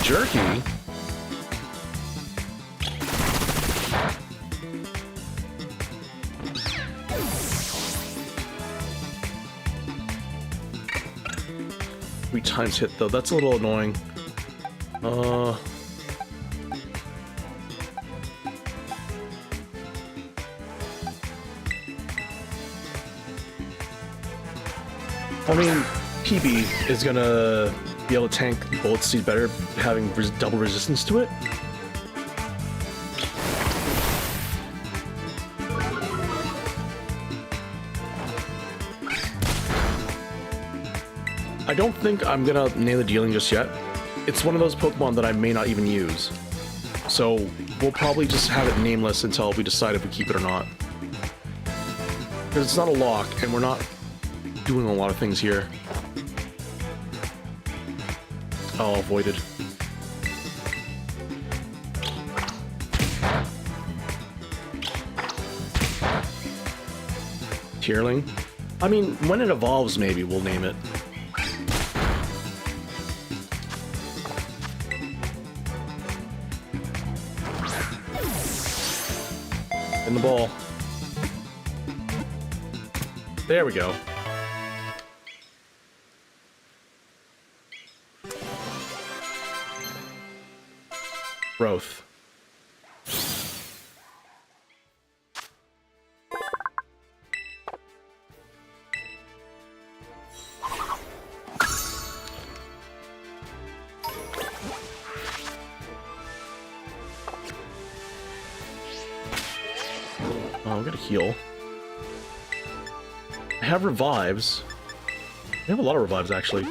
Jerky? Three times hit though, that's a little annoying. I mean, PB is gonna be able to tank Bullet Seed better, having double resistance to it. I don't think I'm gonna nail the dealing just yet. It's one of those Pokemon that I may not even use. So we'll probably just have it nameless until we decide if we keep it or not. Because it's not a lock, and we're not doing a lot of things here. Oh, avoided. Tierling? I mean, when it evolves, maybe we'll name it. In the ball. There we go. Growth. Oh, we gotta heal. I have revives. I have a lot of revives, actually.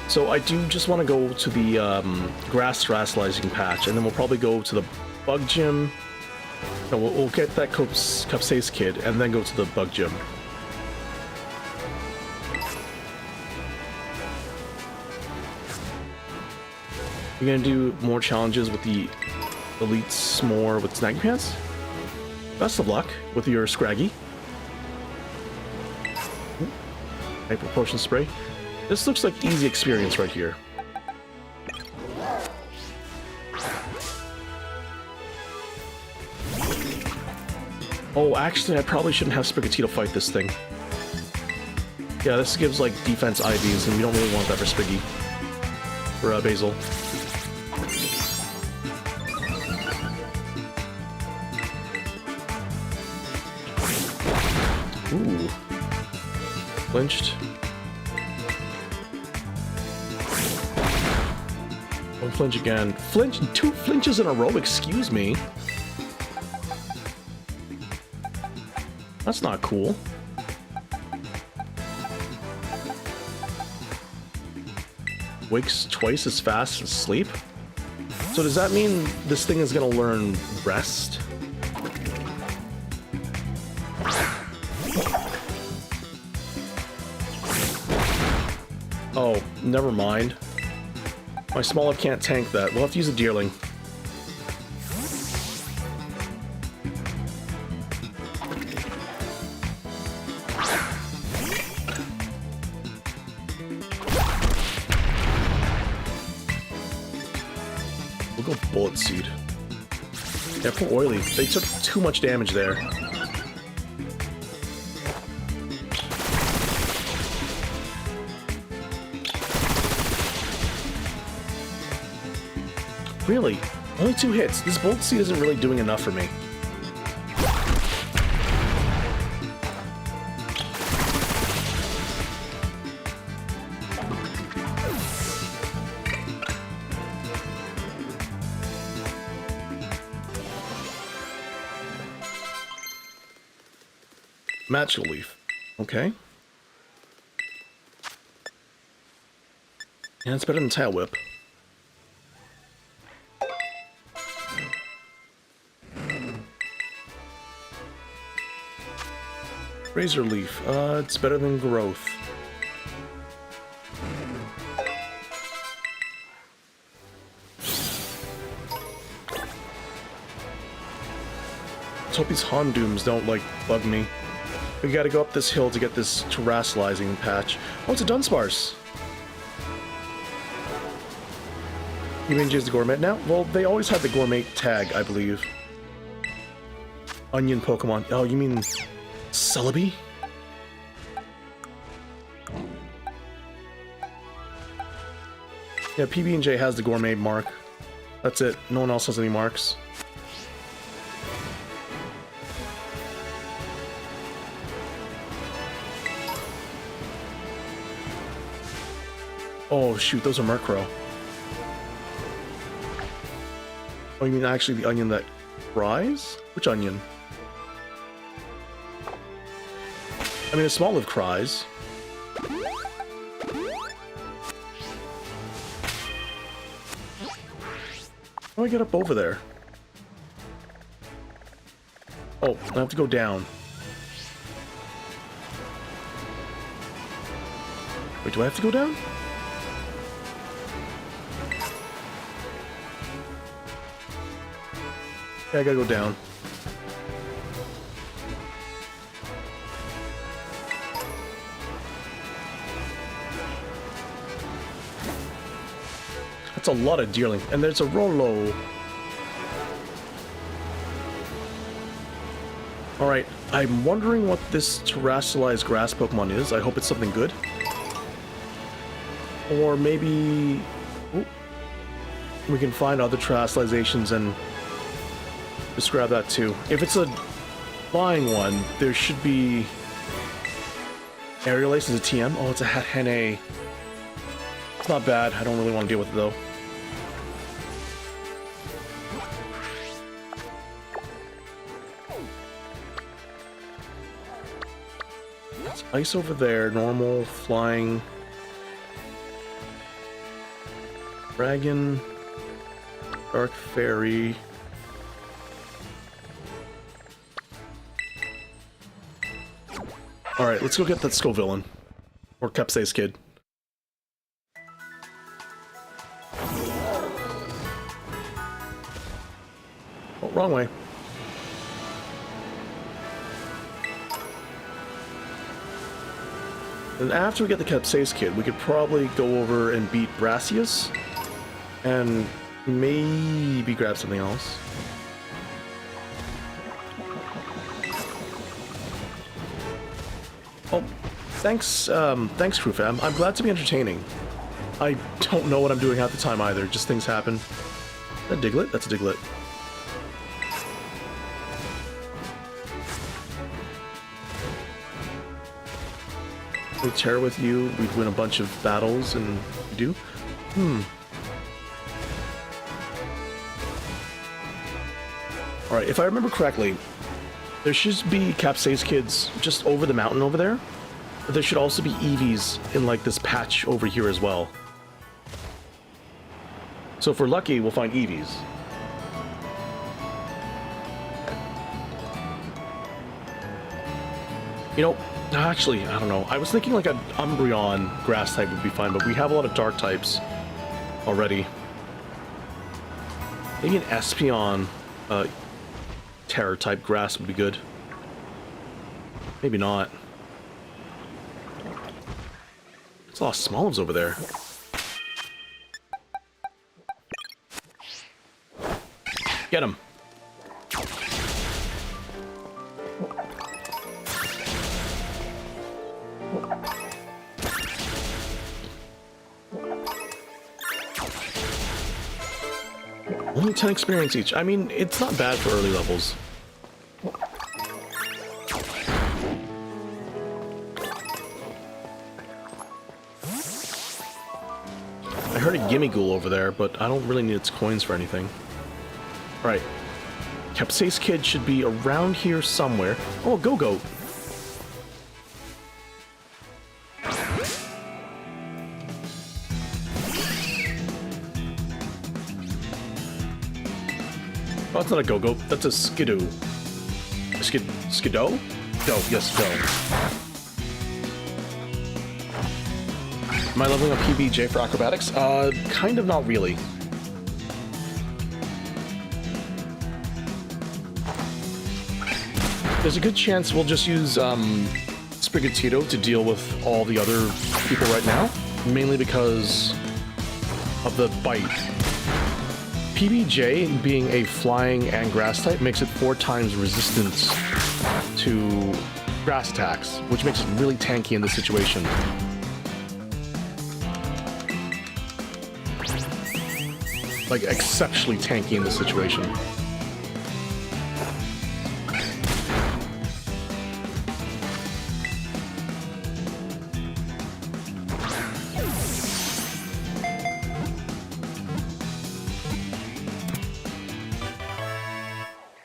So I do just want to go to the grass terastallizing patch, and then we'll probably go to the bug gym. No, we'll get that Cupsace kid, and then go to the bug gym. You're gonna do more challenges with the elites more with Snaggy Pants? Best of luck with your Scraggy. Hyper Potion Spray. This looks like easy experience right here. Oh, actually, I probably shouldn't have Sprigatito fight this thing. Yeah, this gives, like, defense IVs, and we don't really want that for Spriggy. For Basil. Ooh. Flinched. Don't flinch again. Flinch, 2 flinches in a row, excuse me. That's not cool. Wakes twice as fast as sleep? So does that mean this thing is gonna learn rest? Oh, never mind. My Smoliv can't tank that. We'll have to use a Deerling. We'll go Bullet Seed. Yeah, poor Oily. They took too much damage there. Really? Only 2 hits. This Bolt Seed isn't really doing enough for me. Magical Leaf. Okay. Yeah, it's better than Tail Whip. Razor Leaf, it's better than Growth. Let's hope these Hondooms don't, like, bug me. We gotta go up this hill to get this terastallizing patch. Oh, it's a Dunsparce! You mean just the Gourmet now? Well, they always had the Gourmet tag, I believe. Onion Pokemon. Oh, you mean... Celebi? Yeah, PB&J has the Gourmet mark. That's it. No one else has any marks. Oh, shoot, those are Murkrow. Oh, you mean actually the onion that cries? Which onion? I mean, a Smoliv cries. How do I get up over there? Oh, I have to go down. Wait, do I have to go down? Yeah, I gotta go down. That's a lot of deerling. And there's a Rolo. Alright, I'm wondering what this terrestrialized grass Pokemon is. I hope it's something good. Or maybe... Ooh, we can find other terrestrializations and just grab that too. If it's a flying one, there should be... Aerial Ace is a TM. Oh, it's a Henne. It's not bad. I don't really want to deal with it though. It's ice over there. Normal, flying... Dragon... Dark Fairy... Alright, let's go get that Scovillain. Or Capsaicin Kid. Oh, wrong way. And after we get the Capsaicin Kid, we could probably go over and beat Brassius. And maybe grab something else. Oh, thanks, thanks, Crew Fam. I'm glad to be entertaining. I don't know what I'm doing half the time either, just things happen. Is that a Diglett? That's a Diglett. We Terra with you, we'd win a bunch of battles, and we do? Alright, if I remember correctly, there should be Capsaicin Kids just over the mountain over there. But there should also be Eevees in like this patch over here as well. So if we're lucky, we'll find Eevees. You know, actually, I don't know. I was thinking like an Umbreon grass type would be fine, but we have a lot of dark types already. Maybe an Espeon Terror type grass would be good. Maybe not. There's a lot of Smolives over there. Get him. Only 10 experience each. I mean, it's not bad for early levels. I heard a Gimmighoul over there, but I don't really need its coins for anything. Alright. Capsaicin Kid should be around here somewhere. Oh, a Go-Goat. Oh, it's not a Go-Goat. That's a Skidoo. Skidoo? No, yes, Skidoo. Am I leveling up PBJ for acrobatics? Kind of not really. There's a good chance we'll just use Sprigatito to deal with all the other people right now, mainly because of the bite. PBJ, being a flying and grass type, makes it 4 times resistance to grass attacks, which makes it really tanky in this situation. Like, exceptionally tanky in this situation.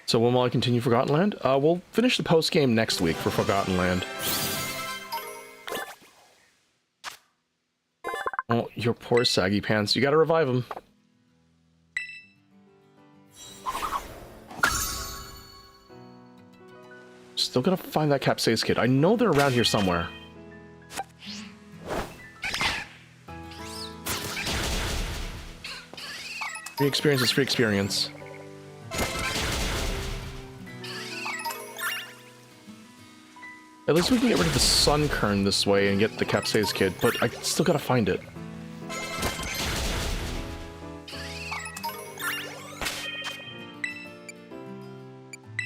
So when will I continue Forgotten Land? We'll finish the post-game next week for Forgotten Land. Oh, your poor saggy pants. You gotta revive him. Still gotta find that Capsaicin kid. I know they're around here somewhere. Free experience is free experience. At least we can get rid of the sun kern this way and get the Capsaicin kid, but I still gotta find it.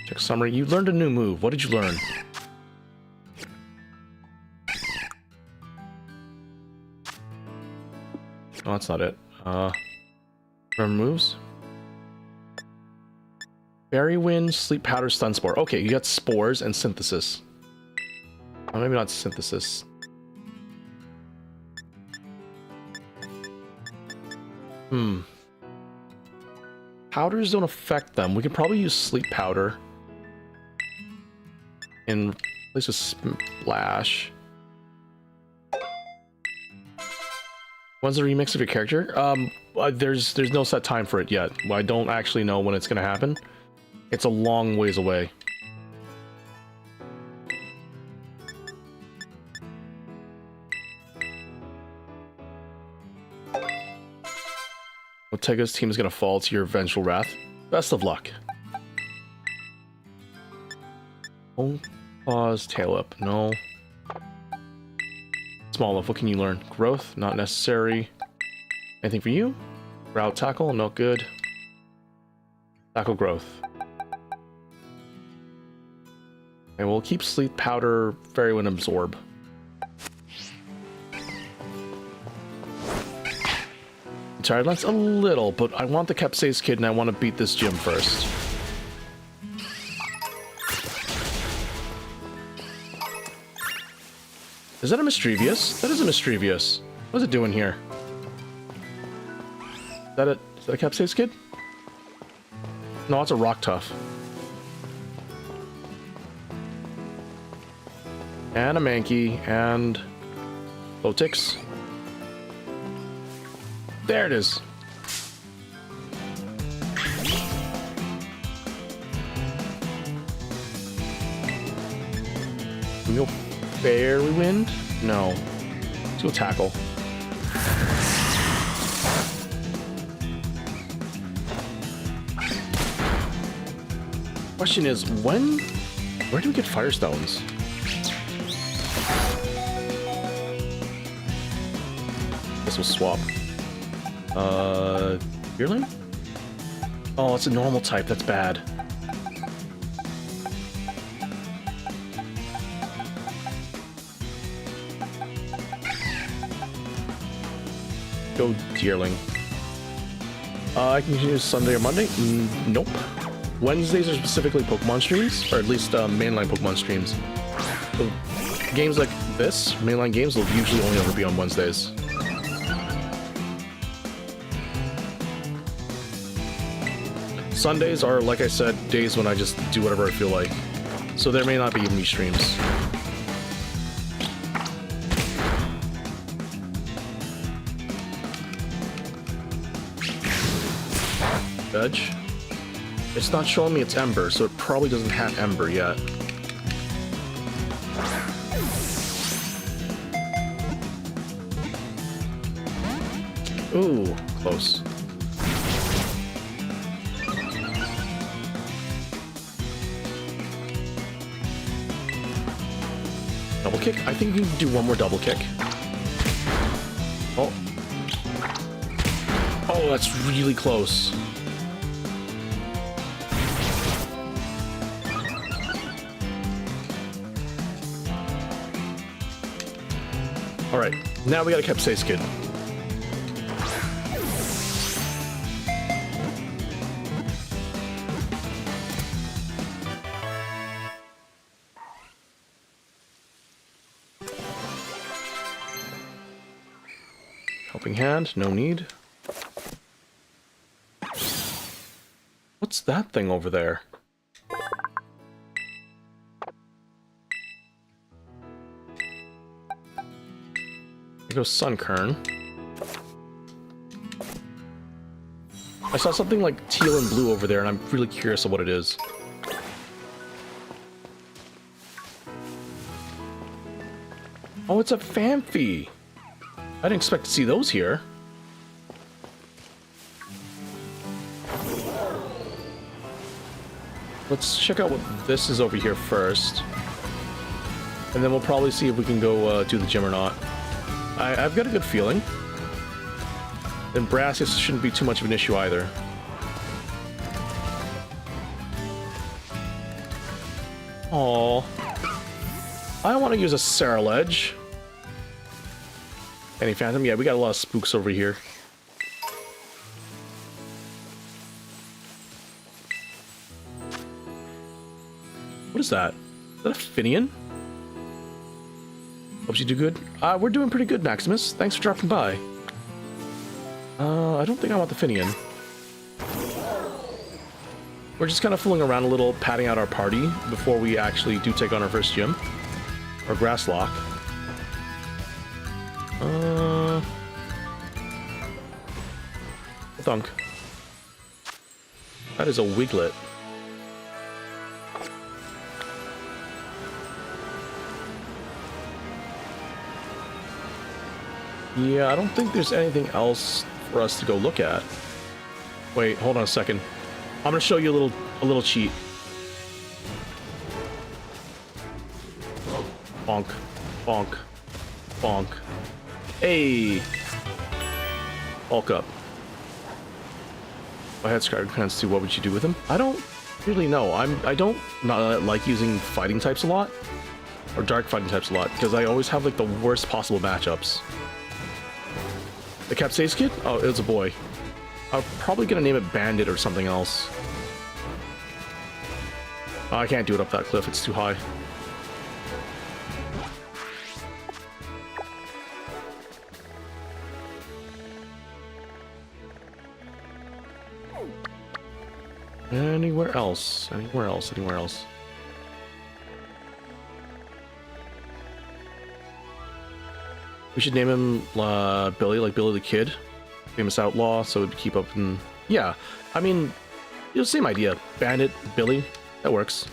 Check summary. You learned a new move. What did you learn? Oh, that's not it. Remember moves? Berry Wind, Sleep Powder, Stun Spore. Okay, you got Spores and Synthesis. Oh, maybe not Synthesis. Powders don't affect them. We could probably use Sleep Powder. In place with Splash. When's the remix of your character? There's no set time for it yet. I don't actually know when it's gonna happen. It's a long ways away. Ortega's team is gonna fall to your vengeful wrath. Best of luck. Oh, pause, tail up. No. Small Wolf, what can you learn? Growth, not necessary. Anything for you? Route tackle, not good. Tackle growth. And we'll keep Sleep Powder, Fairy Wind, Absorb. I'm tired, that's a little, but I want the Capsaicin kid and I want to beat this gym first. Is that a Mischievous? That is a Mischievous. What is it doing here? Is that a Capsaicin kid? No, it's a Rock Tough. And a Mankey, and... Lotix. There it is. We'll Fairy Wind? No. Let's go tackle. Question is, where do we get Firestones? Guess we'll swap. Yearling? Oh, it's a normal type, that's bad. Go Deerling. I can use Sunday or Monday? Nope. Wednesdays are specifically Pokemon streams, or at least mainline Pokemon streams. So games like this, mainline games, will usually only ever be on Wednesdays. Sundays are, like I said, days when I just do whatever I feel like. So there may not be me streams. Judge. It's not showing me it's Ember, so it probably doesn't have Ember yet. Ooh, close. Double kick? I think you can do one more double kick. Oh. Oh, that's really close. Alright, now we got a Capsaicin kid. Helping hand, no need. What's that thing over there? There goes Sunkern. I saw something like teal and blue over there, and I'm really curious of what it is. Oh, it's a Phanpy. I didn't expect to see those here. Let's check out what this is over here first. And then we'll probably see if we can go do the gym or not. I've got a good feeling. And Brassius shouldn't be too much of an issue either. Aww. I want to use a Saraledge. Any Phantom? Yeah, we got a lot of spooks over here. What is that? Is that a Finian? Hope you do good. We're doing pretty good, Maximus. Thanks for dropping by. I don't think I want the Finian. We're just kind of fooling around a little, padding out our party before we actually do take on our first gym. Or Grasslock. Thunk. That is a Wiglet. Yeah, I don't think there's anything else for us to go look at. Wait, hold on a second. I'm gonna show you a little cheat. Bonk, bonk, bonk. Hey, bulk up. If I had Scarred Pants too, what would you do with him? I don't really know. I don't not like using fighting types a lot, or dark fighting types a lot, because I always have like the worst possible matchups. The Capsace Kid? Oh, it's a boy. I'm probably gonna name it Bandit or something else. Oh, I can't do it up that cliff, it's too high. Anywhere else? Anywhere else? Anywhere else? We should name him Billy, like Billy the Kid. Famous outlaw, so it'd keep up in... Yeah, I mean, you know, same idea. Bandit, Billy, that works.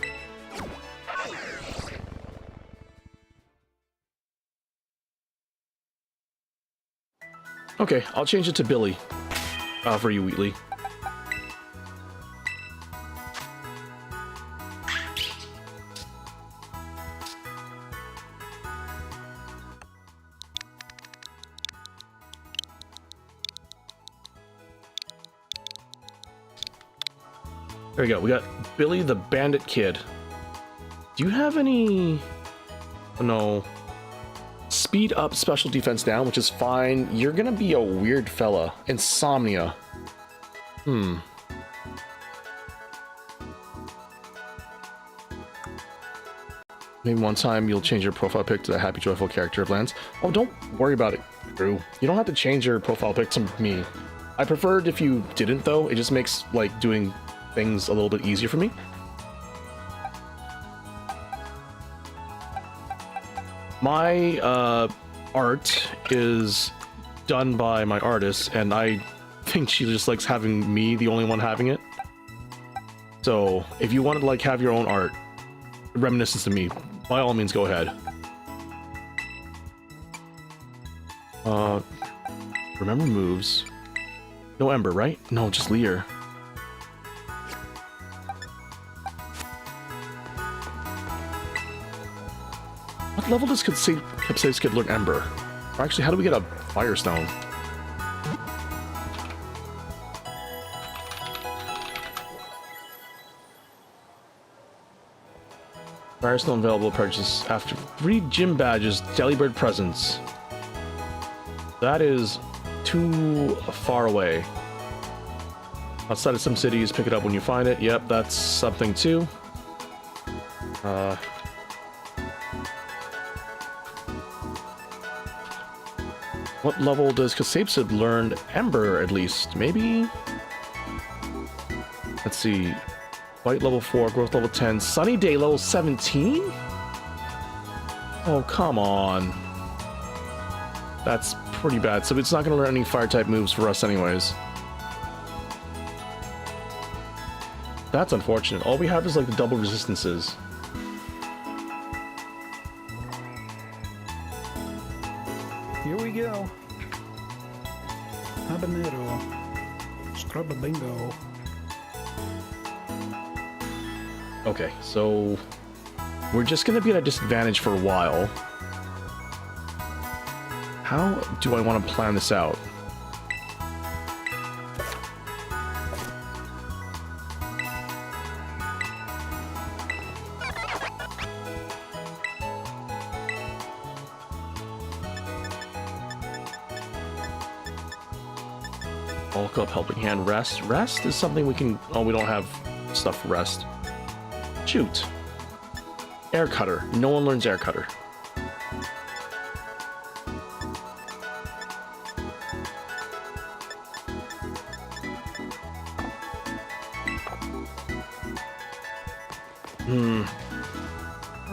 Okay, I'll change it to Billy. For you, Wheatley. There we go. We got Billy the Bandit Kid. Do you have any... Oh, no. Speed up, special defense down, which is fine. You're gonna be a weird fella. Insomnia. Maybe one time you'll change your profile pic to the happy, joyful character of Lance. Oh, don't worry about it, Drew. You don't have to change your profile pic to me. I preferred if you didn't, though. It just makes, like, doing things a little bit easier for me. My art is done by my artist, and I think she just likes having me the only one having it. So if you want to like have your own art reminiscence of me, by all means go ahead. Remember moves. No Ember, right? No, just Leer. What level does Capsace Kid learn Ember? Or actually, how do we get a Firestone? Firestone available purchase after 3 gym badges, Delibird presents. That is too far away. Outside of some cities, pick it up when you find it. Yep, that's something too. What level does Capsaicid learn Ember, at least? Maybe? Let's see. Bite level 4, growth level 10, Sunny Day level 17? Oh, come on. That's pretty bad. So it's not going to learn any fire-type moves for us anyways. That's unfortunate. All we have is like the double resistances. Here we go. Habanero. Scrub a bingo. Okay, so we're just gonna be at a disadvantage for a while. How do I want to plan this out? Bulk up, helping hand, rest. Rest is something we can... Oh, we don't have stuff for rest. Shoot. Air cutter. No one learns air cutter.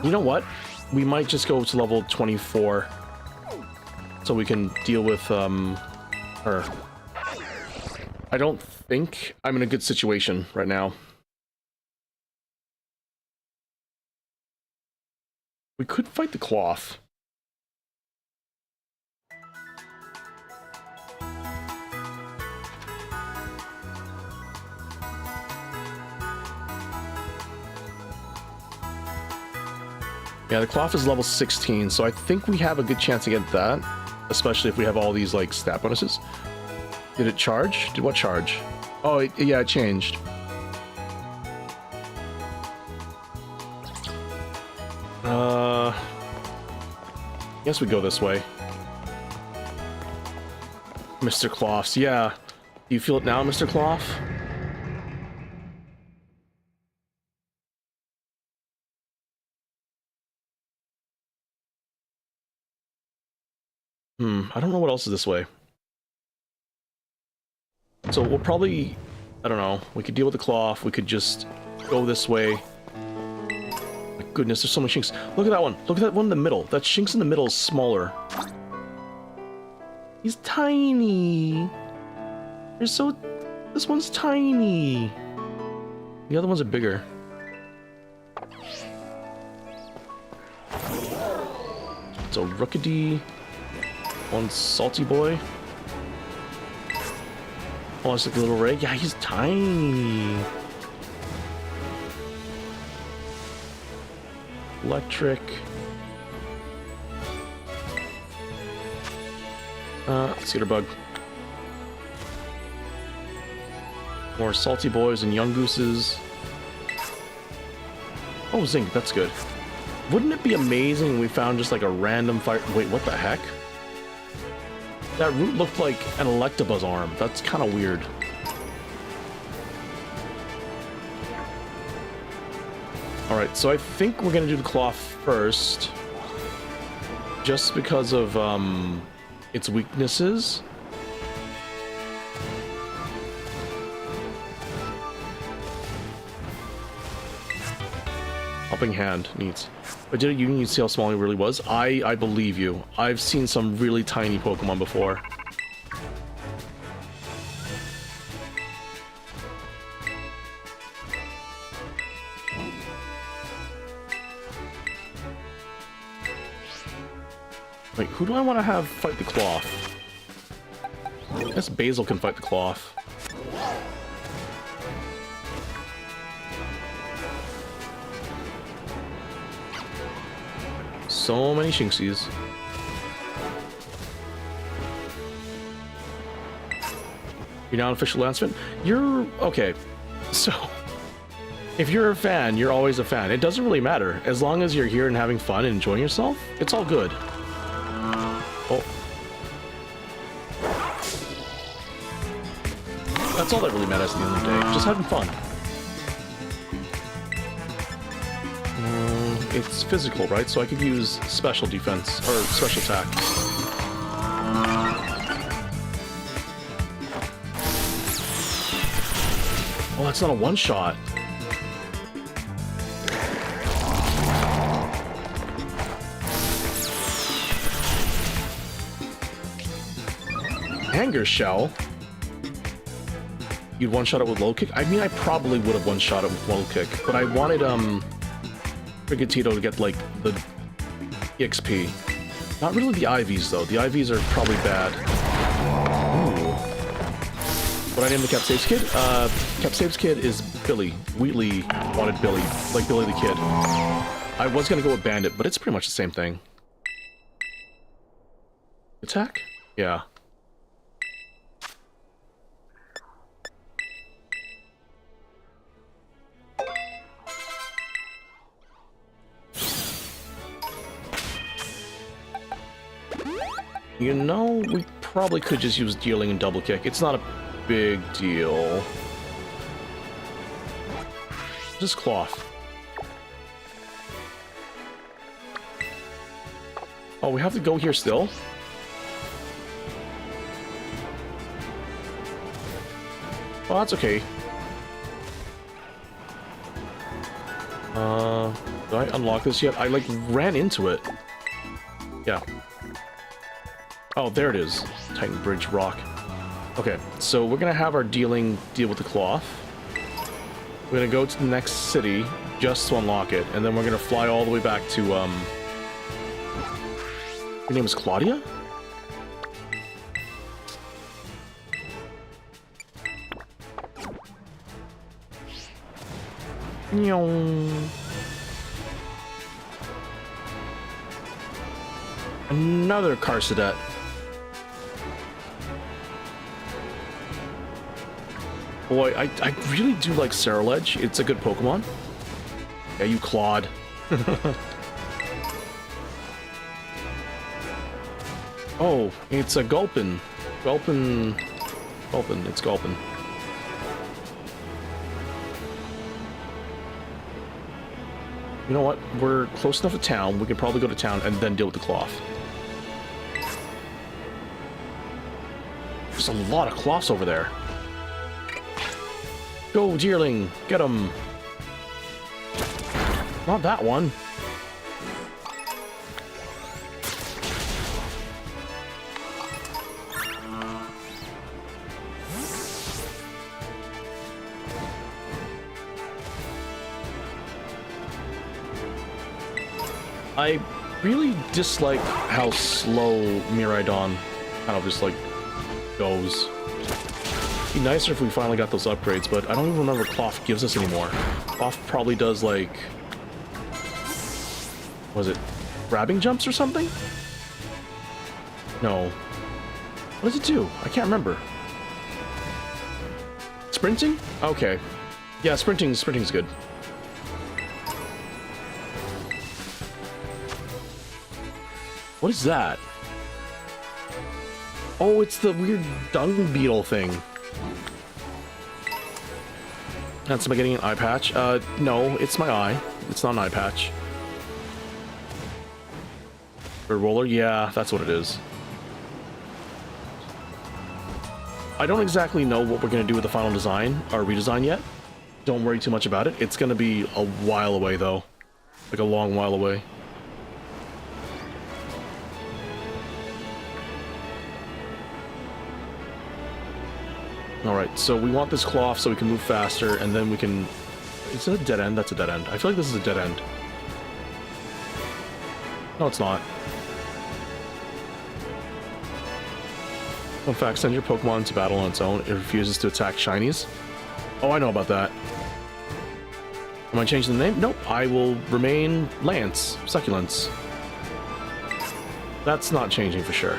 You know what? We might just go to level 24 so we can deal with her. I don't think I'm in a good situation right now. We could fight the cloth. Yeah, the cloth is level 16, so I think we have a good chance to get that, especially if we have all these, like, stat bonuses. Did it charge? Did what charge? Oh, yeah, it changed. Guess we go this way. Mr. Cloths, yeah. Do you feel it now, Mr. Cloth? I don't know what else is this way. So we'll probably, I don't know, we could deal with the cloth, we could just go this way. My goodness, there's so many shinks. Look at that one. Look at that one in the middle. That shinks in the middle is smaller. He's tiny. They're so... This one's tiny. The other ones are bigger. So Rookity. One salty boy. Oh, it's like a little ray. Yeah, he's tiny. Electric. Cedar bug. More salty boys and young gooses. Oh, zinc. That's good. Wouldn't it be amazing if we found just like a random fire? Wait, what the heck? That root looked like an Electabuzz arm. That's kind of weird. Alright, so I think we're going to do the cloth first. Just because of its weaknesses. Helping hand needs. But did you need to see how small he really was? I believe you. I've seen some really tiny Pokemon before. Wait, who do I want to have fight the cloth? I guess Basil can fight the cloth. So many Shinxies. You're now an official announcement? You're... okay. So... if you're a fan, you're always a fan. It doesn't really matter. As long as you're here and having fun and enjoying yourself, it's all good. Oh. That's all that really matters at the end of the day. Just having fun. It's physical, right? So I could use special defense, or special attack. Oh, that's not a one-shot. Anger Shell? You'd one-shot it with low kick? I mean, I probably would have one-shot it with low kick, but I wanted, Frigatito to get, like, the EXP. Not really the IVs, though. The IVs are probably bad. Ooh. What I named the Capsaves Kid? Capsaves Kid is Billy. Wheatley wanted Billy. Like Billy the Kid. I was gonna go with Bandit, but it's pretty much the same thing. Attack? Yeah. You know, we probably could just use dealing and double kick. It's not a big deal. Just cloth. Oh, we have to go here still? Oh, that's okay. Did I unlock this yet? I, like, ran into it. Yeah. Oh, there it is. Titan Bridge Rock. Okay, so we're gonna have our deal with the cloth. We're gonna go to the next city just to unlock it, and then we're gonna fly all the way back to, Your name is Claudia? Another Carcadet. Boy, I really do like Ceruledge. It's a good Pokemon. Yeah, you Claude. Oh, it's a Gulpin. Gulpin, it's Gulpin. You know what? We're close enough to town. We can probably go to town and then deal with the cloth. There's a lot of cloths over there. Go, Deerling! Get him! Not that one. I really dislike how slow Miraidon kind of just, like, goes. It'd be nicer if we finally got those upgrades, but I don't even remember what Cloth gives us anymore. Cloth probably does, like... Was it grabbing jumps or something? No. What does it do? I can't remember. Sprinting? Okay. Yeah, sprinting's good. What is that? Oh, it's the weird dung beetle thing. That's am I getting an eye patch? No, it's my eye. It's not an eye patch. A roller? Yeah, that's what it is. I don't exactly know what we're going to do with the final design, or redesign yet. Don't worry too much about it. It's going to be a while away, though. Like a long while away. Alright, so we want this cloth so we can move faster, and then we can... Is it a dead end? That's a dead end. I feel like this is a dead end. No, it's not. In fact, send your Pokemon to battle on its own. It refuses to attack shinies. Oh, I know about that. Am I changing the name? Nope. I will remain Lance. Succulents. That's not changing for sure.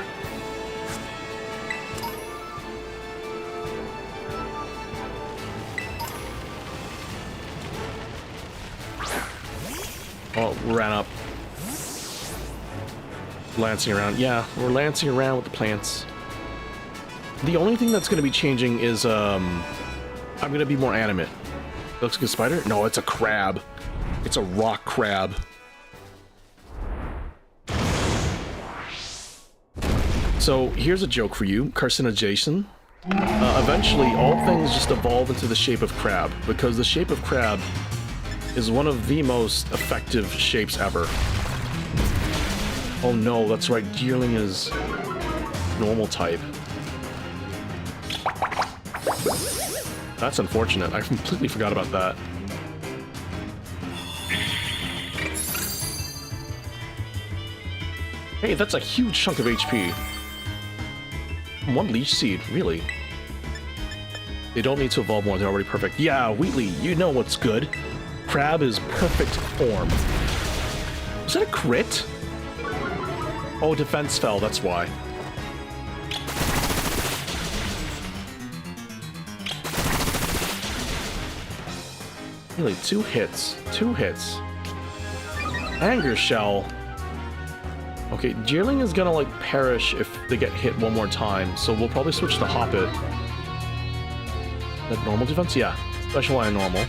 Oh, ran up. Lancing around. Yeah, we're lancing around with the plants. The only thing that's going to be changing is, I'm going to be more animate. It looks like a spider? No, it's a crab. It's a rock crab. So, here's a joke for you, carcinogen. Eventually, all things just evolve into the shape of crab, because the shape of crab is one of the most effective shapes ever. Oh no, that's right, Deerling is normal type. That's unfortunate. I completely forgot about that. Hey, that's a huge chunk of HP. One leech seed, really? They don't need to evolve more, they're already perfect. Yeah, Wheatley, you know what's good. Crab is perfect form. Was that a crit? Oh, defense fell, that's why. Really, 2 hits. 2 hits. Anger Shell. Okay, Jeerling is gonna, like, perish if they get hit one more time, so we'll probably switch to Hoppet. That normal defense? Yeah. Special and normal.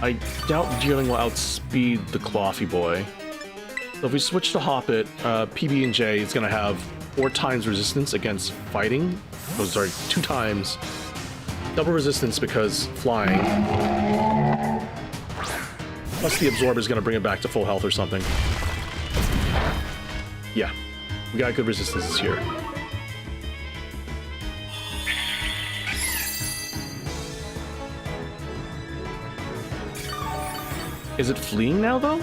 I doubt Jeerling will outspeed the Clothy Boy. So if we switch to Hoppet, PB&J is gonna have 4 times resistance against fighting. Oh, sorry, 2 times. Double resistance because flying. Plus the Absorb is gonna bring it back to full health or something. Yeah, we got good resistances here. Is it fleeing now, though?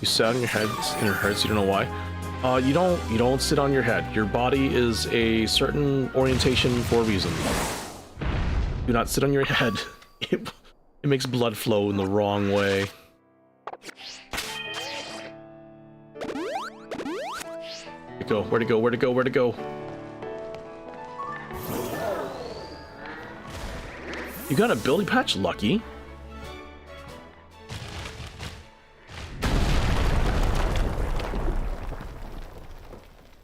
You sit on your head, and it hurts. You don't know why. You don't sit on your head. Your body is a certain orientation for a reason. Do not sit on your head. It makes blood flow in the wrong way. Where'd it go? Where'd it go? Where'd it go? You got a ability patch? Lucky.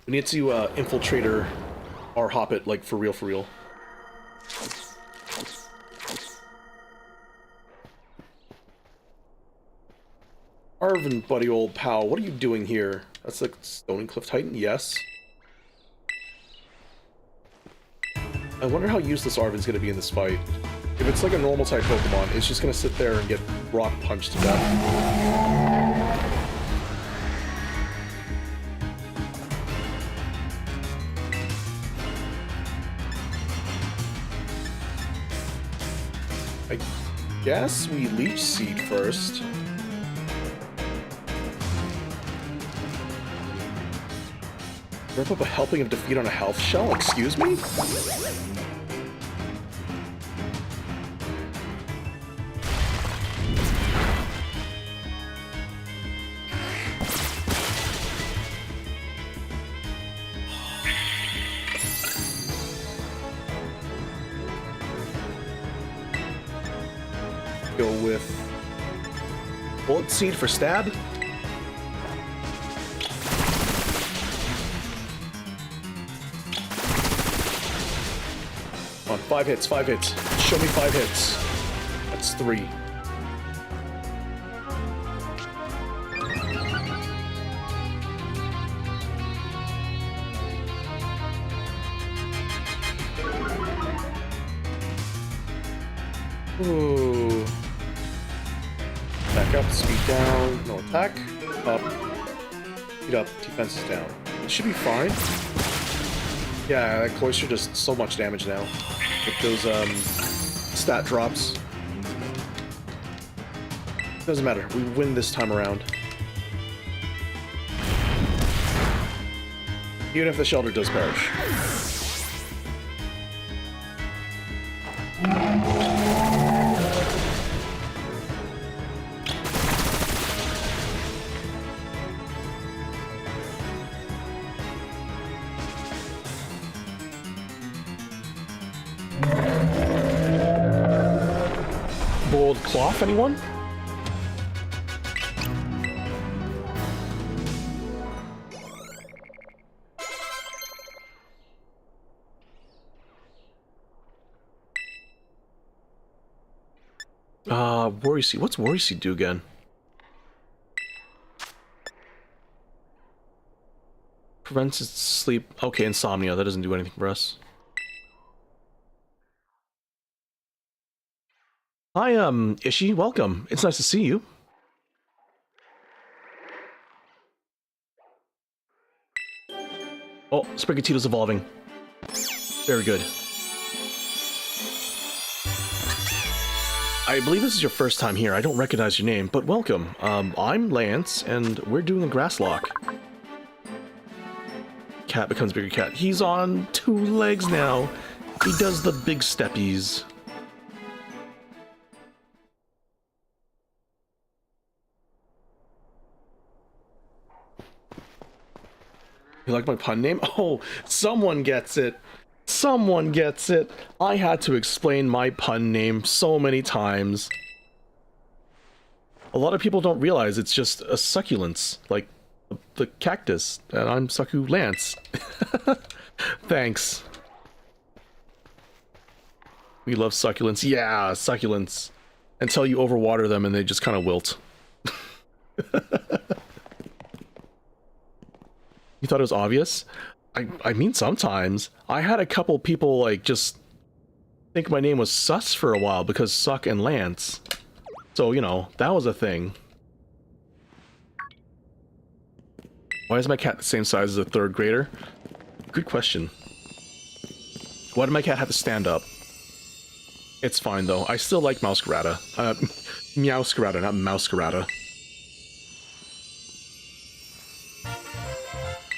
We need to infiltrator our Hoppet, like, for real, for real. Arvin, buddy old pal, what are you doing here? That's like Stony Cliff Titan? Yes. I wonder how useless Arvin's gonna be in this fight. If it's like a normal type Pokemon, it's just gonna sit there and get rock punched to death. I guess we Leech Seed first. Rip up a helping of defeat on a health shell? Excuse me? Go with Bullet Seed for stab. On 5 hits, 5 hits. Show me 5 hits. That's 3. Ooh. Back up, speed down, no attack. Up. Speed up, defense is down. It should be fine. Yeah, that Cloyster does so much damage now. With those, stat drops. Doesn't matter, we win this time around. Even if the shelter does perish. Bold cloth, anyone? Worry Seed. What's Worry Seed do again? Prevents sleep. Okay, insomnia. That doesn't do anything for us. Hi, Ishi. Welcome. It's nice to see you. Oh, Sprigatito's evolving. Very good. I believe this is your first time here. I don't recognize your name, but welcome. I'm Lance, and we're doing a grass lock. Cat becomes bigger cat. He's on 2 legs now. He does the big steppies. You like my pun name? Oh, someone gets it. Someone gets it. I had to explain my pun name so many times. A lot of people don't realize it's just a succulence, like the cactus, and I'm Succulance. Thanks. We love succulents. Yeah, succulents. Until you overwater them and they just kind of wilt. You thought it was obvious? I mean, sometimes. I had a couple people, like, just think my name was Sus for a while because Suck and Lance. So, you know, that was a thing. Why is my cat the same size as a 3rd grader? Good question. Why did my cat have to stand up? It's fine, though. I still like Mouscarada. Meowscarada, not Mouscarada.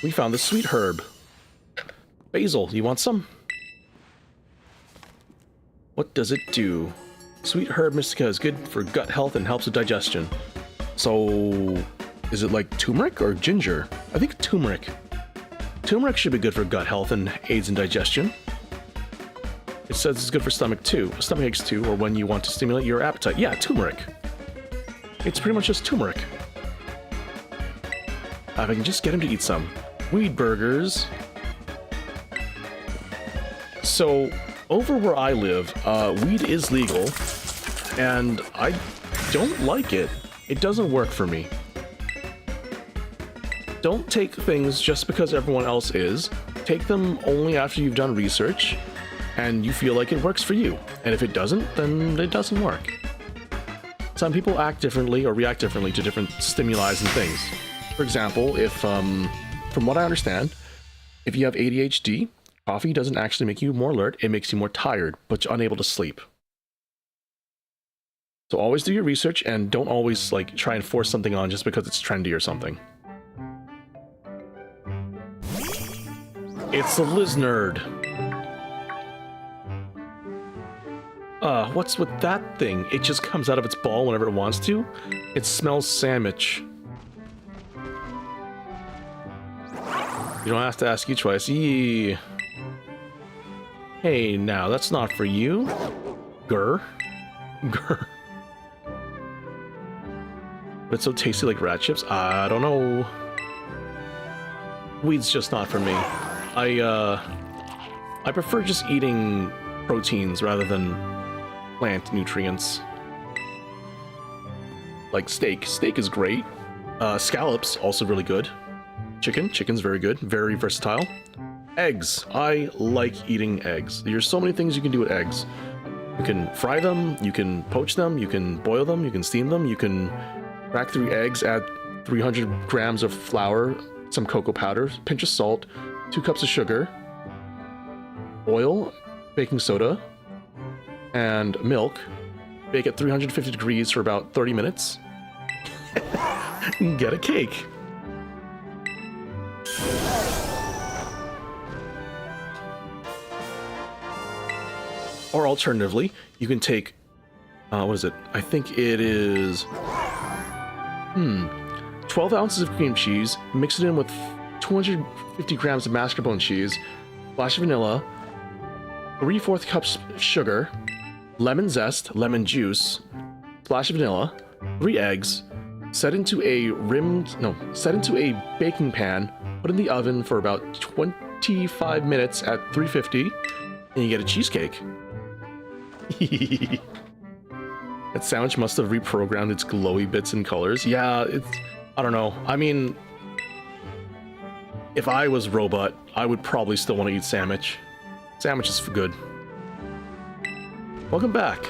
We found the sweet herb. Basil, you want some? What does it do? Sweet herb mystica is good for gut health and helps with digestion. So, is it like turmeric or ginger? I think turmeric. Turmeric should be good for gut health and aids in digestion. It says it's good for stomach aches too, or when you want to stimulate your appetite. Yeah, turmeric. It's pretty much just turmeric. If I can just get him to eat some. Weed burgers. So, over where I live, weed is legal, and I don't like it. It doesn't work for me. Don't take things just because everyone else is. Take them only after you've done research, and you feel like it works for you. And if it doesn't, then it doesn't work. Some people act differently or react differently to different stimuli and things. For example, if, from what I understand, if you have ADHD, coffee doesn't actually make you more alert, it makes you more tired, but you're unable to sleep. So always do your research and don't always, like, try and force something on just because it's trendy or something. It's the Liznerd. What's with that thing? It just comes out of its ball whenever it wants to? It smells sandwich. You don't have to ask you twice. Yee. Hey, now, that's not for you. Grr. Grr. But it's so tasty like rat chips? I don't know. Weed's just not for me. I prefer just eating proteins rather than plant nutrients. Like steak. Steak is great. Scallops, also really good. Chicken's very good. Very versatile. Eggs. I like eating eggs. There's so many things you can do with eggs. You can fry them, you can poach them, you can boil them, you can steam them, you can crack 3 eggs, add 300 grams of flour, some cocoa powder, pinch of salt, 2 cups of sugar, oil, baking soda, and milk. Bake at 350 degrees for about 30 minutes. Get a cake. Or alternatively, you can take, what is it? I think it is, 12 ounces of cream cheese, mix it in with 250 grams of mascarpone cheese, splash of vanilla, 3/4 cups sugar, lemon zest, lemon juice, splash of vanilla, 3 eggs, set into a baking pan, put in the oven for about 25 minutes at 350, and you get a cheesecake. That sandwich must have reprogrammed its glowy bits and colors. Yeah, I don't know. I mean, if I was robot, I would probably still want to eat sandwich. Sandwich is good. Welcome back.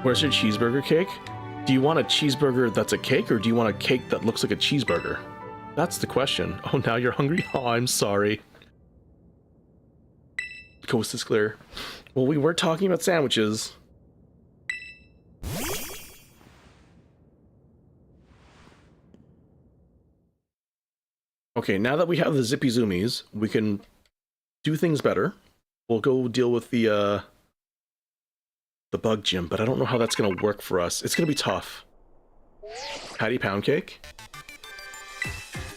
Where's your cheeseburger cake? Do you want a cheeseburger that's a cake, or do you want a cake that looks like a cheeseburger? That's the question. Oh, now you're hungry? Oh, I'm sorry. Coast is clear. Well, we were talking about sandwiches. Okay, now that we have the Zippy Zoomies, we can do things better. We'll go deal with the bug gym, but I don't know how that's gonna work for us. It's gonna be tough. Patty pound cake?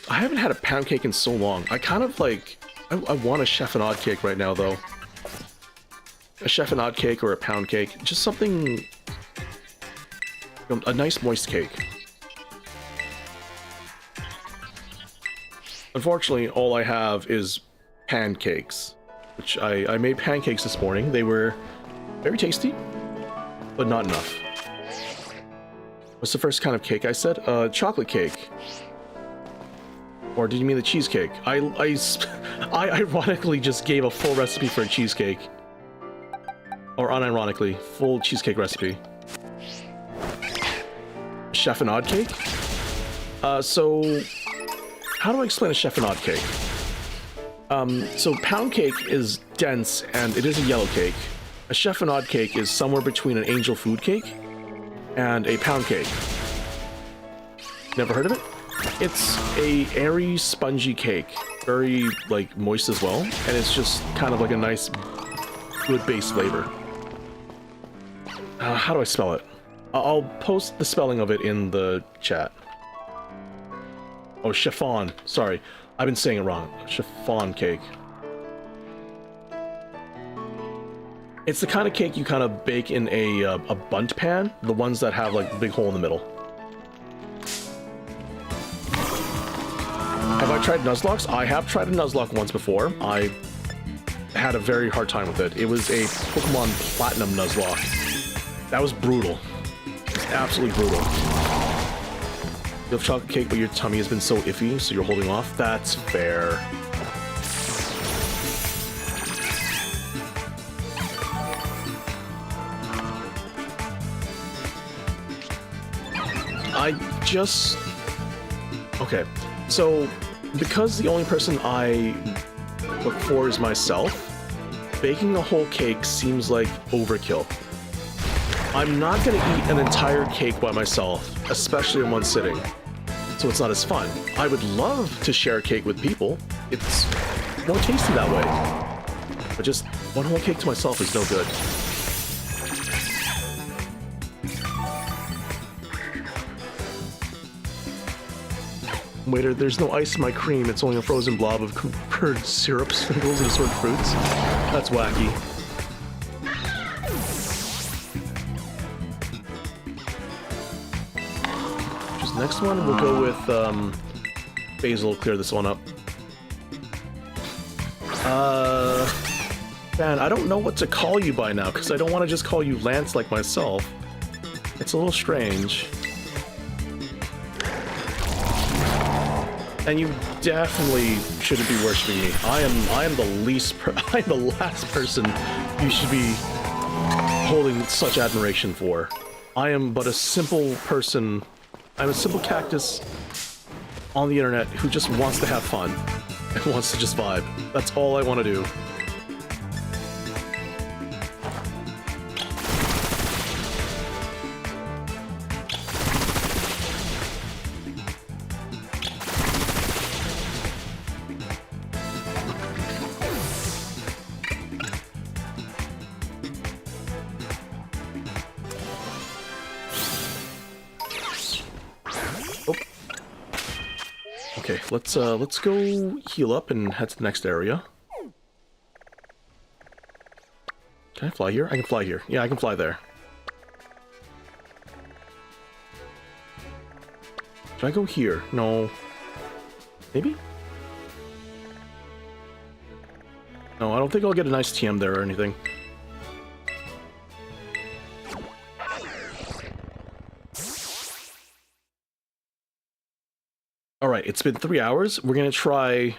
I haven't had a pound cake in so long. I kind of like... I want a chef and odd cake right now, though. A chef and odd cake or a pound cake. Just something... a nice moist cake. Unfortunately, all I have is pancakes. Which I made pancakes this morning. They were very tasty, but not enough. What's the first kind of cake I said? Chocolate cake. Or did you mean the cheesecake? I ironically just gave a full recipe for a cheesecake. Or unironically, full cheesecake recipe. Chef and odd cake? So... how do I explain a chef and odd cake? So pound cake is dense and it is a yellow cake. A chef and odd cake is somewhere between an angel food cake and a pound cake. Never heard of it? It's a airy, spongy cake. Very, like, moist as well. And it's just kind of like a nice, good base flavor. How do I spell it? I'll post the spelling of it in the chat. Oh, chiffon. Sorry. I've been saying it wrong. Chiffon cake. It's the kind of cake you kind of bake in a bundt pan. The ones that have, like, a big hole in the middle. Have I tried Nuzlocke? I have tried a Nuzlocke once before. I had a very hard time with it. It was a Pokemon Platinum Nuzlocke. That was brutal. Absolutely brutal. You have chocolate cake, but your tummy has been so iffy, so you're holding off? That's fair. Okay, so because the only person I look for is myself, baking a whole cake seems like overkill. I'm not gonna eat an entire cake by myself, especially in one sitting, so it's not as fun. I would love to share a cake with people. It's more tasty that way. But just one whole cake to myself is no good. Waiter, there's no ice in my cream. It's only a frozen blob of curd syrup sprinkles and assorted fruits. That's wacky. Just the next one, we'll go with basil. Clear this one up. Man, I don't know what to call you by now because I don't want to just call you Lance like myself. It's a little strange. And you definitely shouldn't be worshiping me. I am the last person you should be holding such admiration for. I am but a simple person. I'm a simple cactus on the internet who just wants to have fun and wants to just vibe. That's all I want to do. Okay, let's go heal up and head to the next area. Can I fly here? I can fly here. Yeah, I can fly there. Should I go here? No. Maybe? No, I don't think I'll get a nice TM there or anything. Alright, it's been 3 hours. We're gonna try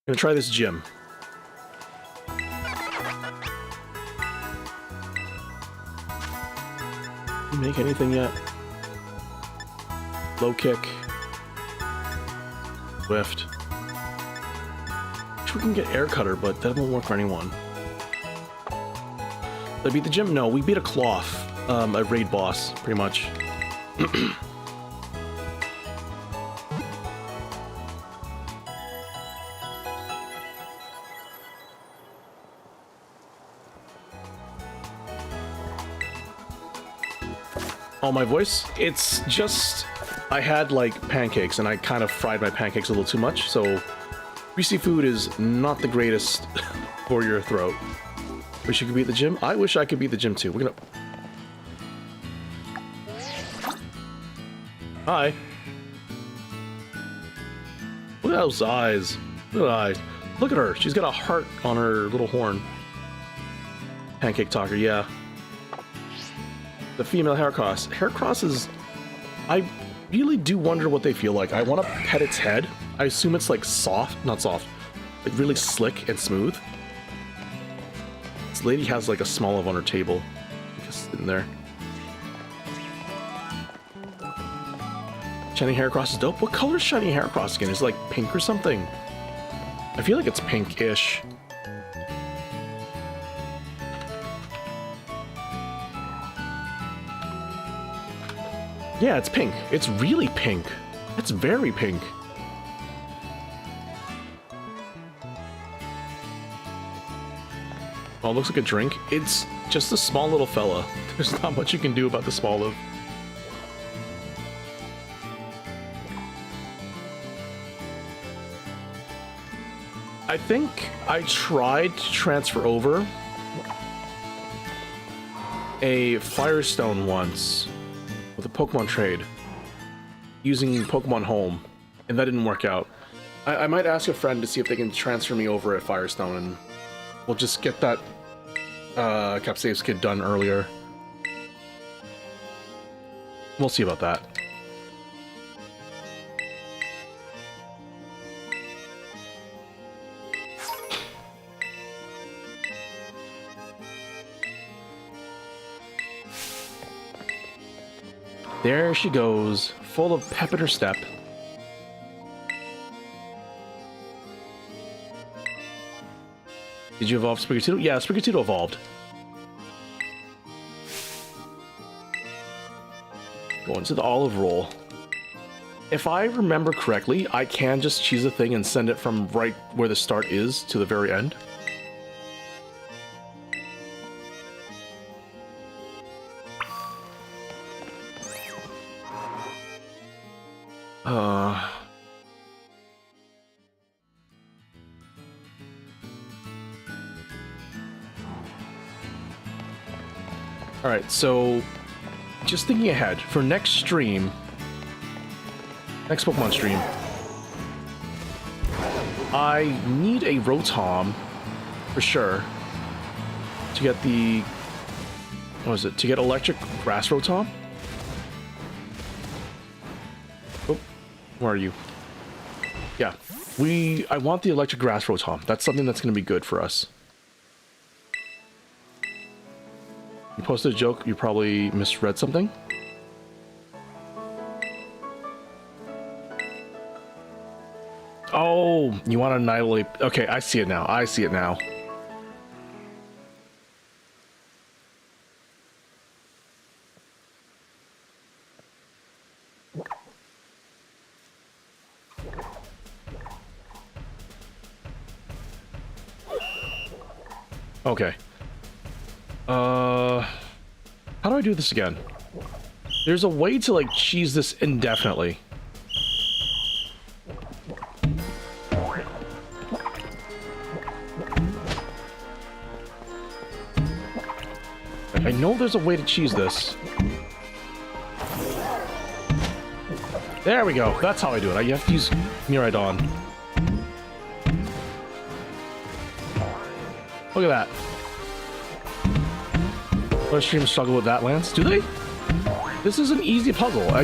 this gym. You make anything yet? Low kick. Swift. Wish we can get air cutter, but that won't work for anyone. Did I beat the gym? No, we beat a cloth. A raid boss, pretty much. Oh, my voice? It's just... I had, like, pancakes, and I kind of fried my pancakes a little too much, so... greasy food is not the greatest for your throat. Wish you could beat the gym? I wish I could beat the gym, too. We're gonna... Hi. Look at those eyes. Look at those eyes. Look at her. She's got a heart on her little horn. Pancake talker, yeah. The female hair cross. Hair crosses, I really do wonder what they feel like. I want to pet its head. I assume it's like soft, not soft, like really slick and smooth. This lady has like a small of on her table. Just sitting there. Shiny hair cross is dope. What color is shiny hair cross again? Is it like pink or something? I feel like it's pink-ish. Yeah, it's pink. It's really pink. It's very pink. Oh, it looks like a drink. It's just a small little fella. There's not much you can do about the small of. I think I tried to transfer over a Firestone once with a Pokemon trade using Pokemon Home, and that didn't work out. I might ask a friend to see if they can transfer me over at Firestone, and we'll just get that Capsaves kit done earlier. We'll see about that. There she goes, full of pep in her step. Did you evolve Sprigatito? Yeah, Sprigatito evolved. Going to the olive roll. If I remember correctly, I can just choose a thing and send it from right where the start is to the very end. Alright, so just thinking ahead, for next stream, next Pokemon stream, I need a Rotom, for sure, to get the, what was it, to get Electric Grass Rotom? Oh, where are you? Yeah, I want the Electric Grass Rotom. That's something that's going to be good for us. You posted a joke, you probably misread something. Oh, you want to annihilate... Okay, I see it now. I see it now. Okay. How do I do this again? There's a way to, like, cheese this indefinitely. I know there's a way to cheese this. There we go. That's how I do it. You have to use Miraidon. Look at that. Other streams struggle with that, Lance? Do they? This is an easy puzzle. I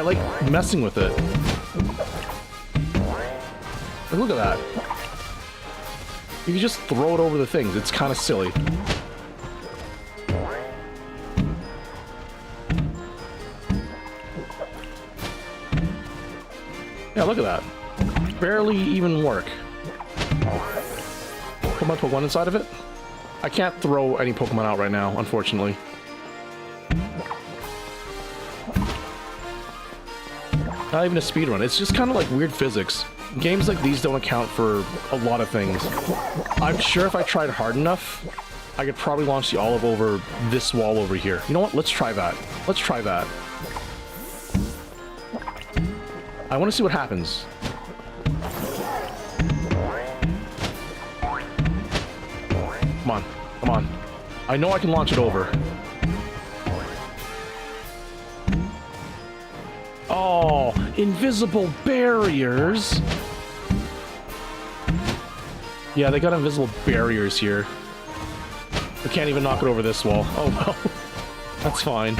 like messing with it. Look at that. You can just throw it over the things. It's kind of silly. Yeah, look at that. Barely even work. Put my Pokemon inside of it? I can't throw any Pokemon out right now, unfortunately. Not even a speed run. It's just kind of like weird physics. Games like these don't account for a lot of things. I'm sure if I tried hard enough, I could probably launch the olive over this wall over here. You know what? Let's try that. Let's try that. I want to see what happens. Come on. Come on. I know I can launch it over. Oh, invisible barriers. Yeah, they got invisible barriers here. We can't even knock it over this wall. Oh, well. That's fine.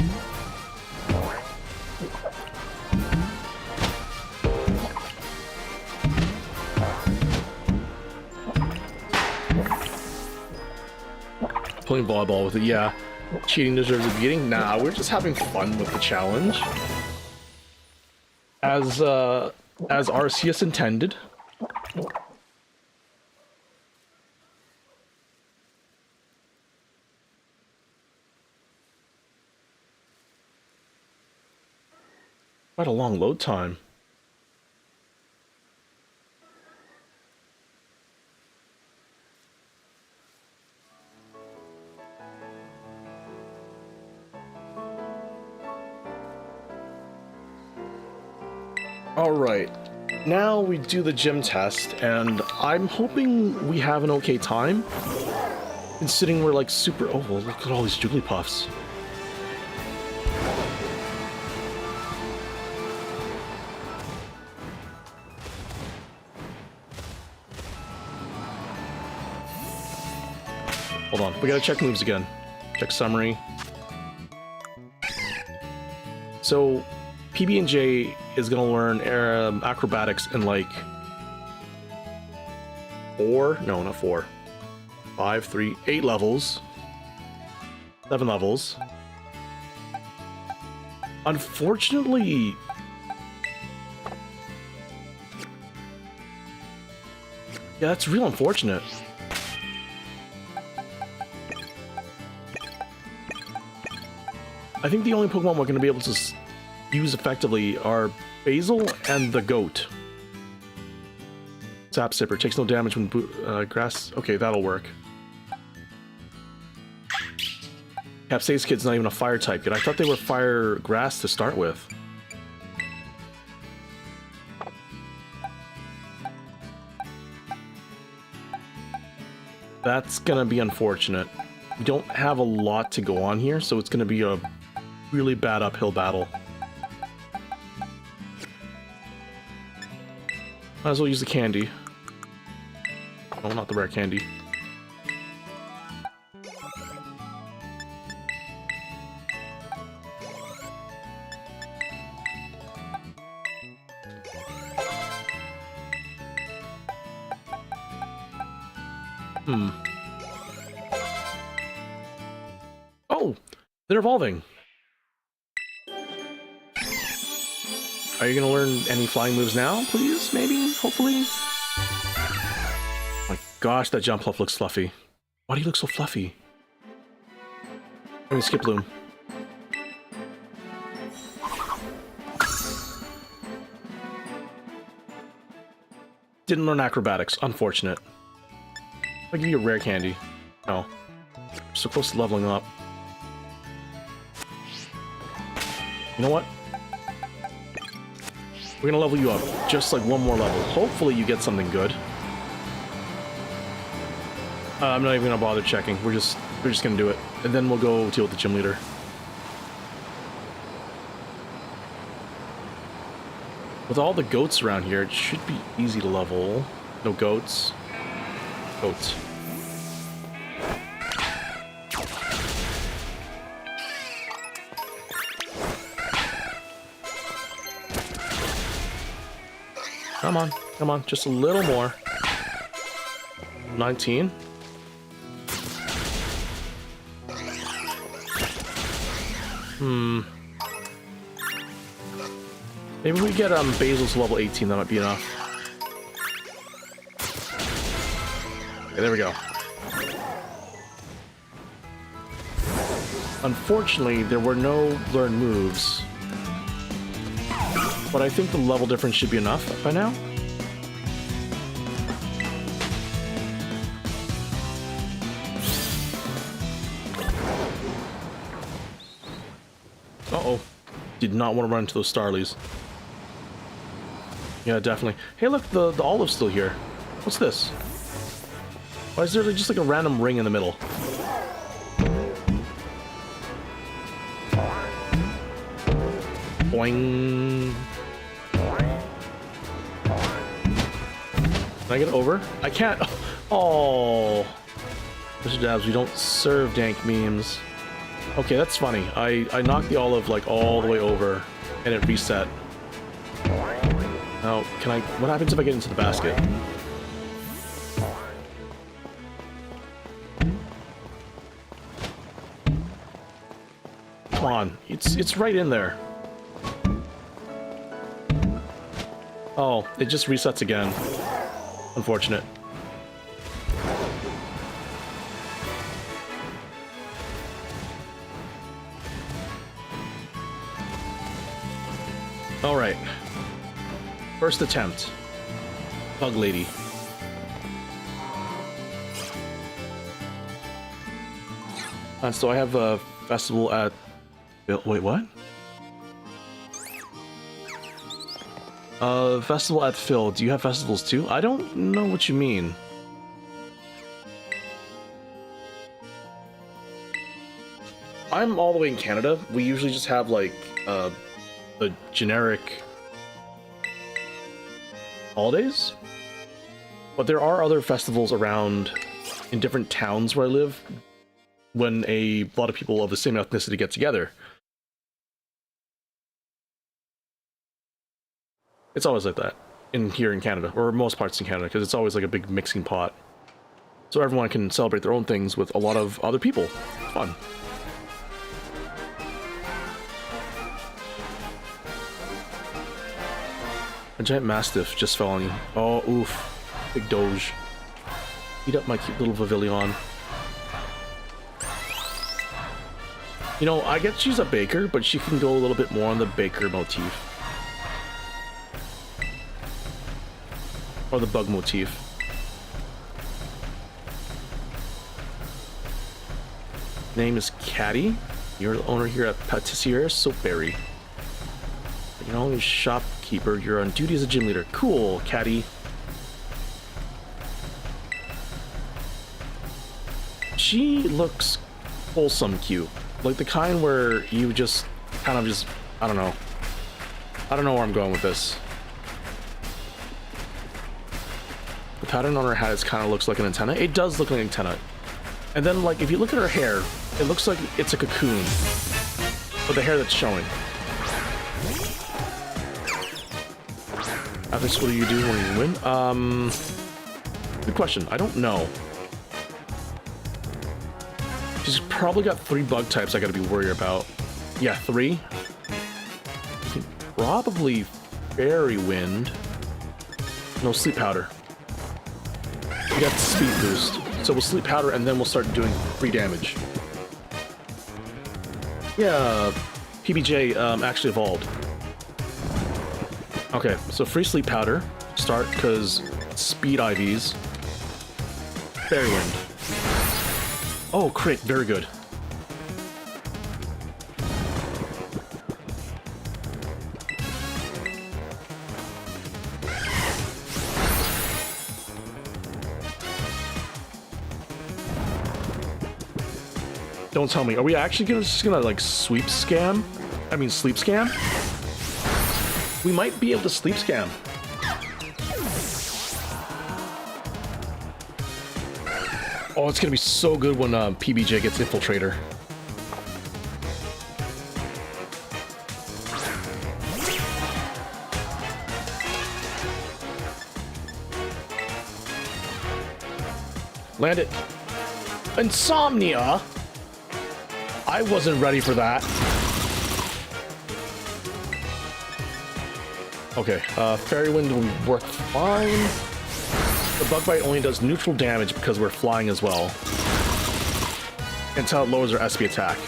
Playing volleyball with it, yeah. Cheating deserves a beating? Nah, we're just having fun with the challenge. As Arceus intended. Quite a long load time. Alright, now we do the gym test, and I'm hoping we have an okay time. Considering we're like super... Oh, well, look at all these Jigglypuffs. Hold on, we gotta check moves again. Check summary. So, PB&J is gonna learn acrobatics in like 4, no, not 4, 5, 3, 8 levels, 7 levels. Unfortunately, yeah, that's real unfortunate. I think the only Pokemon we're gonna be able to use effectively are Basil and the goat. Zap Sipper takes no damage when grass. Okay, that'll work. Capsaicin Kid's not even a fire type yet. I thought they were fire grass to start with. That's gonna be unfortunate. We don't have a lot to go on here, so it's gonna be a really bad uphill battle. Might as well use the candy. Oh, not the rare candy. Oh! They're evolving! Are you gonna learn any flying moves now, please? Maybe? Hopefully? Oh my gosh, that Jumpluff looks fluffy. Why do you look so fluffy? Let me skip Bloom. Didn't learn acrobatics. Unfortunate. I'll give you a rare candy. Oh. So close to leveling up. You know what? We're gonna level you up just like one more level. Hopefully you get something good. I'm not even gonna bother checking. We're just gonna do it, and then we'll go deal with the gym leader. With all the goats around here, it should be easy to level. No goats. Goats. Come on, come on, just a little more. 19. Maybe we get Basil's level 18, that might be enough. Okay, there we go. Unfortunately, there were no learned moves. But I think the level difference should be enough by now. Uh-oh. Did not want to run into those Starlies. Yeah, definitely. Hey, look, the olive's still here. What's this? Why is there just like a random ring in the middle? Boing. Can I get over? I can't. Oh. Mr. Dabs, we don't serve dank memes. Okay, that's funny. I knocked the olive like all the way over and it reset. Now, can I... What happens if I get into the basket? Come on. It's right in there. Oh, it just resets again. Unfortunate. Alright. First attempt. Bug Lady. So I have a festival at... Wait, what? Festival at Phil. Do you have festivals too? I don't know what you mean. I'm all the way in Canada. We usually just have like, the generic holidays. But there are other festivals around in different towns where I live when a lot of people of the same ethnicity get together. It's always like that here in Canada, or most parts in Canada, because it's always like a big mixing pot. So everyone can celebrate their own things with a lot of other people. It's fun. A giant mastiff just fell on you. Oh, oof. Big doge. Eat up my cute little Pavilion. You know, I get she's a baker, but she can go a little bit more on the baker motif. Or the bug motif. Name is Caddy. You're the owner here at Patisserie Soapberry. You're not only a shopkeeper, you're on duty as a gym leader. Cool, Caddy. She looks wholesome cute. Like the kind where you just kind of just, I don't know. I don't know where I'm going with this. The pattern on her hat is kind of looks like an antenna. It does look like an antenna. And then, like, if you look at her hair, it looks like it's a cocoon. With the hair that's showing. Athos, what do you do when you win? Good question. I don't know. She's probably got 3 bug types I gotta be worried about. Yeah, 3. Probably Fairy Wind. No, Sleep Powder. We got Speed Boost. So we'll Sleep Powder and then we'll start doing free damage. Yeah, PBJ actually evolved. Okay, so free Sleep Powder. Start, because Speed IVs. Fairy Wind. Oh, crit, very good. Don't tell me. Are we actually just gonna like sleep scam? We might be able to sleep scam. Oh, it's gonna be so good when PBJ gets Infiltrator. Land it. Insomnia? I wasn't ready for that. Okay, Fairy Wind will work fine. The Bug Bite only does neutral damage because we're flying as well. Until it lowers our SP attack.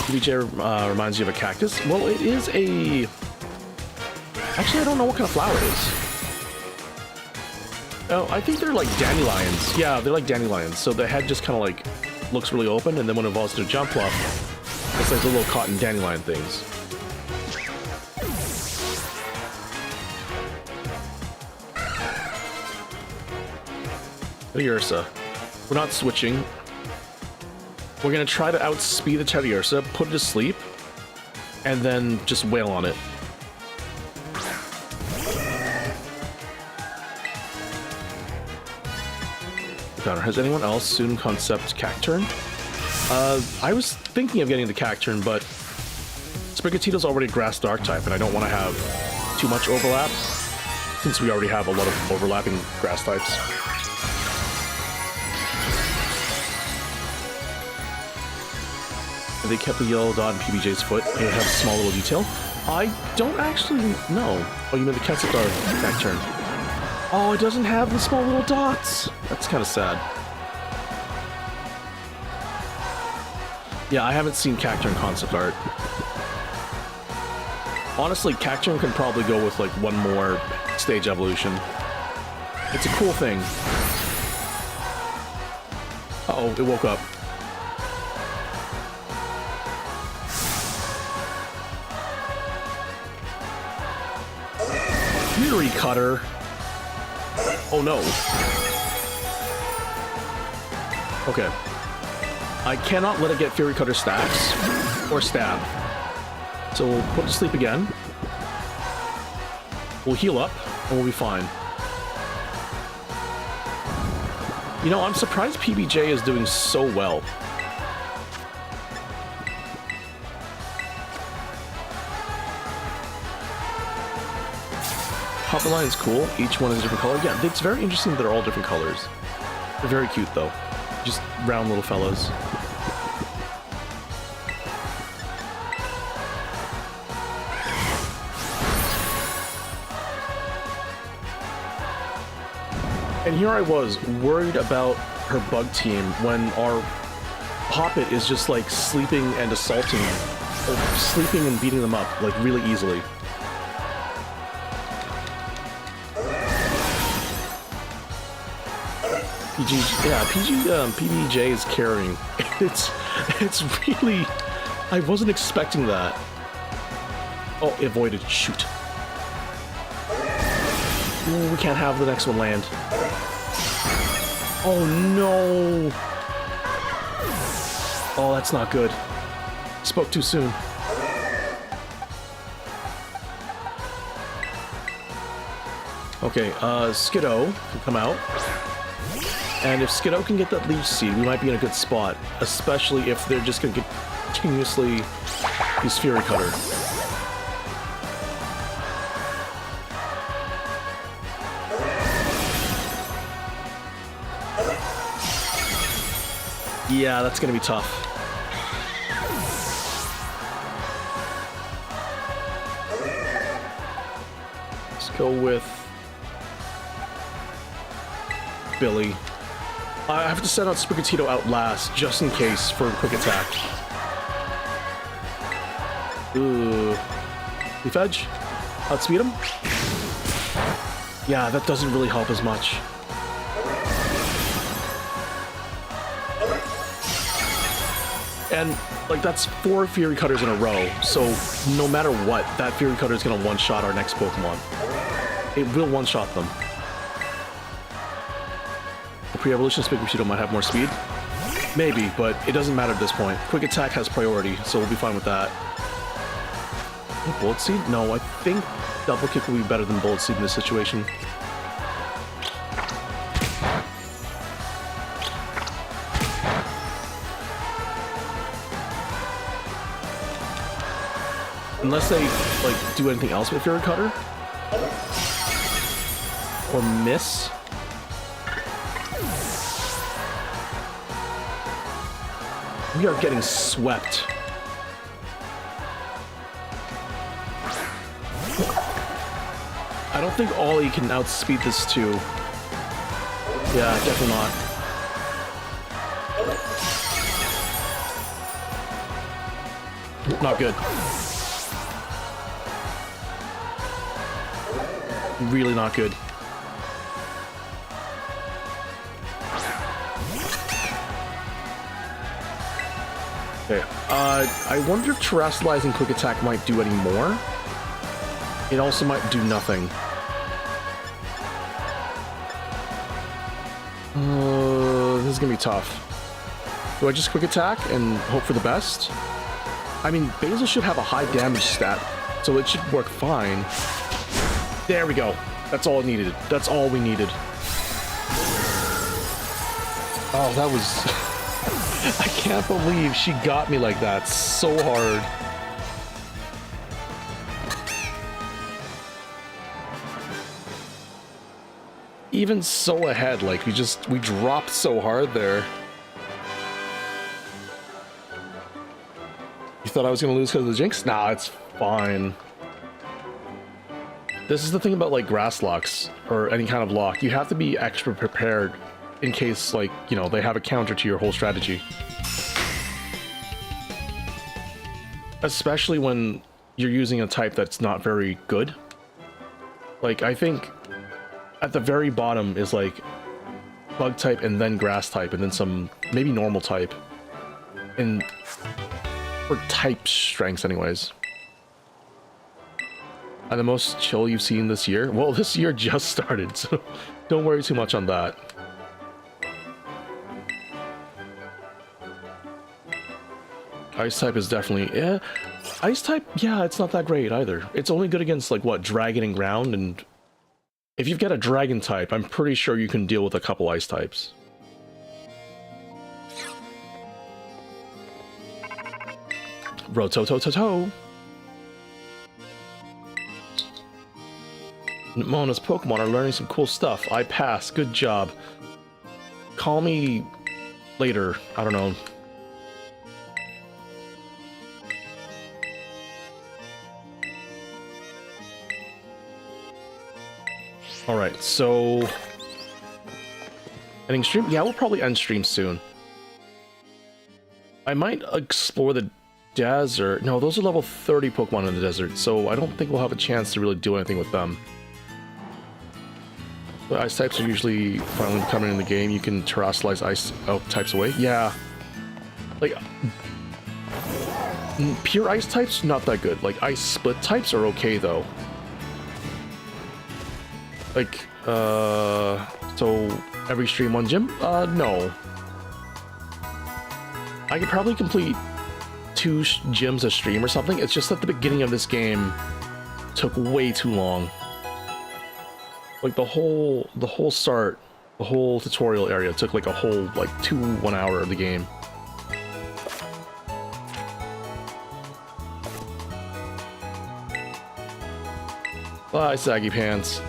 PBJ reminds you of a cactus. Well, it is a... Actually, I don't know what kind of flower it is. Oh, I think they're like dandelions. Yeah, they're like dandelions. So the head just kind of like looks really open, and then when it evolves to a jump up, it's like the little cotton dandelion things. Teddiursa. We're not switching. We're gonna try to outspeed the Teddiursa, put it to sleep, and then just wail on it. Has anyone else soon concept Cacturn? I was thinking of getting the Cacturn, but Sprigatito's already Grass Dark type, and I don't want to have too much overlap, since we already have a lot of overlapping grass types. They kept the yellow dot in PBJ's foot. It has a small little detail. I don't actually know. Oh, you mean the Kensitar Cacturn? Oh, it doesn't have the small little dots. That's kind of sad. Yeah, I haven't seen Cacturn concept art. Honestly, Cacturn can probably go with like one more stage evolution. It's a cool thing. Uh-oh, it woke up. Fury Cutter. Oh no. Okay. I cannot let it get Fury Cutter stacks or stab. So we'll put it to sleep again. We'll heal up and we'll be fine. You know, I'm surprised PBJ is doing so well. Papa Lion's cool. Each one is a different color. Yeah, it's very interesting that they're all different colors. They're very cute, though. Just round little fellows. And here I was, worried about her bug team when our Hoppet is just like sleeping and assaulting, or sleeping and beating them up like really easily. PBJ is carrying. It's really, I wasn't expecting that. Oh, avoided. Shoot. Oh, we can't have the next one land. Oh no. Oh, that's not good. Spoke too soon. Okay, Skiddo can come out. And if Skiddo can get that Leech Seed, we might be in a good spot. Especially if they're just going to continuously use Fury Cutter. Yeah, that's going to be tough. Let's go with Billy. I have to send out Sprigatito out last, just in case, for a quick attack. Ooh. Leaf Edge? Outspeed him? Yeah, that doesn't really help as much. And, like, that's 4 Fury Cutters in a row, so no matter what, that Fury Cutter is going to one-shot our next Pokemon. It will one-shot them. The pre-evolution Sprigatito might have more speed. Maybe, but it doesn't matter at this point. Quick Attack has priority, so we'll be fine with that. Bullet Seed? No, I think Double Kick will be better than Bullet Seed in this situation. Unless they, like, do anything else with Fury Cutter. Or miss. We are getting swept. I don't think Ollie can outspeed this too. Yeah, definitely not. Not good. Really not good. Okay. I wonder if terrestrializing quick attack might do any more. It also might do nothing. This is gonna be tough. Do I just quick attack and hope for the best? I mean, Basil should have a high damage stat, so it should work fine. There we go. That's all it needed. That's all we needed. Oh, that was... I can't believe she got me like that so hard. Even so ahead, like we dropped so hard there. You thought I was gonna lose because of the jinx? Nah, it's fine. This is the thing about like grass locks or any kind of lock. You have to be extra prepared in case, like, you know, they have a counter to your whole strategy. Especially when you're using a type that's not very good. Like, I think at the very bottom is like bug type and then grass type and then some maybe normal type. And for type strengths anyways. And the most chill you've seen this year? Well, this year just started, so don't worry too much on that. Ice type is definitely... yeah. Ice type, yeah, it's not that great either. It's only good against, like, what, dragon and ground, and... if you've got a dragon type, I'm pretty sure you can deal with a couple ice types. Rototototo! Mona's Pokemon are learning some cool stuff. I pass. Good job. Call me later. I don't know. Alright, so... ending stream? Yeah, we'll probably end stream soon. I might explore the desert. No, those are level 30 Pokemon in the desert, so I don't think we'll have a chance to really do anything with them. The ice types are usually finally coming in the game. You can terrestrialize ice types away. Yeah. Like... pure ice types, not that good. Like, ice split types are okay, though. Like, so every stream one gym? No. I could probably complete 2 gyms a stream or something. It's just that the beginning of this game took way too long. Like the whole start, the whole tutorial area took like a whole, like 1 hour of the game. Bye, saggy pants.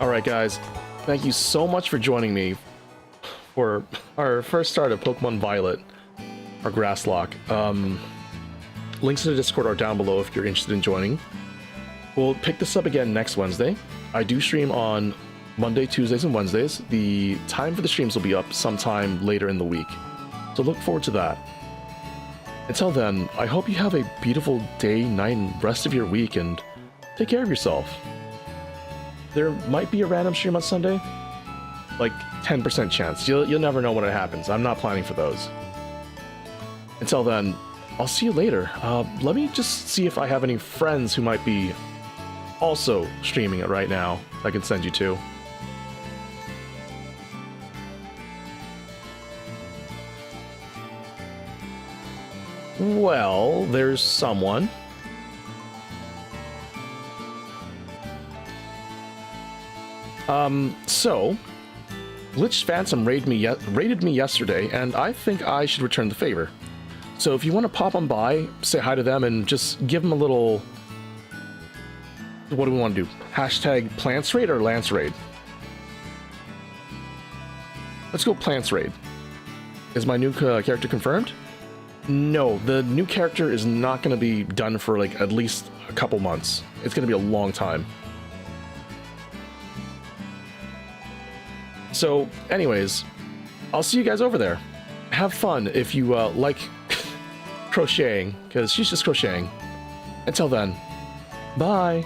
Alright guys, thank you so much for joining me for our first start of Pokemon Violet, our grass lock. Links to the Discord are down below if you're interested in joining. We'll pick this up again next Wednesday. I do stream on Monday, Tuesdays, and Wednesdays. The time for the streams will be up sometime later in the week, so look forward to that. Until then, I hope you have a beautiful day, night, and rest of your week, and take care of yourself. There might be a random stream on Sunday. Like, 10% chance. You'll never know when it happens. I'm not planning for those. Until then, I'll see you later. Let me just see if I have any friends who might be also streaming it right now I can send you to. Well, there's someone. So, Glitch Phantom raided me yesterday, and I think I should return the favor. So if you want to pop on by, say hi to them, and just give them a little... what do we want to do? Hashtag Plants Raid or Lance Raid? Let's go Plants Raid. Is my new character confirmed? No, the new character is not going to be done for like at least a couple months. It's going to be a long time. So, anyways, I'll see you guys over there. Have fun if you like crocheting, because she's just crocheting. Until then, bye.